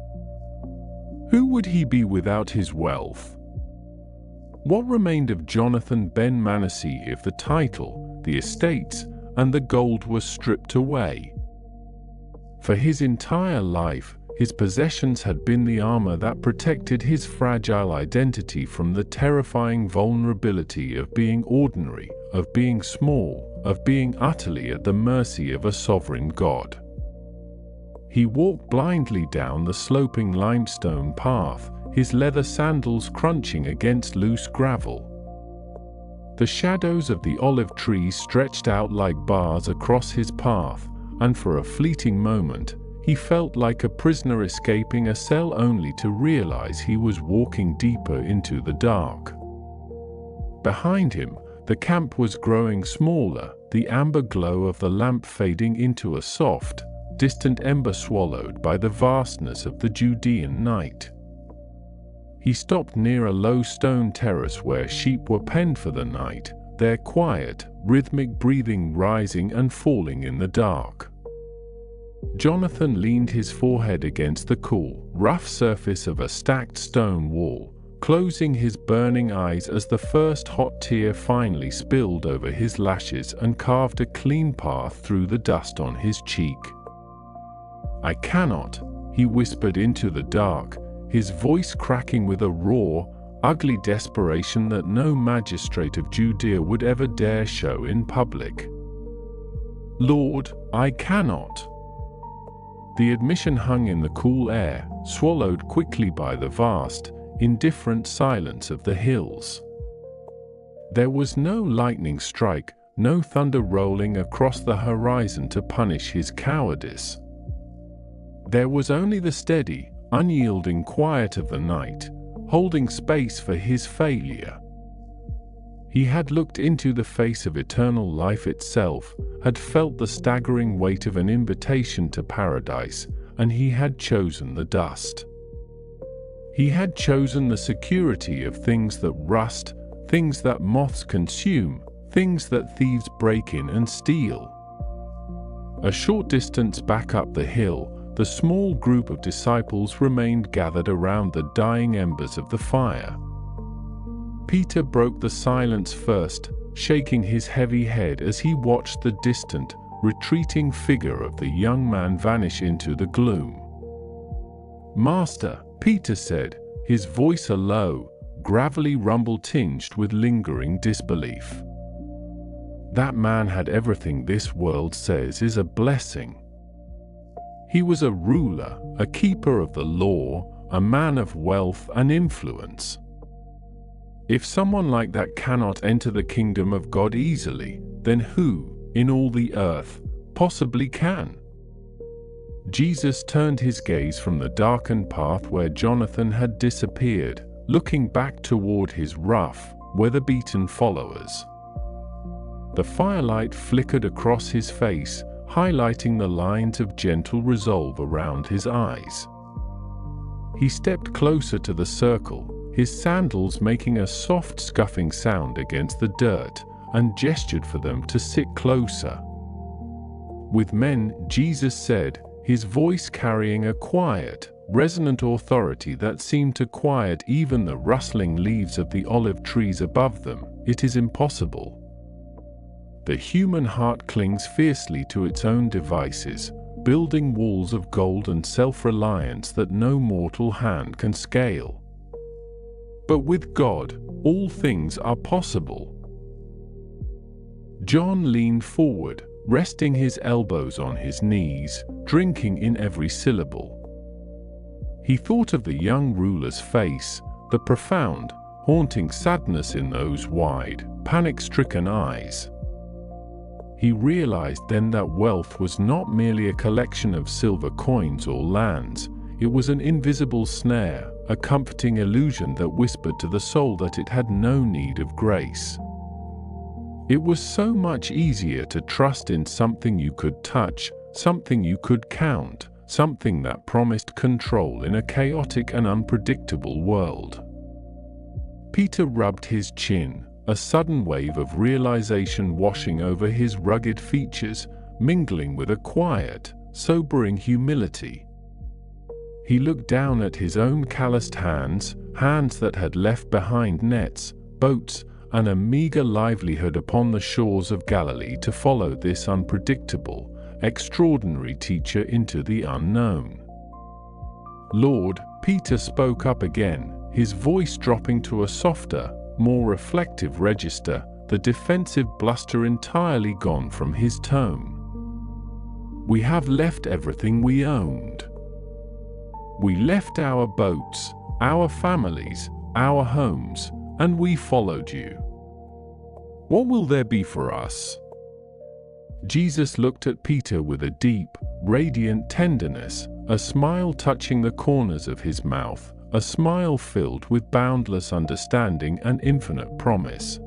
Who would he be without his wealth? What remained of Jonathan ben Manasseh if the title, the estates, and the gold were stripped away? For his entire life, his possessions had been the armor that protected his fragile identity from the terrifying vulnerability of being ordinary, of being small, of being utterly at the mercy of a sovereign God. He walked blindly down the sloping limestone path, his leather sandals crunching against loose gravel. The shadows of the olive trees stretched out like bars across his path, and for a fleeting moment, he felt like a prisoner escaping a cell only to realize he was walking deeper into the dark. Behind him, the camp was growing smaller, the amber glow of the lamp fading into a soft, distant ember swallowed by the vastness of the Judean night. He stopped near a low stone terrace where sheep were penned for the night, their quiet, rhythmic breathing rising and falling in the dark. Jonathan leaned his forehead against the cool, rough surface of a stacked stone wall, closing his burning eyes as the first hot tear finally spilled over his lashes and carved a clean path through the dust on his cheek. "I cannot," he whispered into the dark, his voice cracking with a raw, ugly desperation that no magistrate of Judea would ever dare show in public. "Lord, I cannot." The admission hung in the cool air, swallowed quickly by the vast, indifferent silence of the hills. There was no lightning strike, no thunder rolling across the horizon to punish his cowardice. There was only the steady, unyielding quiet of the night, holding space for his failure. He had looked into the face of eternal life itself, had felt the staggering weight of an invitation to paradise, and he had chosen the dust. He had chosen the security of things that rust, things that moths consume, things that thieves break in and steal. A short distance back up the hill, the small group of disciples remained gathered around the dying embers of the fire. Peter broke the silence first, shaking his heavy head as he watched the distant, retreating figure of the young man vanish into the gloom. "Master," Peter said, his voice a low, gravelly rumble tinged with lingering disbelief. "That man had everything this world says is a blessing. He was a ruler, a keeper of the law, a man of wealth and influence. If someone like that cannot enter the kingdom of God easily, then who, in all the earth, possibly can?" Jesus turned his gaze from the darkened path where Jonathan had disappeared, looking back toward his rough, weather-beaten followers. The firelight flickered across his face, highlighting the lines of gentle resolve around his eyes. He stepped closer to the circle, his sandals making a soft scuffing sound against the dirt, and gestured for them to sit closer. "With men," Jesus said, his voice carrying a quiet, resonant authority that seemed to quiet even the rustling leaves of the olive trees above them, "it is impossible. The human heart clings fiercely to its own devices, building walls of gold and self-reliance that no mortal hand can scale. But with God, all things are possible." John leaned forward, resting his elbows on his knees, drinking in every syllable. He thought of the young ruler's face, the profound, haunting sadness in those wide, panic-stricken eyes. He realized then that wealth was not merely a collection of silver coins or lands, it was an invisible snare, a comforting illusion that whispered to the soul that it had no need of grace. It was so much easier to trust in something you could touch, something you could count, something that promised control in a chaotic and unpredictable world. Peter rubbed his chin, a sudden wave of realization washing over his rugged features, mingling with a quiet, sobering humility. He looked down at his own calloused hands, hands that had left behind nets, boats, and a meager livelihood upon the shores of Galilee to follow this unpredictable, extraordinary teacher into the unknown. "Lord," Peter spoke up again, his voice dropping to a softer, more reflective register, the defensive bluster entirely gone from his tone. "We have left everything we owned. We left our boats, our families, our homes, and we followed you. What will there be for us?" Jesus looked at Peter with a deep, radiant tenderness, a smile touching the corners of his mouth, a smile filled with boundless understanding and infinite promise.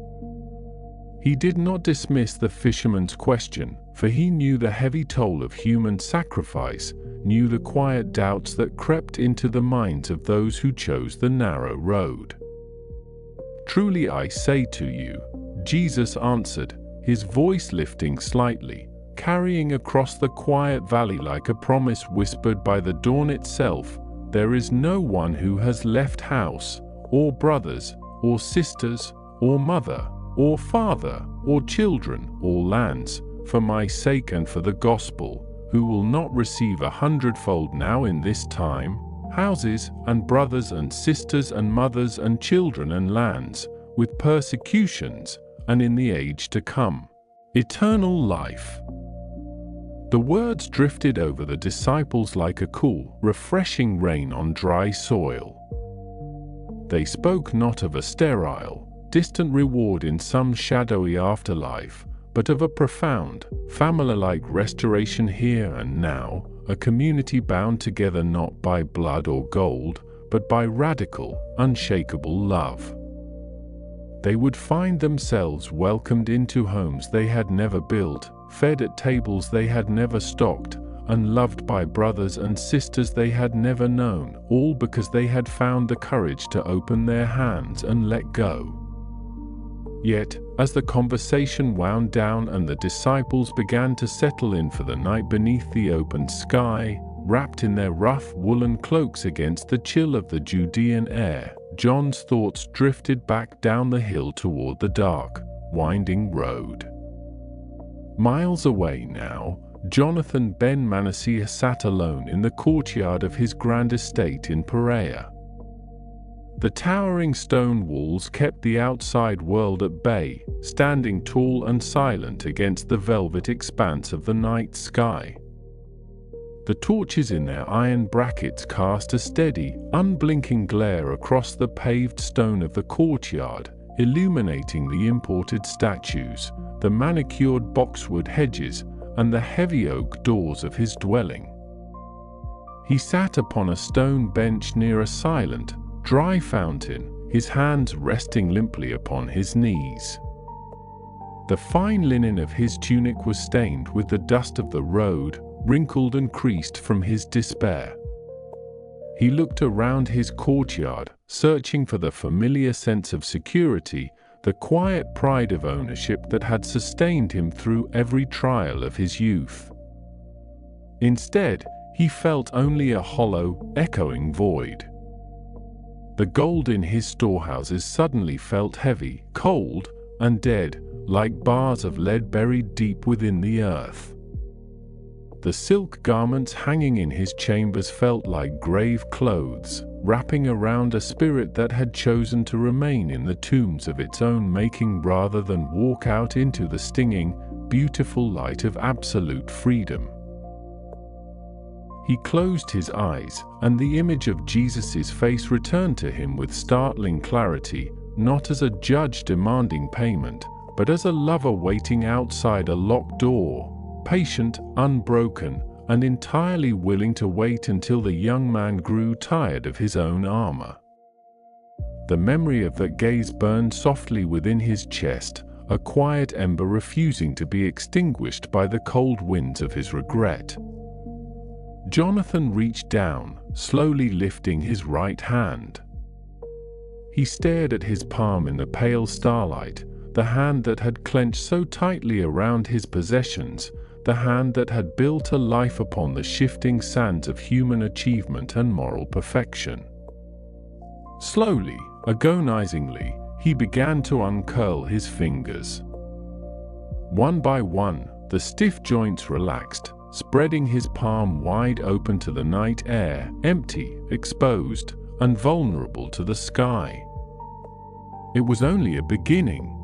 He did not dismiss the fisherman's question, for he knew the heavy toll of human sacrifice, knew the quiet doubts that crept into the minds of those who chose the narrow road. "Truly I say to you," Jesus answered, his voice lifting slightly, carrying across the quiet valley like a promise whispered by the dawn itself, "there is no one who has left house, or brothers, or sisters, or mother, or father, or children, or lands, for my sake and for the gospel, who will not receive 100-fold now in this time, houses, and brothers and sisters and mothers and children and lands, with persecutions, and in the age to come, eternal life. The words drifted over the disciples like a cool, refreshing rain on dry soil. They spoke not of a sterile, distant reward in some shadowy afterlife, but of a profound, family-like restoration here and now, a community bound together not by blood or gold, but by radical, unshakable love. They would find themselves welcomed into homes they had never built, fed at tables they had never stocked, and loved by brothers and sisters they had never known, all because they had found the courage to open their hands and let go. Yet, as the conversation wound down and the disciples began to settle in for the night beneath the open sky, wrapped in their rough woolen cloaks against the chill of the Judean air, John's thoughts drifted back down the hill toward the dark, winding road. Miles away now, Jonathan ben Manasseh sat alone in the courtyard of his grand estate in Perea. The towering stone walls kept the outside world at bay, standing tall and silent against the velvet expanse of the night sky. The torches in their iron brackets cast a steady, unblinking glare across the paved stone of the courtyard, illuminating the imported statues, the manicured boxwood hedges, and the heavy oak doors of his dwelling. He sat upon a stone bench near a silent, dry fountain, his hands resting limply upon his knees. The fine linen of his tunic was stained with the dust of the road, wrinkled and creased from his despair. He looked around his courtyard, searching for the familiar sense of security, the quiet pride of ownership that had sustained him through every trial of his youth. Instead, he felt only a hollow, echoing void. The gold in his storehouses suddenly felt heavy, cold, and dead, like bars of lead buried deep within the earth. The silk garments hanging in his chambers felt like grave clothes, wrapping around a spirit that had chosen to remain in the tombs of its own making rather than walk out into the stinging, beautiful light of absolute freedom. He closed his eyes, and the image of Jesus' face returned to him with startling clarity, not as a judge demanding payment, but as a lover waiting outside a locked door, patient, unbroken, and entirely willing to wait until the young man grew tired of his own armor. The memory of that gaze burned softly within his chest, a quiet ember refusing to be extinguished by the cold winds of his regret. Jonathan reached down, slowly lifting his right hand. He stared at his palm in the pale starlight, the hand that had clenched so tightly around his possessions, the hand that had built a life upon the shifting sands of human achievement and moral perfection. Slowly, agonizingly, he began to uncurl his fingers. One by one, the stiff joints relaxed, spreading his palm wide open to the night air, empty, exposed, and vulnerable to the sky. It was only a beginning.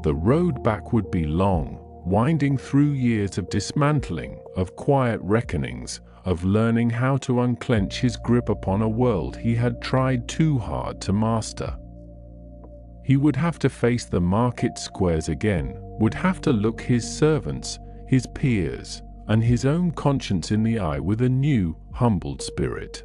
The road back would be long, winding through years of dismantling, of quiet reckonings, of learning how to unclench his grip upon a world he had tried too hard to master. He would have to face the market squares again, would have to look his servants, his peers, and his own conscience in the eye with a new, humbled spirit.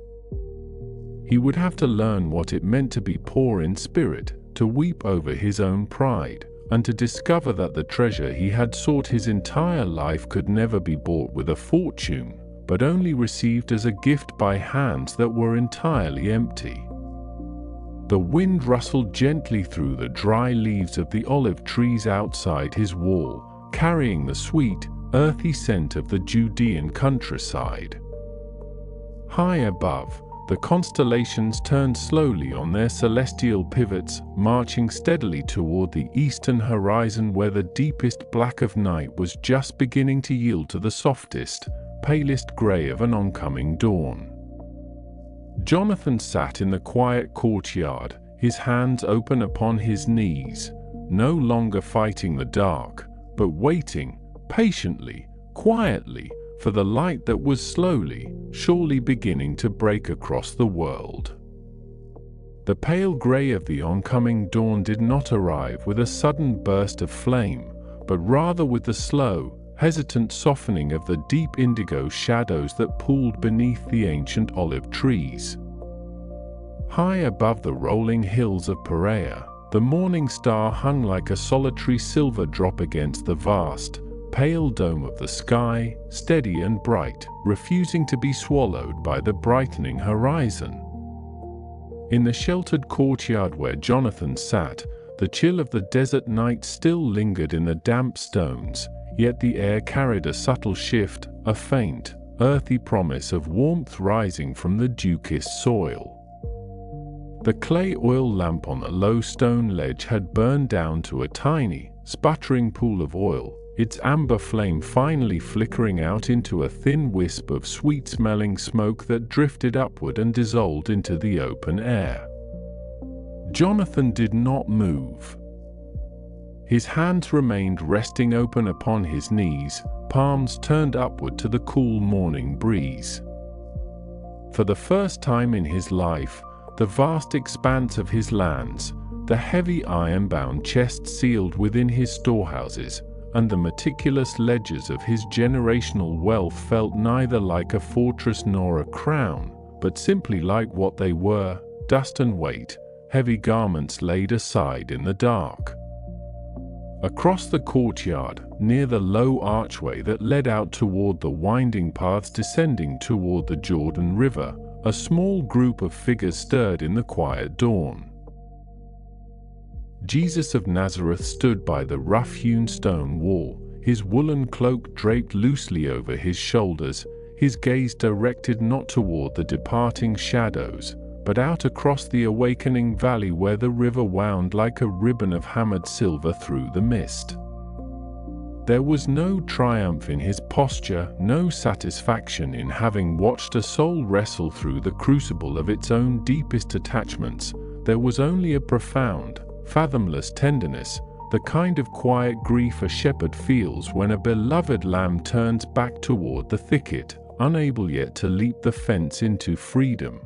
He would have to learn what it meant to be poor in spirit, to weep over his own pride, and to discover that the treasure he had sought his entire life could never be bought with a fortune, but only received as a gift by hands that were entirely empty. The wind rustled gently through the dry leaves of the olive trees outside his wall, carrying the sweet, earthy scent of the Judean countryside. High above, The constellations turned slowly on their celestial pivots, marching steadily toward the eastern horizon where the deepest black of night was just beginning to yield to the softest, palest gray of an oncoming dawn. Jonathan sat in the quiet courtyard, his hands open upon his knees, no longer fighting the dark, but waiting, patiently, quietly, for the light that was slowly, surely beginning to break across the world. The pale gray of the oncoming dawn did not arrive with a sudden burst of flame, but rather with the slow, hesitant softening of the deep indigo shadows that pooled beneath the ancient olive trees. High above the rolling hills of Perea, the morning star hung like a solitary silver drop against the vast, pale dome of the sky, steady and bright, refusing to be swallowed by the brightening horizon. In the sheltered courtyard where Jonathan sat, the chill of the desert night still lingered in the damp stones, yet the air carried a subtle shift, a faint, earthy promise of warmth rising from the dew-kissed soil. The clay oil lamp on the low stone ledge had burned down to a tiny, sputtering pool of oil, its amber flame finally flickering out into a thin wisp of sweet-smelling smoke that drifted upward and dissolved into the open air. Jonathan did not move. His hands remained resting open upon his knees, palms turned upward to the cool morning breeze. For the first time in his life, the vast expanse of his lands, the heavy iron-bound chest sealed within his storehouses, and the meticulous ledgers of his generational wealth felt neither like a fortress nor a crown, but simply like what they were, dust and weight, heavy garments laid aside in the dark. Across the courtyard, near the low archway that led out toward the winding paths descending toward the Jordan River, a small group of figures stirred in the quiet dawn. Jesus of Nazareth stood by the rough-hewn stone wall, his woolen cloak draped loosely over his shoulders, his gaze directed not toward the departing shadows, but out across the awakening valley where the river wound like a ribbon of hammered silver through the mist. There was no triumph in his posture, no satisfaction in having watched a soul wrestle through the crucible of its own deepest attachments. There was only a profound, fathomless tenderness, the kind of quiet grief a shepherd feels when a beloved lamb turns back toward the thicket, unable yet to leap the fence into freedom.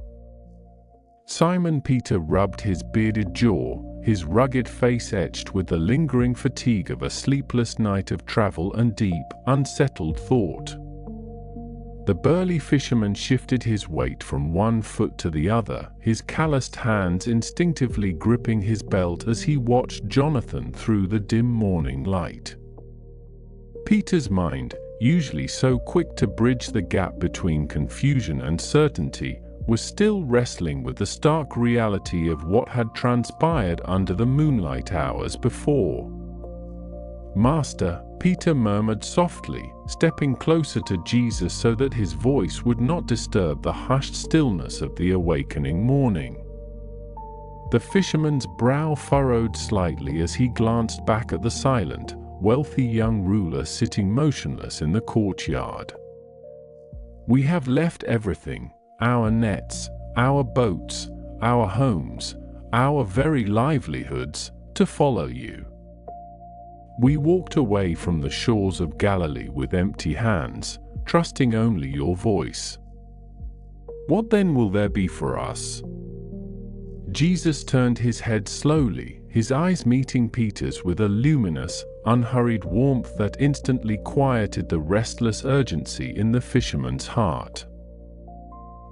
Simon Peter rubbed his bearded jaw, his rugged face etched with the lingering fatigue of a sleepless night of travel and deep, unsettled thought. The burly fisherman shifted his weight from one foot to the other, his calloused hands instinctively gripping his belt as he watched Jonathan through the dim morning light. Peter's mind, usually so quick to bridge the gap between confusion and certainty, was still wrestling with the stark reality of what had transpired under the moonlight hours before. "Master," Peter murmured softly, stepping closer to Jesus so that his voice would not disturb the hushed stillness of the awakening morning. The fisherman's brow furrowed slightly as he glanced back at the silent, wealthy young ruler sitting motionless in the courtyard. "We have left everything, our nets, our boats, our homes, our very livelihoods, to follow you. We walked away from the shores of Galilee with empty hands, trusting only your voice. What then will there be for us?" Jesus turned his head slowly, his eyes meeting Peter's with a luminous, unhurried warmth that instantly quieted the restless urgency in the fisherman's heart.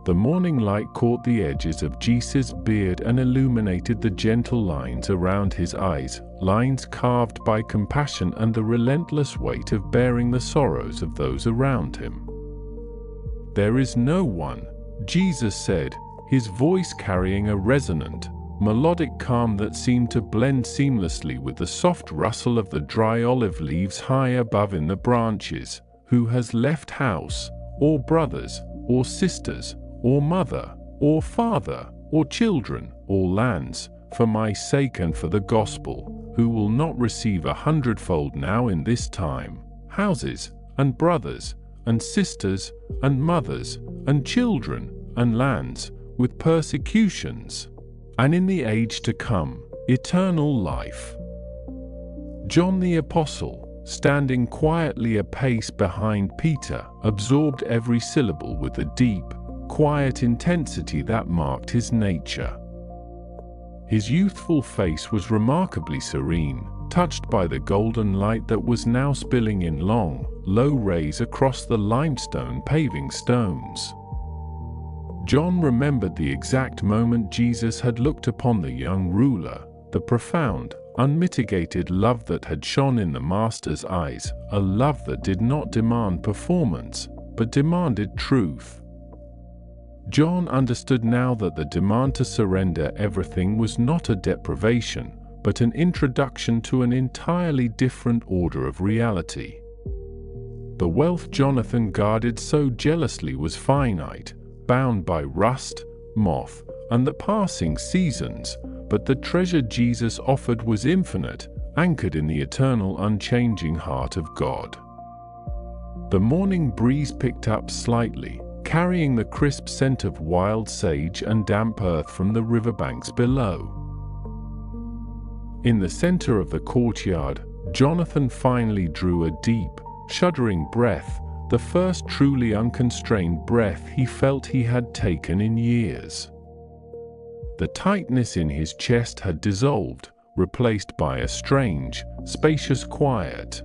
The morning light caught the edges of Jesus' beard and illuminated the gentle lines around his eyes, lines carved by compassion and the relentless weight of bearing the sorrows of those around him. "There is no one," Jesus said, his voice carrying a resonant, melodic calm that seemed to blend seamlessly with the soft rustle of the dry olive leaves high above in the branches, "who has left house, or brothers, or sisters, or mother, or father, or children, or lands, for my sake and for the gospel, who will not receive 100-fold now in this time, houses, and brothers, and sisters, and mothers, and children, and lands, with persecutions, and in the age to come, eternal life. John the Apostle, standing quietly a pace behind Peter, absorbed every syllable with the deep, quiet intensity that marked his nature. His youthful face was remarkably serene, touched by the golden light that was now spilling in long, low rays across the limestone paving stones. John remembered the exact moment Jesus had looked upon the young ruler, the profound, unmitigated love that had shone in the Master's eyes, a love that did not demand performance, but demanded truth. John understood now that the demand to surrender everything was not a deprivation, but an introduction to an entirely different order of reality. The wealth Jonathan guarded so jealously was finite, bound by rust, moth, and the passing seasons, but the treasure Jesus offered was infinite, anchored in the eternal unchanging heart of God. The morning breeze picked up slightly, carrying the crisp scent of wild sage and damp earth from the riverbanks below. In the center of the courtyard, Jonathan finally drew a deep, shuddering breath, the first truly unconstrained breath he felt he had taken in years. The tightness in his chest had dissolved, replaced by a strange, spacious quiet.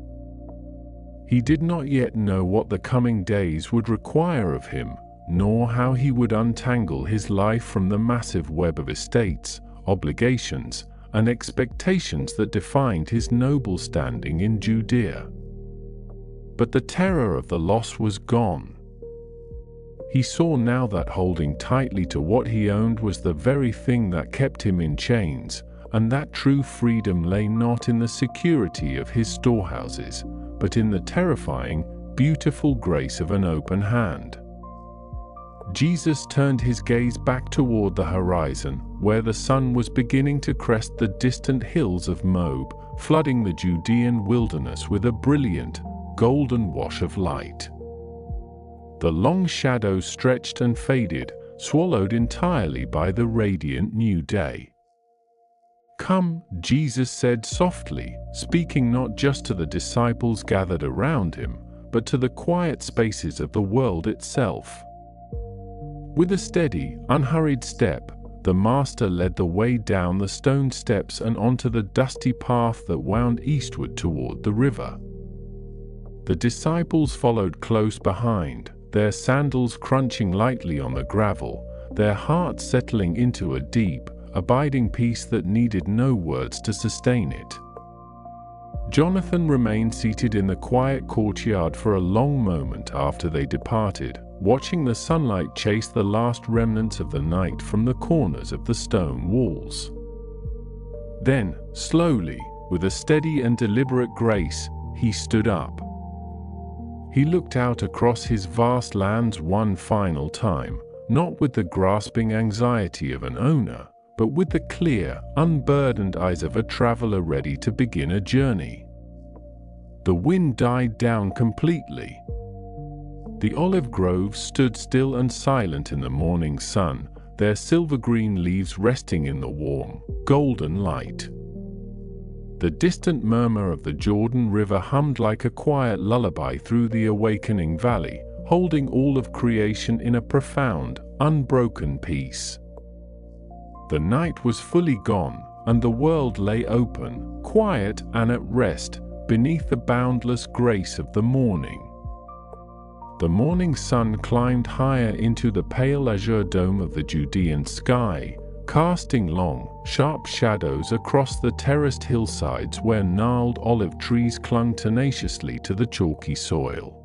He did not yet know what the coming days would require of him, nor how he would untangle his life from the massive web of estates, obligations, and expectations that defined his noble standing in Judea. But the terror of the loss was gone. He saw now that holding tightly to what he owned was the very thing that kept him in chains, and that true freedom lay not in the security of his storehouses, but in the terrifying, beautiful grace of an open hand. Jesus turned his gaze back toward the horizon, where the sun was beginning to crest the distant hills of Moab, flooding the Judean wilderness with a brilliant, golden wash of light. The long shadows stretched and faded, swallowed entirely by the radiant new day. "Come," Jesus said softly, speaking not just to the disciples gathered around him, but to the quiet spaces of the world itself. With a steady, unhurried step, the Master led the way down the stone steps and onto the dusty path that wound eastward toward the river. The disciples followed close behind, their sandals crunching lightly on the gravel, their hearts settling into a deep, abiding peace that needed no words to sustain it. Jonathan remained seated in the quiet courtyard for a long moment after they departed, watching the sunlight chase the last remnants of the night from the corners of the stone walls. Then, slowly, with a steady and deliberate grace, he stood up. He looked out across his vast lands one final time, not with the grasping anxiety of an owner, but with the clear, unburdened eyes of a traveler ready to begin a journey. The wind died down completely. The olive groves stood still and silent in the morning sun, their silver-green leaves resting in the warm, golden light. The distant murmur of the Jordan River hummed like a quiet lullaby through the awakening valley, holding all of creation in a profound, unbroken peace. The night was fully gone, and the world lay open, quiet and at rest, beneath the boundless grace of the morning. The morning sun climbed higher into the pale azure dome of the Judean sky, casting long, sharp shadows across the terraced hillsides where gnarled olive trees clung tenaciously to the chalky soil.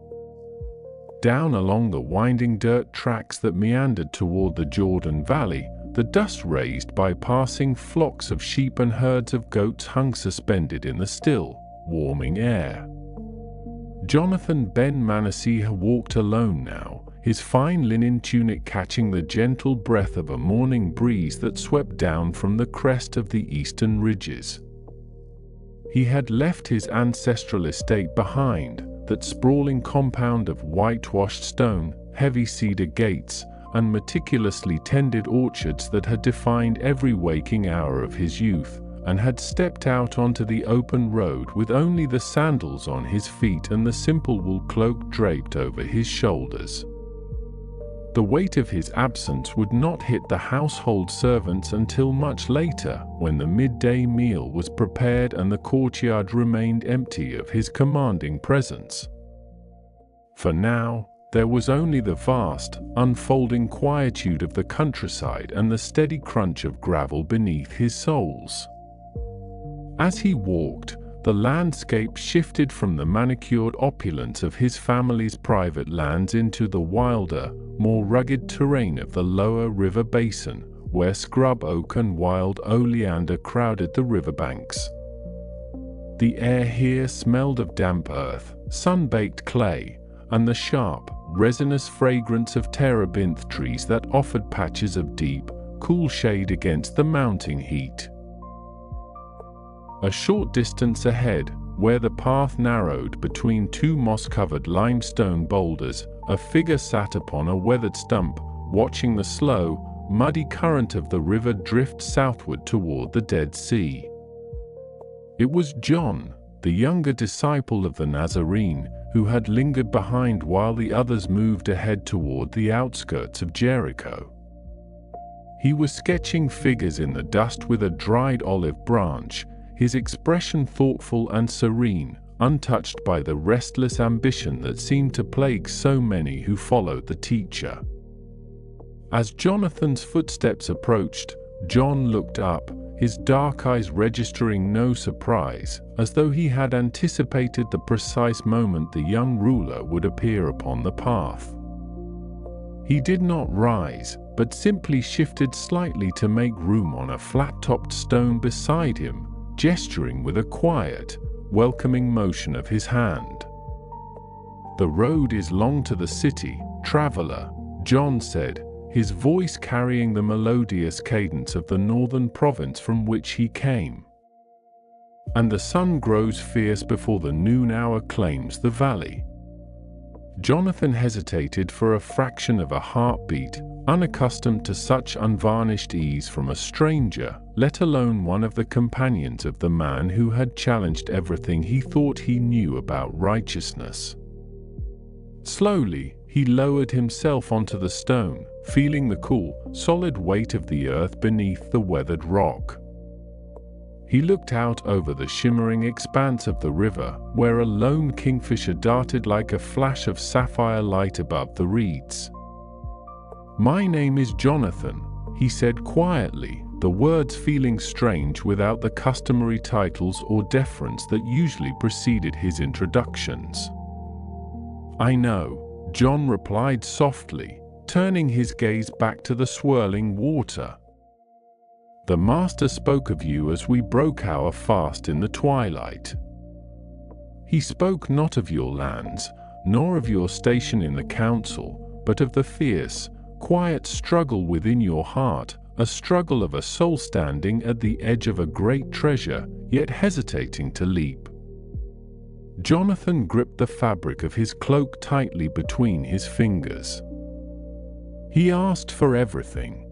Down along the winding dirt tracks that meandered toward the Jordan Valley, the dust raised by passing flocks of sheep and herds of goats hung suspended in the still, warming air. Jonathan ben Manasseh walked alone now, his fine linen tunic catching the gentle breath of a morning breeze that swept down from the crest of the eastern ridges. He had left his ancestral estate behind, that sprawling compound of whitewashed stone, heavy cedar gates, and meticulously tended orchards that had defined every waking hour of his youth, and had stepped out onto the open road with only the sandals on his feet and the simple wool cloak draped over his shoulders. The weight of his absence would not hit the household servants until much later, when the midday meal was prepared and the courtyard remained empty of his commanding presence. For now, there was only the vast, unfolding quietude of the countryside and the steady crunch of gravel beneath his soles. As he walked, the landscape shifted from the manicured opulence of his family's private lands into the wilder, more rugged terrain of the lower river basin, where scrub oak and wild oleander crowded the riverbanks. The air here smelled of damp earth, sun-baked clay, and the sharp, resinous fragrance of terebinth trees that offered patches of deep, cool shade against the mounting heat. A short distance ahead, where the path narrowed between two moss-covered limestone boulders, a figure sat upon a weathered stump, watching the slow, muddy current of the river drift southward toward the Dead Sea. It was John, the younger disciple of the Nazarene, who had lingered behind while the others moved ahead toward the outskirts of Jericho. He was sketching figures in the dust with a dried olive branch, his expression thoughtful and serene, untouched by the restless ambition that seemed to plague so many who followed the teacher. As Jonathan's footsteps approached, John looked up, his dark eyes registering no surprise, as though he had anticipated the precise moment the young ruler would appear upon the path. He did not rise, but simply shifted slightly to make room on a flat-topped stone beside him, gesturing with a quiet, welcoming motion of his hand. "The road is long to the city, traveler," John said, his voice carrying the melodious cadence of the northern province from which he came. "And the sun grows fierce before the noon hour claims the valley." Jonathan hesitated for a fraction of a heartbeat, unaccustomed to such unvarnished ease from a stranger, let alone one of the companions of the man who had challenged everything he thought he knew about righteousness. Slowly, he lowered himself onto the stone, feeling the cool, solid weight of the earth beneath the weathered rock. He looked out over the shimmering expanse of the river, where a lone kingfisher darted like a flash of sapphire light above the reeds. "My name is Jonathan," he said quietly, the words feeling strange without the customary titles or deference that usually preceded his introductions. "I know," John replied softly, turning his gaze back to the swirling water. "The Master spoke of you as we broke our fast in the twilight. He spoke not of your lands, nor of your station in the council, but of the fierce, quiet struggle within your heart, a struggle of a soul standing at the edge of a great treasure, yet hesitating to leap." Jonathan gripped the fabric of his cloak tightly between his fingers. "He asked for everything.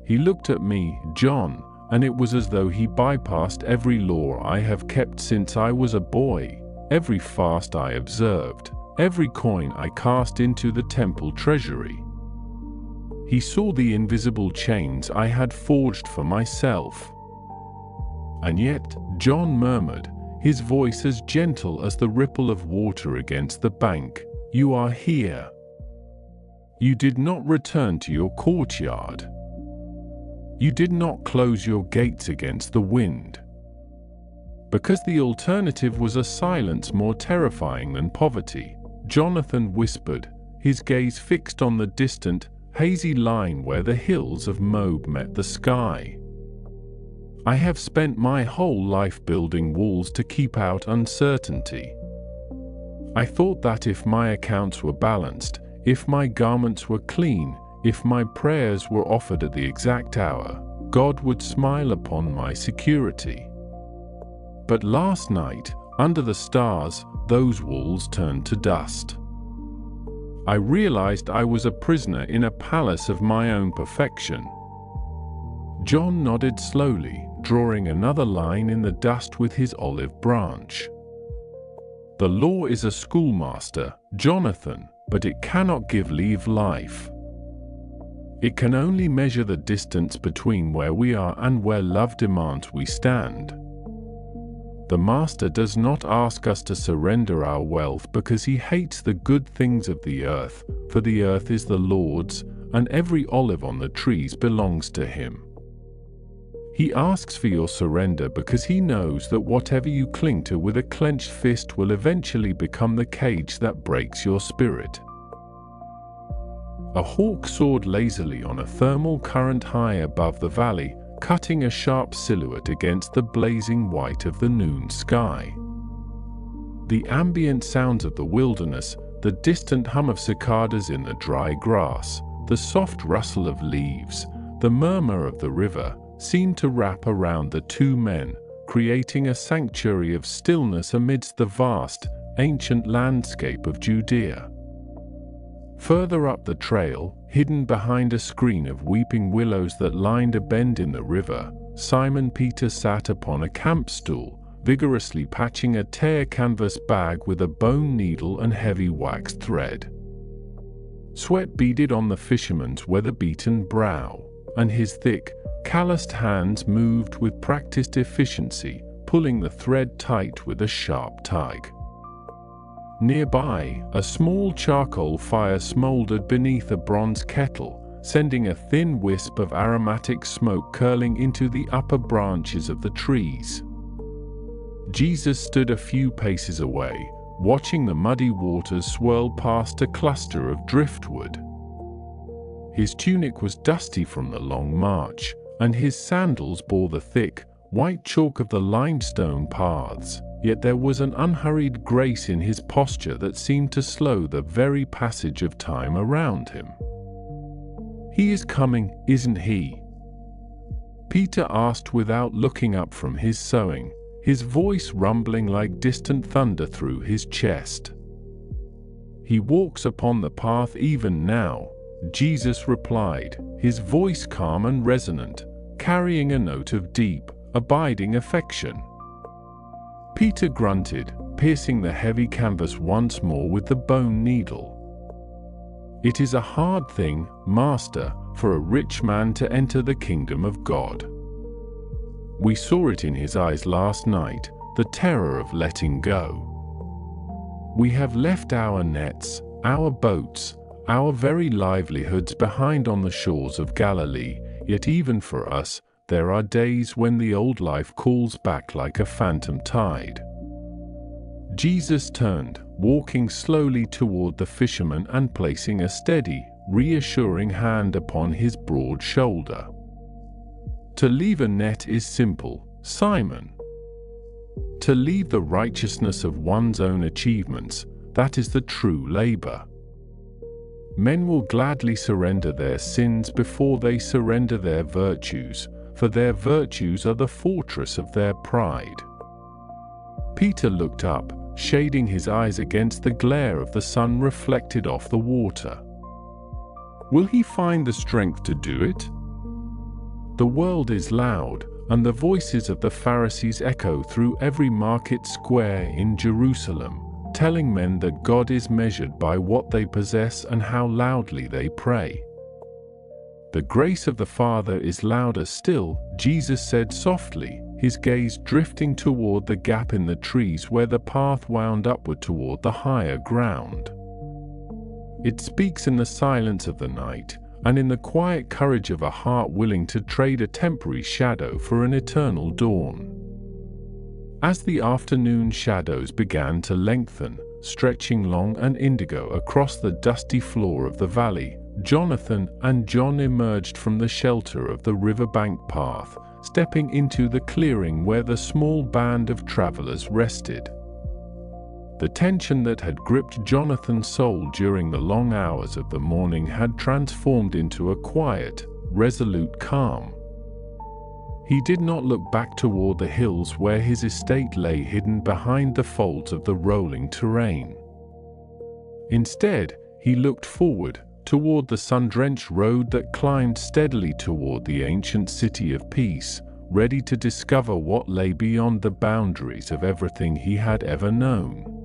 He looked at me, John, and it was as though he bypassed every law I have kept since I was a boy, every fast I observed, every coin I cast into the temple treasury. He saw the invisible chains I had forged for myself." "And yet," John murmured, his voice as gentle as the ripple of water against the bank, "you are here. You did not return to your courtyard. You did not close your gates against the wind." Because the alternative was a silence more terrifying than poverty, Jonathan whispered, his gaze fixed on the distant, hazy line where the hills of Moab met the sky. "I have spent my whole life building walls to keep out uncertainty. I thought that if my accounts were balanced, if my garments were clean, if my prayers were offered at the exact hour, God would smile upon my security. But last night, under the stars, those walls turned to dust. I realized I was a prisoner in a palace of my own perfection. John nodded slowly, drawing another line in the dust with his olive branch. The law is a schoolmaster, Jonathan, but it cannot give life. It can only measure the distance between where we are and where love demands we stand. The master does not ask us to surrender our wealth because he hates the good things of the earth, for the earth is the Lord's, and every olive on the trees belongs to him. He asks for your surrender because he knows that whatever you cling to with a clenched fist will eventually become the cage that breaks your spirit. A hawk soared lazily on a thermal current high above the valley, cutting a sharp silhouette against the blazing white of the noon sky. The ambient sounds of the wilderness, the distant hum of cicadas in the dry grass, the soft rustle of leaves, the murmur of the river, seemed to wrap around the two men, creating a sanctuary of stillness amidst the vast, ancient landscape of Judea. Further up the trail, hidden behind a screen of weeping willows that lined a bend in the river, Simon Peter sat upon a camp stool, vigorously patching a tear canvas bag with a bone needle and heavy wax thread. Sweat beaded on the fisherman's weather-beaten brow, and his thick, calloused hands moved with practiced efficiency, pulling the thread tight with a sharp tug. Nearby, a small charcoal fire smoldered beneath a bronze kettle, sending a thin wisp of aromatic smoke curling into the upper branches of the trees. Jesus stood a few paces away, watching the muddy waters swirl past a cluster of driftwood. His tunic was dusty from the long march, and his sandals bore the thick, white chalk of the limestone paths, yet there was an unhurried grace in his posture that seemed to slow the very passage of time around him. "He is coming, isn't he?" Peter asked without looking up from his sewing, his voice rumbling like distant thunder through his chest. "He walks upon the path even now," Jesus replied, his voice calm and resonant, carrying a note of deep, abiding affection. Peter grunted, piercing the heavy canvas once more with the bone needle. "It is a hard thing, Master, for a rich man to enter the kingdom of God." We saw it in his eyes last night, the terror of letting go. We have left our nets, our boats, our very livelihoods behind on the shores of Galilee, yet even for us, there are days when the old life calls back like a phantom tide. Jesus turned, walking slowly toward the fisherman and placing a steady, reassuring hand upon his broad shoulder. "To leave a net is simple, Simon. To leave the righteousness of one's own achievements, that is the true labor. Men will gladly surrender their sins before they surrender their virtues, for their virtues are the fortress of their pride." Peter looked up, shading his eyes against the glare of the sun reflected off the water. Will he find the strength to do it? The world is loud, and the voices of the Pharisees echo through every market square in Jerusalem, telling men that God is measured by what they possess and how loudly they pray. "The grace of the Father is louder still," Jesus said softly, his gaze drifting toward the gap in the trees where the path wound upward toward the higher ground. "It speaks in the silence of the night, and in the quiet courage of a heart willing to trade a temporary shadow for an eternal dawn." As the afternoon shadows began to lengthen, stretching long and indigo across the dusty floor of the valley, Jonathan and John emerged from the shelter of the riverbank path, stepping into the clearing where the small band of travelers rested. The tension that had gripped Jonathan's soul during the long hours of the morning had transformed into a quiet, resolute calm. He did not look back toward the hills where his estate lay hidden behind the folds of the rolling terrain. Instead, he looked forward, toward the sun-drenched road that climbed steadily toward the ancient city of peace, ready to discover what lay beyond the boundaries of everything he had ever known.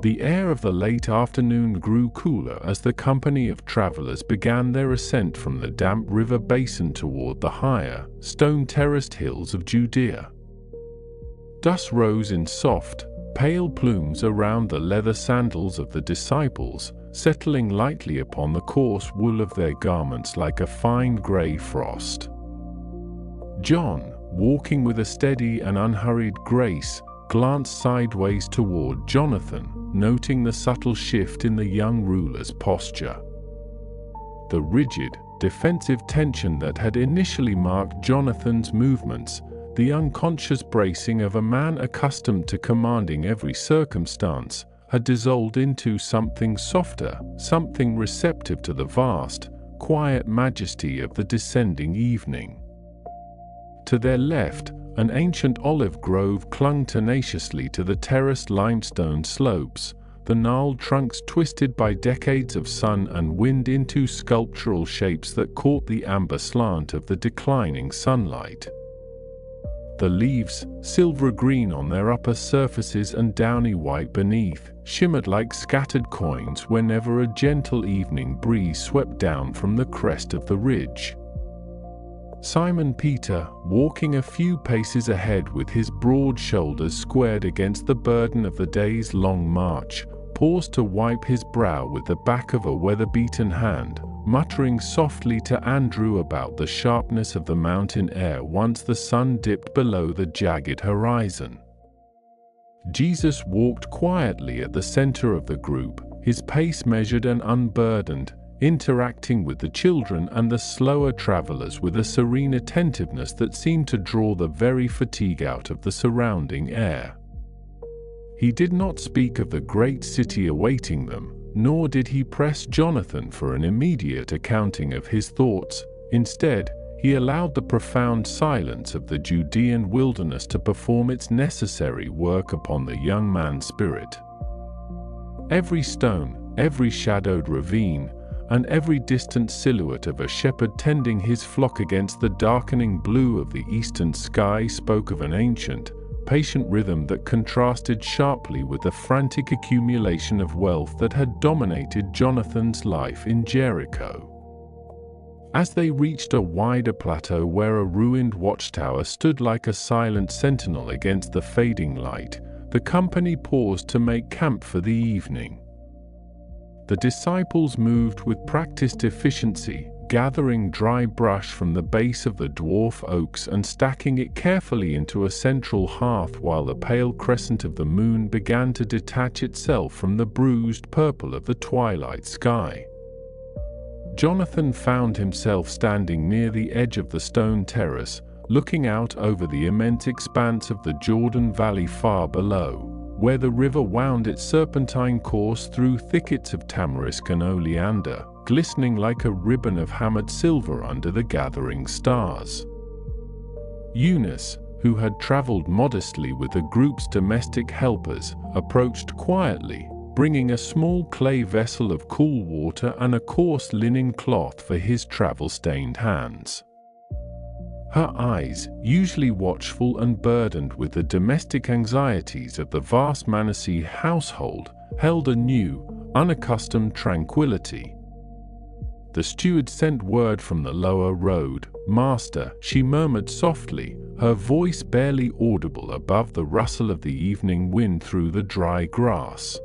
The air of the late afternoon grew cooler as the company of travelers began their ascent from the damp river basin toward the higher, stone-terraced hills of Judea. Dust rose in soft, pale plumes around the leather sandals of the disciples, settling lightly upon the coarse wool of their garments like a fine gray frost. John, walking with a steady and unhurried grace, glanced sideways toward Jonathan, noting the subtle shift in the young ruler's posture. The rigid, defensive tension that had initially marked Jonathan's movements, the unconscious bracing of a man accustomed to commanding every circumstance, had dissolved into something softer, something receptive to the vast, quiet majesty of the descending evening. To their left, an ancient olive grove clung tenaciously to the terraced limestone slopes, the gnarled trunks twisted by decades of sun and wind into sculptural shapes that caught the amber slant of the declining sunlight. The leaves, silver green on their upper surfaces and downy white beneath, shimmered like scattered coins whenever a gentle evening breeze swept down from the crest of the ridge. Simon Peter, walking a few paces ahead with his broad shoulders squared against the burden of the day's long march, paused to wipe his brow with the back of a weather-beaten hand, muttering softly to Andrew about the sharpness of the mountain air once the sun dipped below the jagged horizon. Jesus walked quietly at the center of the group, his pace measured and unburdened, interacting with the children and the slower travelers with a serene attentiveness that seemed to draw the very fatigue out of the surrounding air. He did not speak of the great city awaiting them, nor did he press Jonathan for an immediate accounting of his thoughts. Instead, he allowed the profound silence of the Judean wilderness to perform its necessary work upon the young man's spirit. Every stone, every shadowed ravine, and every distant silhouette of a shepherd tending his flock against the darkening blue of the eastern sky spoke of an ancient, patient rhythm that contrasted sharply with the frantic accumulation of wealth that had dominated Jonathan's life in Jericho. As they reached a wider plateau where a ruined watchtower stood like a silent sentinel against the fading light, the company paused to make camp for the evening. The disciples moved with practiced efficiency, gathering dry brush from the base of the dwarf oaks and stacking it carefully into a central hearth while the pale crescent of the moon began to detach itself from the bruised purple of the twilight sky. Jonathan found himself standing near the edge of the stone terrace, looking out over the immense expanse of the Jordan Valley far below, where the river wound its serpentine course through thickets of tamarisk and oleander, glistening like a ribbon of hammered silver under the gathering stars. Eunice, who had traveled modestly with the group's domestic helpers, approached quietly, bringing a small clay vessel of cool water and a coarse linen cloth for his travel-stained hands. Her eyes, usually watchful and burdened with the domestic anxieties of the vast Manasseh household, held a new, unaccustomed tranquility. The steward sent word from the lower road. "Master," she murmured softly, her voice barely audible above the rustle of the evening wind through the dry grass.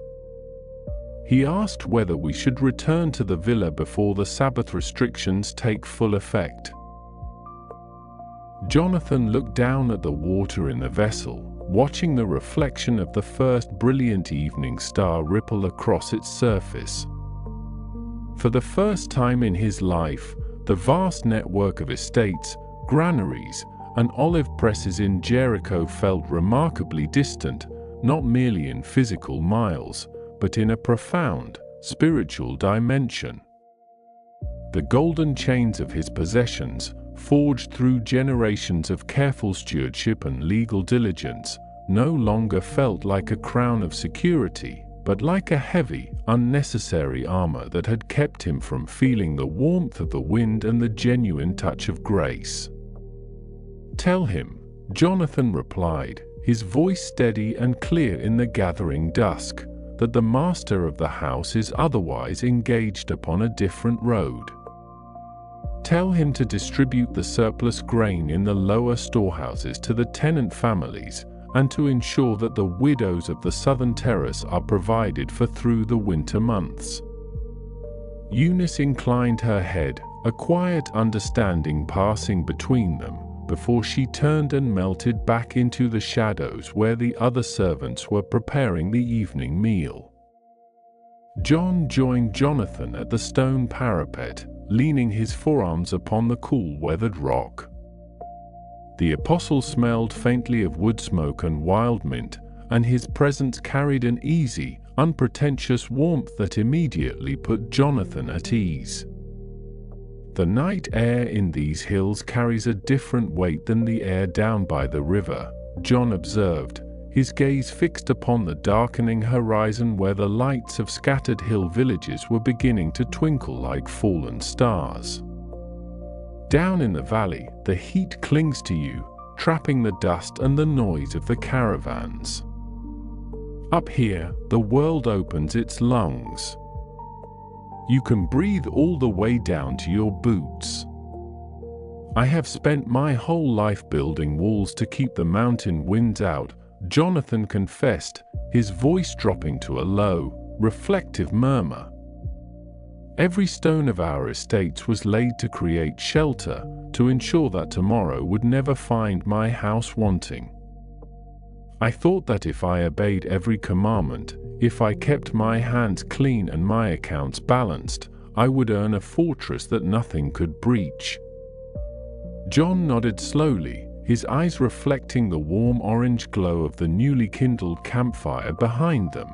He asked whether we should return to the villa before the Sabbath restrictions take full effect. Jonathan looked down at the water in the vessel, watching the reflection of the first brilliant evening star ripple across its surface. For the first time in his life, the vast network of estates, granaries, and olive presses in Jericho felt remarkably distant, not merely in physical miles, but in a profound, spiritual dimension. The golden chains of his possessions, forged through generations of careful stewardship and legal diligence, no longer felt like a crown of security, but like a heavy, unnecessary armor that had kept him from feeling the warmth of the wind and the genuine touch of grace. "Tell him," Jonathan replied, his voice steady and clear in the gathering dusk, "that the master of the house is otherwise engaged upon a different road. Tell him to distribute the surplus grain in the lower storehouses to the tenant families, and to ensure that the widows of the southern terrace are provided for through the winter months." Eunice inclined her head, a quiet understanding passing between them, before she turned and melted back into the shadows where the other servants were preparing the evening meal. John joined Jonathan at the stone parapet, leaning his forearms upon the cool weathered rock. The apostle smelled faintly of wood smoke and wild mint, and his presence carried an easy, unpretentious warmth that immediately put Jonathan at ease. The night air in these hills carries a different weight than the air down by the river, John observed, his gaze fixed upon the darkening horizon where the lights of scattered hill villages were beginning to twinkle like fallen stars. Down in the valley, the heat clings to you, trapping the dust and the noise of the caravans. Up here, the world opens its lungs. You can breathe all the way down to your boots. I have spent my whole life building walls to keep the mountain winds out, Jonathan confessed, his voice dropping to a low, reflective murmur. Every stone of our estates was laid to create shelter, to ensure that tomorrow would never find my house wanting. I thought that if I obeyed every commandment, if I kept my hands clean and my accounts balanced, I would earn a fortress that nothing could breach. John nodded slowly, his eyes reflecting the warm orange glow of the newly kindled campfire behind them.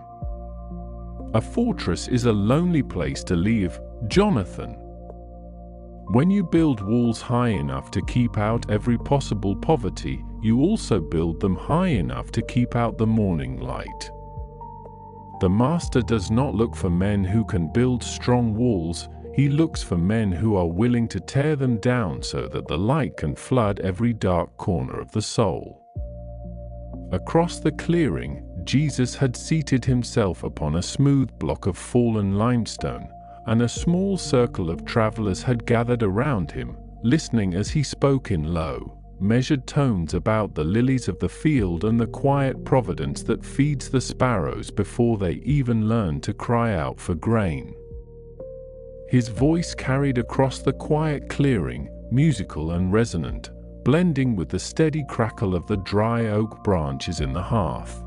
A fortress is a lonely place to live, Jonathan. When you build walls high enough to keep out every possible poverty, you also build them high enough to keep out the morning light. The master does not look for men who can build strong walls, he looks for men who are willing to tear them down so that the light can flood every dark corner of the soul. Across the clearing, Jesus had seated himself upon a smooth block of fallen limestone, and a small circle of travelers had gathered around him, listening as he spoke in low, measured tones about the lilies of the field and the quiet providence that feeds the sparrows before they even learn to cry out for grain. His voice carried across the quiet clearing, musical and resonant, blending with the steady crackle of the dry oak branches in the hearth.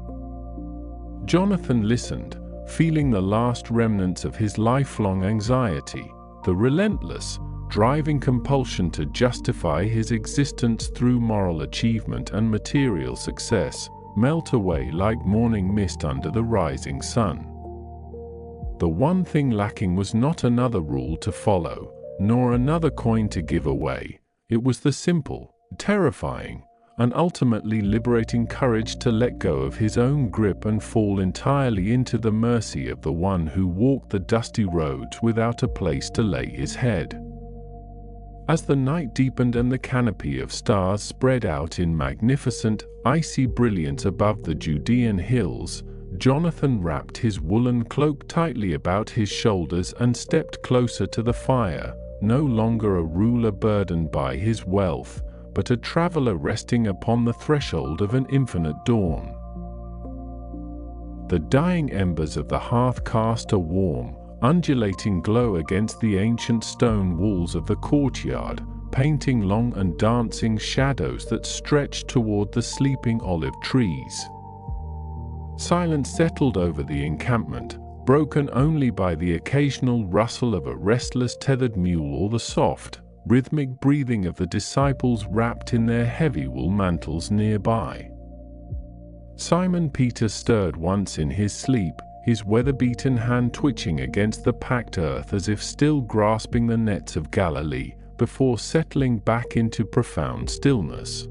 Jonathan listened, feeling the last remnants of his lifelong anxiety, the relentless, driving compulsion to justify his existence through moral achievement and material success, melt away like morning mist under the rising sun. The one thing lacking was not another rule to follow, nor another coin to give away. It was the simple, terrifying, and ultimately liberating courage to let go of his own grip and fall entirely into the mercy of the one who walked the dusty roads without a place to lay his head. As the night deepened and the canopy of stars spread out in magnificent, icy brilliance above the Judean hills, Jonathan wrapped his woolen cloak tightly about his shoulders and stepped closer to the fire, no longer a ruler burdened by his wealth, but a traveler resting upon the threshold of an infinite dawn. The dying embers of the hearth cast a warm, undulating glow against the ancient stone walls of the courtyard, painting long and dancing shadows that stretched toward the sleeping olive trees. Silence settled over the encampment, broken only by the occasional rustle of a restless tethered mule or the soft, rhythmic breathing of the disciples wrapped in their heavy wool mantles nearby. Simon Peter stirred once in his sleep, his weather-beaten hand twitching against the packed earth as if still grasping the nets of Galilee, before settling back into profound stillness.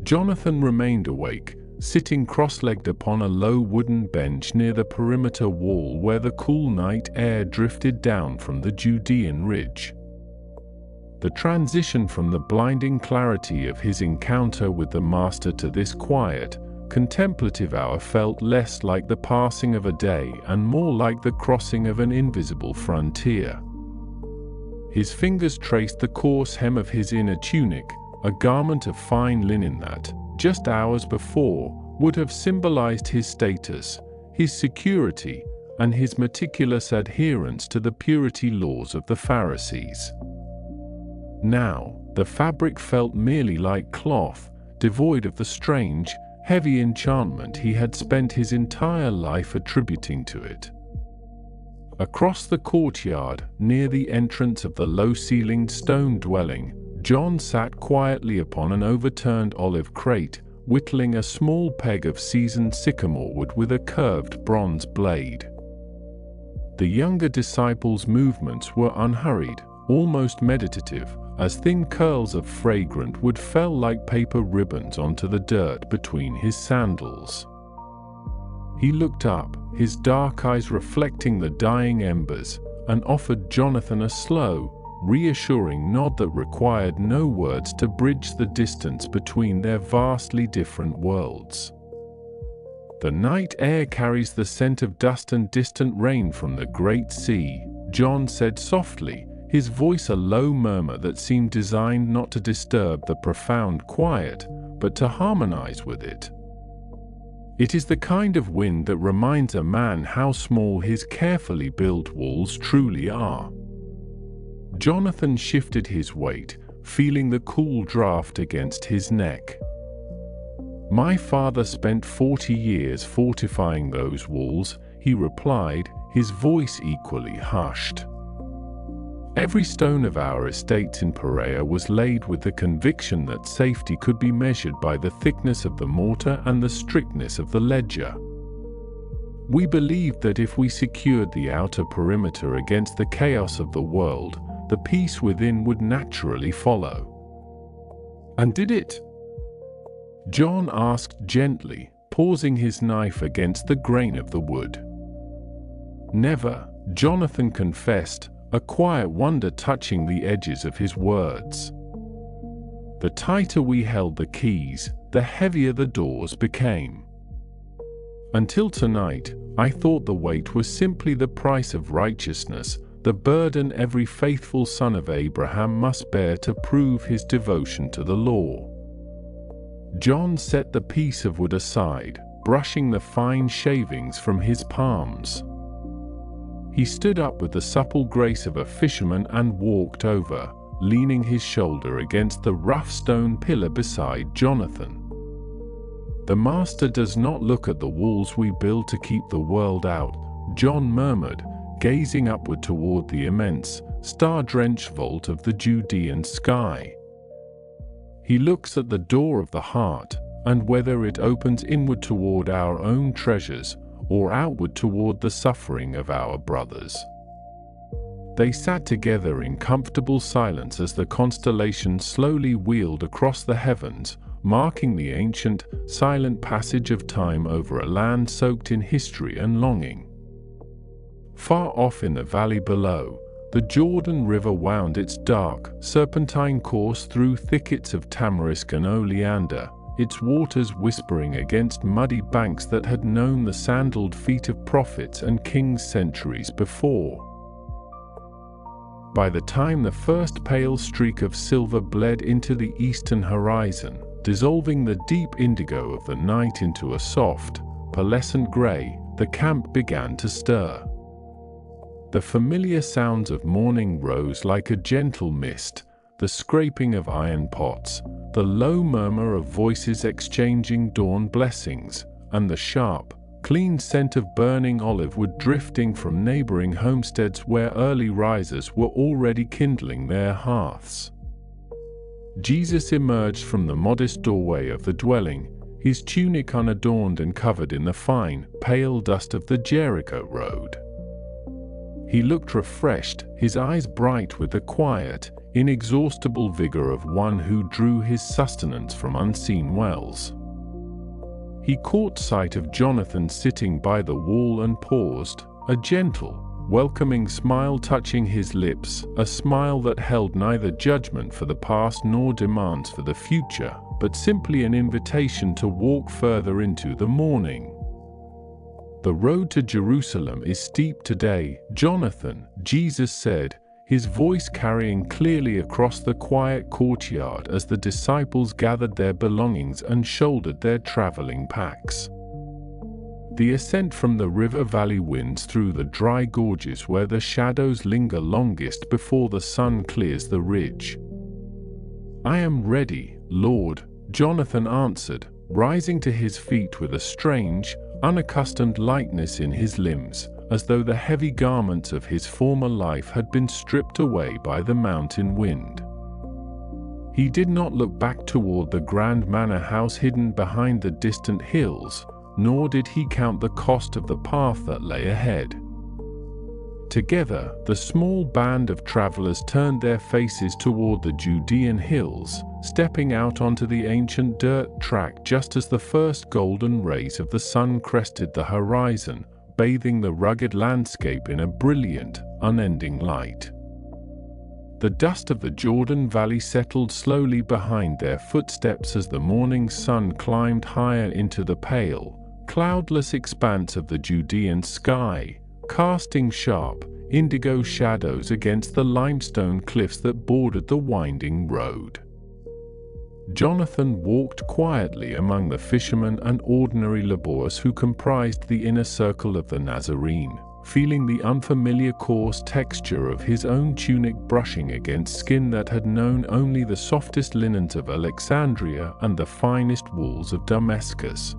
Jonathan remained awake, sitting cross-legged upon a low wooden bench near the perimeter wall where the cool night air drifted down from the Judean ridge. The transition from the blinding clarity of his encounter with the Master to this quiet, contemplative hour felt less like the passing of a day and more like the crossing of an invisible frontier. His fingers traced the coarse hem of his inner tunic, a garment of fine linen that, just hours before, would have symbolized his status, his security, and his meticulous adherence to the purity laws of the Pharisees. Now, the fabric felt merely like cloth, devoid of the strange, heavy enchantment he had spent his entire life attributing to it. Across the courtyard, near the entrance of the low-ceilinged stone dwelling, John sat quietly upon an overturned olive crate, whittling a small peg of seasoned sycamore wood with a curved bronze blade. The younger disciple's movements were unhurried, almost meditative, as thin curls of fragrant wood fell like paper ribbons onto the dirt between his sandals. He looked up, his dark eyes reflecting the dying embers, and offered Jonathan a slow, reassuring nod that required no words to bridge the distance between their vastly different worlds. "The night air carries the scent of dust and distant rain from the great sea," John said softly, his voice a low murmur that seemed designed not to disturb the profound quiet, but to harmonize with it. "It is the kind of wind that reminds a man how small his carefully built walls truly are." Jonathan shifted his weight, feeling the cool draft against his neck. "My father spent 40 years fortifying those walls," he replied, his voice equally hushed. "Every stone of our estates in Perea was laid with the conviction that safety could be measured by the thickness of the mortar and the strictness of the ledger. We believed that if we secured the outer perimeter against the chaos of the world, the peace within would naturally follow." "And did it?" John asked gently, pausing his knife against the grain of the wood. "Never," Jonathan confessed, a quiet wonder touching the edges of his words. "The tighter we held the keys, the heavier the doors became. Until tonight, I thought the weight was simply the price of righteousness, the burden every faithful son of Abraham must bear to prove his devotion to the law." John set the piece of wood aside, brushing the fine shavings from his palms. He stood up with the supple grace of a fisherman and walked over, leaning his shoulder against the rough stone pillar beside Jonathan. "The Master does not look at the walls we build to keep the world out," John murmured, gazing upward toward the immense, star-drenched vault of the Judean sky. "He looks at the door of the heart, and whether it opens inward toward our own treasures, or outward toward the suffering of our brothers." They sat together in comfortable silence as the constellation slowly wheeled across the heavens, marking the ancient, silent passage of time over a land soaked in history and longing. Far off in the valley below, the Jordan River wound its dark, serpentine course through thickets of tamarisk and oleander, its waters whispering against muddy banks that had known the sandaled feet of prophets and kings centuries before. By the time the first pale streak of silver bled into the eastern horizon, dissolving the deep indigo of the night into a soft, pearlescent gray, the camp began to stir. The familiar sounds of morning rose like a gentle mist, the scraping of iron pots, the low murmur of voices exchanging dawn blessings, and the sharp, clean scent of burning olive wood drifting from neighboring homesteads where early risers were already kindling their hearths. Jesus emerged from the modest doorway of the dwelling, his tunic unadorned and covered in the fine, pale dust of the Jericho road. He looked refreshed, his eyes bright with the quiet, inexhaustible vigor of one who drew his sustenance from unseen wells. He caught sight of Jonathan sitting by the wall and paused, a gentle, welcoming smile touching his lips, a smile that held neither judgment for the past nor demands for the future, but simply an invitation to walk further into the morning. "The road to Jerusalem is steep today, Jonathan," Jesus said, his voice carrying clearly across the quiet courtyard as the disciples gathered their belongings and shouldered their traveling packs. The ascent from the river valley winds through the dry gorges where the shadows linger longest before the sun clears the ridge. "I am ready, Lord," Jonathan answered, rising to his feet with a strange, unaccustomed lightness in his limbs, as though the heavy garments of his former life had been stripped away by the mountain wind. He did not look back toward the grand manor house hidden behind the distant hills, nor did he count the cost of the path that lay ahead. Together, the small band of travelers turned their faces toward the Judean hills, stepping out onto the ancient dirt track just as the first golden rays of the sun crested the horizon, bathing the rugged landscape in a brilliant, unending light. The dust of the Jordan Valley settled slowly behind their footsteps as the morning sun climbed higher into the pale, cloudless expanse of the Judean sky, casting sharp, indigo shadows against the limestone cliffs that bordered the winding road. Jonathan walked quietly among the fishermen and ordinary laborers who comprised the inner circle of the Nazarene, feeling the unfamiliar coarse texture of his own tunic brushing against skin that had known only the softest linens of Alexandria and the finest wools of Damascus.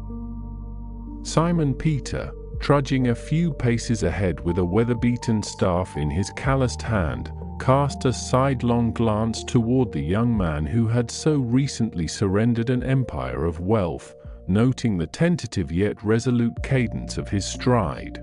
Simon Peter, trudging a few paces ahead with a weather-beaten staff in his calloused hand, cast a sidelong glance toward the young man who had so recently surrendered an empire of wealth, noting the tentative yet resolute cadence of his stride.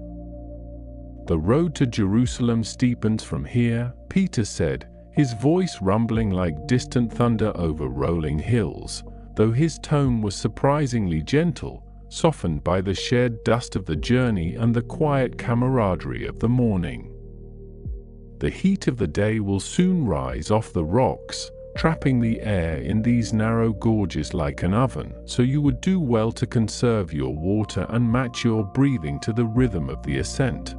"The road to Jerusalem steepens from here," Peter said, his voice rumbling like distant thunder over rolling hills, though his tone was surprisingly gentle, softened by the shared dust of the journey and the quiet camaraderie of the morning. "The heat of the day will soon rise off the rocks, trapping the air in these narrow gorges like an oven, so you would do well to conserve your water and match your breathing to the rhythm of the ascent."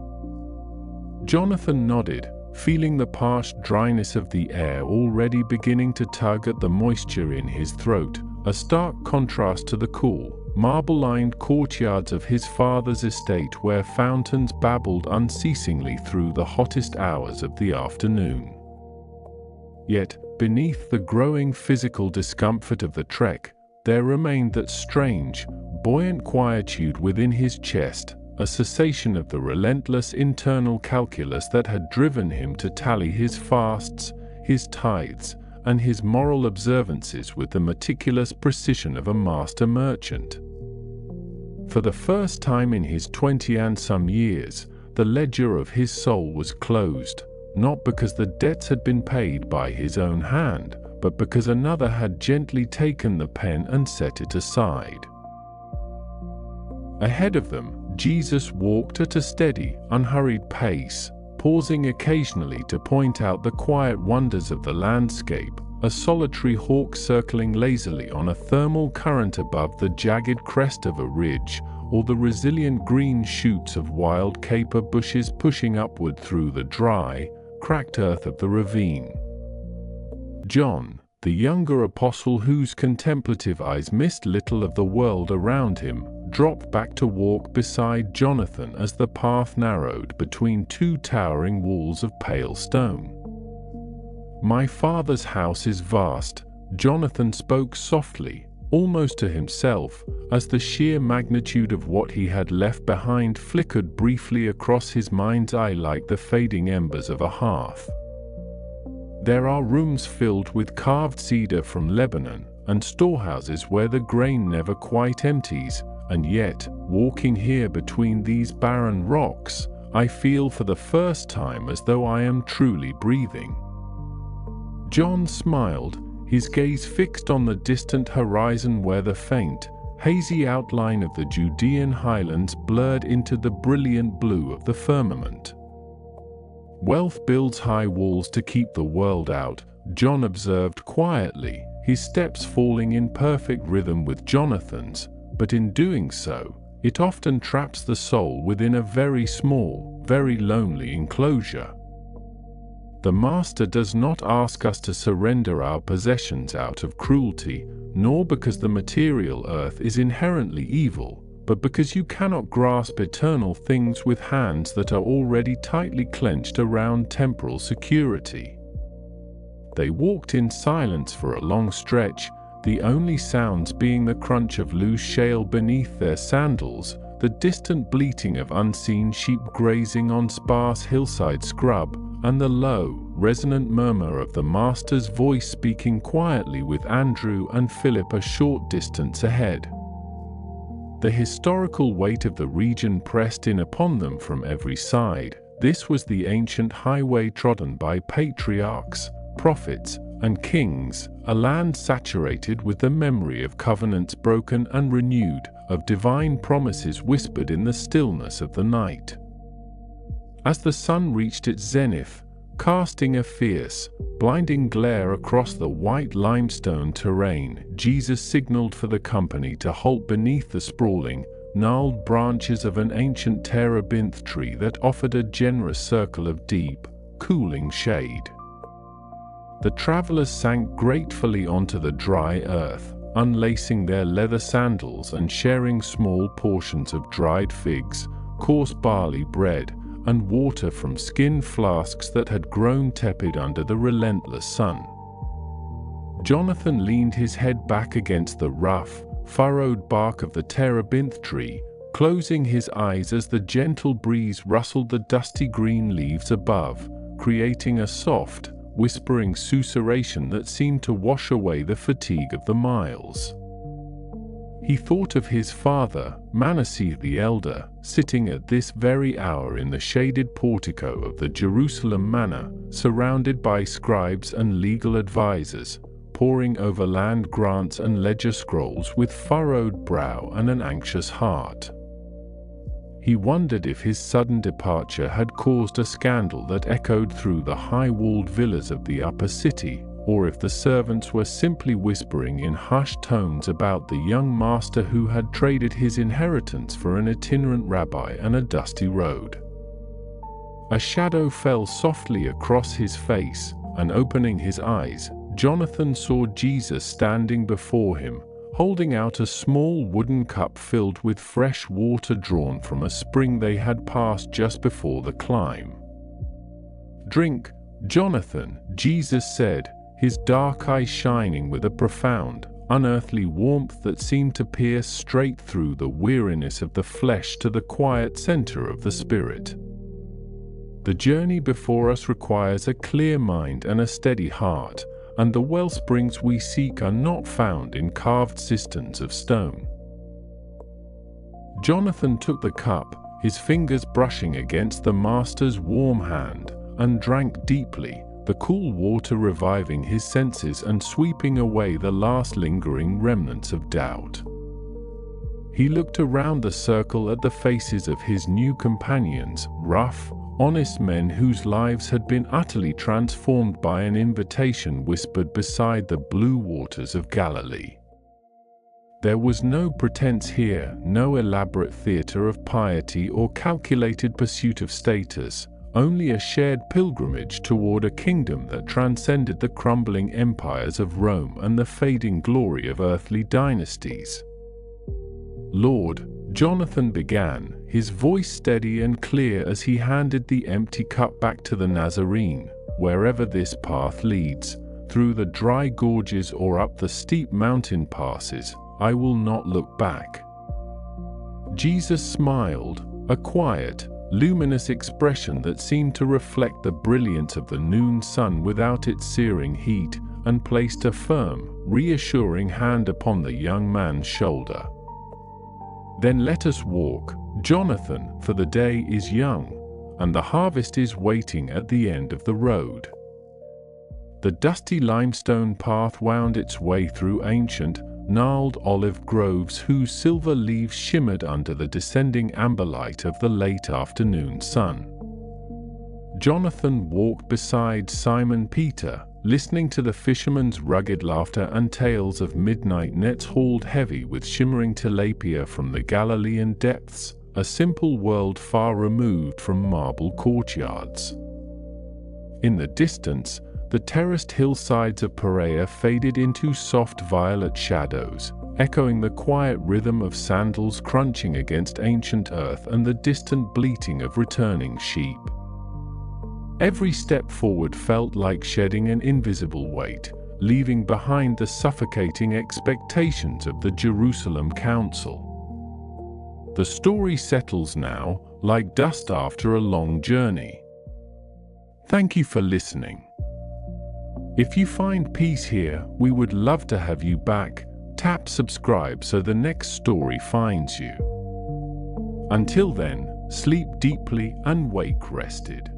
Jonathan nodded, feeling the parched dryness of the air already beginning to tug at the moisture in his throat, a stark contrast to the cool, marble-lined courtyards of his father's estate where fountains babbled unceasingly through the hottest hours of the afternoon. Yet, beneath the growing physical discomfort of the trek, there remained that strange, buoyant quietude within his chest, a cessation of the relentless internal calculus that had driven him to tally his fasts, his tithes, and his moral observances with the meticulous precision of a master merchant. For the first time in his 20 and some years, the ledger of his soul was closed, not because the debts had been paid by his own hand, but because another had gently taken the pen and set it aside. Ahead of them, Jesus walked at a steady, unhurried pace, pausing occasionally to point out the quiet wonders of the landscape, a solitary hawk circling lazily on a thermal current above the jagged crest of a ridge, or the resilient green shoots of wild caper bushes pushing upward through the dry, cracked earth of the ravine. John, the younger apostle whose contemplative eyes missed little of the world around him, dropped back to walk beside Jonathan as the path narrowed between two towering walls of pale stone. "My father's house is vast," Jonathan spoke softly, almost to himself, as the sheer magnitude of what he had left behind flickered briefly across his mind's eye like the fading embers of a hearth. "There are rooms filled with carved cedar from Lebanon, and storehouses where the grain never quite empties, and yet, walking here between these barren rocks, I feel for the first time as though I am truly breathing." John smiled, his gaze fixed on the distant horizon where the faint, hazy outline of the Judean highlands blurred into the brilliant blue of the firmament. "Wealth builds high walls to keep the world out," John observed quietly, his steps falling in perfect rhythm with Jonathan's, but in doing so, it often traps the soul within a very small, very lonely enclosure. The Master does not ask us to surrender our possessions out of cruelty, nor because the material earth is inherently evil, but because you cannot grasp eternal things with hands that are already tightly clenched around temporal security. They walked in silence for a long stretch, the only sounds being the crunch of loose shale beneath their sandals, the distant bleating of unseen sheep grazing on sparse hillside scrub, and the low, resonant murmur of the Master's voice speaking quietly with Andrew and Philip a short distance ahead. The historical weight of the region pressed in upon them from every side. This was the ancient highway trodden by patriarchs, prophets, and kings, a land saturated with the memory of covenants broken and renewed, of divine promises whispered in the stillness of the night. As the sun reached its zenith, casting a fierce, blinding glare across the white limestone terrain, Jesus signaled for the company to halt beneath the sprawling, gnarled branches of an ancient terebinth tree that offered a generous circle of deep, cooling shade. The travelers sank gratefully onto the dry earth, unlacing their leather sandals and sharing small portions of dried figs, coarse barley bread, and water from skin flasks that had grown tepid under the relentless sun. Jonathan leaned his head back against the rough, furrowed bark of the terebinth tree, closing his eyes as the gentle breeze rustled the dusty green leaves above, creating a soft, whispering susurration that seemed to wash away the fatigue of the miles. He thought of his father, Manasseh the elder, sitting at this very hour in the shaded portico of the Jerusalem manor, surrounded by scribes and legal advisers, poring over land grants and ledger scrolls with furrowed brow and an anxious heart. He wondered if his sudden departure had caused a scandal that echoed through the high-walled villas of the upper city, or if the servants were simply whispering in hushed tones about the young master who had traded his inheritance for an itinerant rabbi and a dusty road. A shadow fell softly across his face, and opening his eyes, Jonathan saw Jesus standing before him, holding out a small wooden cup filled with fresh water drawn from a spring they had passed just before the climb. "Drink, Jonathan," Jesus said, his dark eyes shining with a profound, unearthly warmth that seemed to pierce straight through the weariness of the flesh to the quiet center of the spirit. The journey before us requires a clear mind and a steady heart, and the wellsprings we seek are not found in carved cisterns of stone. Jonathan took the cup, his fingers brushing against the master's warm hand, and drank deeply, the cool water reviving his senses and sweeping away the last lingering remnants of doubt. He looked around the circle at the faces of his new companions, rough, honest men whose lives had been utterly transformed by an invitation whispered beside the blue waters of Galilee. There was no pretense here, no elaborate theater of piety or calculated pursuit of status, only a shared pilgrimage toward a kingdom that transcended the crumbling empires of Rome and the fading glory of earthly dynasties. "Lord," Jonathan began, his voice steady and clear as he handed the empty cup back to the Nazarene, "wherever this path leads, through the dry gorges or up the steep mountain passes, I will not look back." Jesus smiled, a quiet, luminous expression that seemed to reflect the brilliance of the noon sun without its searing heat, and placed a firm, reassuring hand upon the young man's shoulder. "Then let us walk, Jonathan, for the day is young, and the harvest is waiting at the end of the road." The dusty limestone path wound its way through ancient, gnarled olive groves whose silver leaves shimmered under the descending amber light of the late afternoon sun. Jonathan walked beside Simon Peter, listening to the fishermen's rugged laughter and tales of midnight nets hauled heavy with shimmering tilapia from the Galilean depths, a simple world far removed from marble courtyards. In the distance, the terraced hillsides of Perea faded into soft violet shadows, echoing the quiet rhythm of sandals crunching against ancient earth and the distant bleating of returning sheep. Every step forward felt like shedding an invisible weight, leaving behind the suffocating expectations of the Jerusalem Council. The story settles now, like dust after a long journey. Thank you for listening. If you find peace here, we would love to have you back. Tap subscribe so the next story finds you. Until then, sleep deeply and wake rested.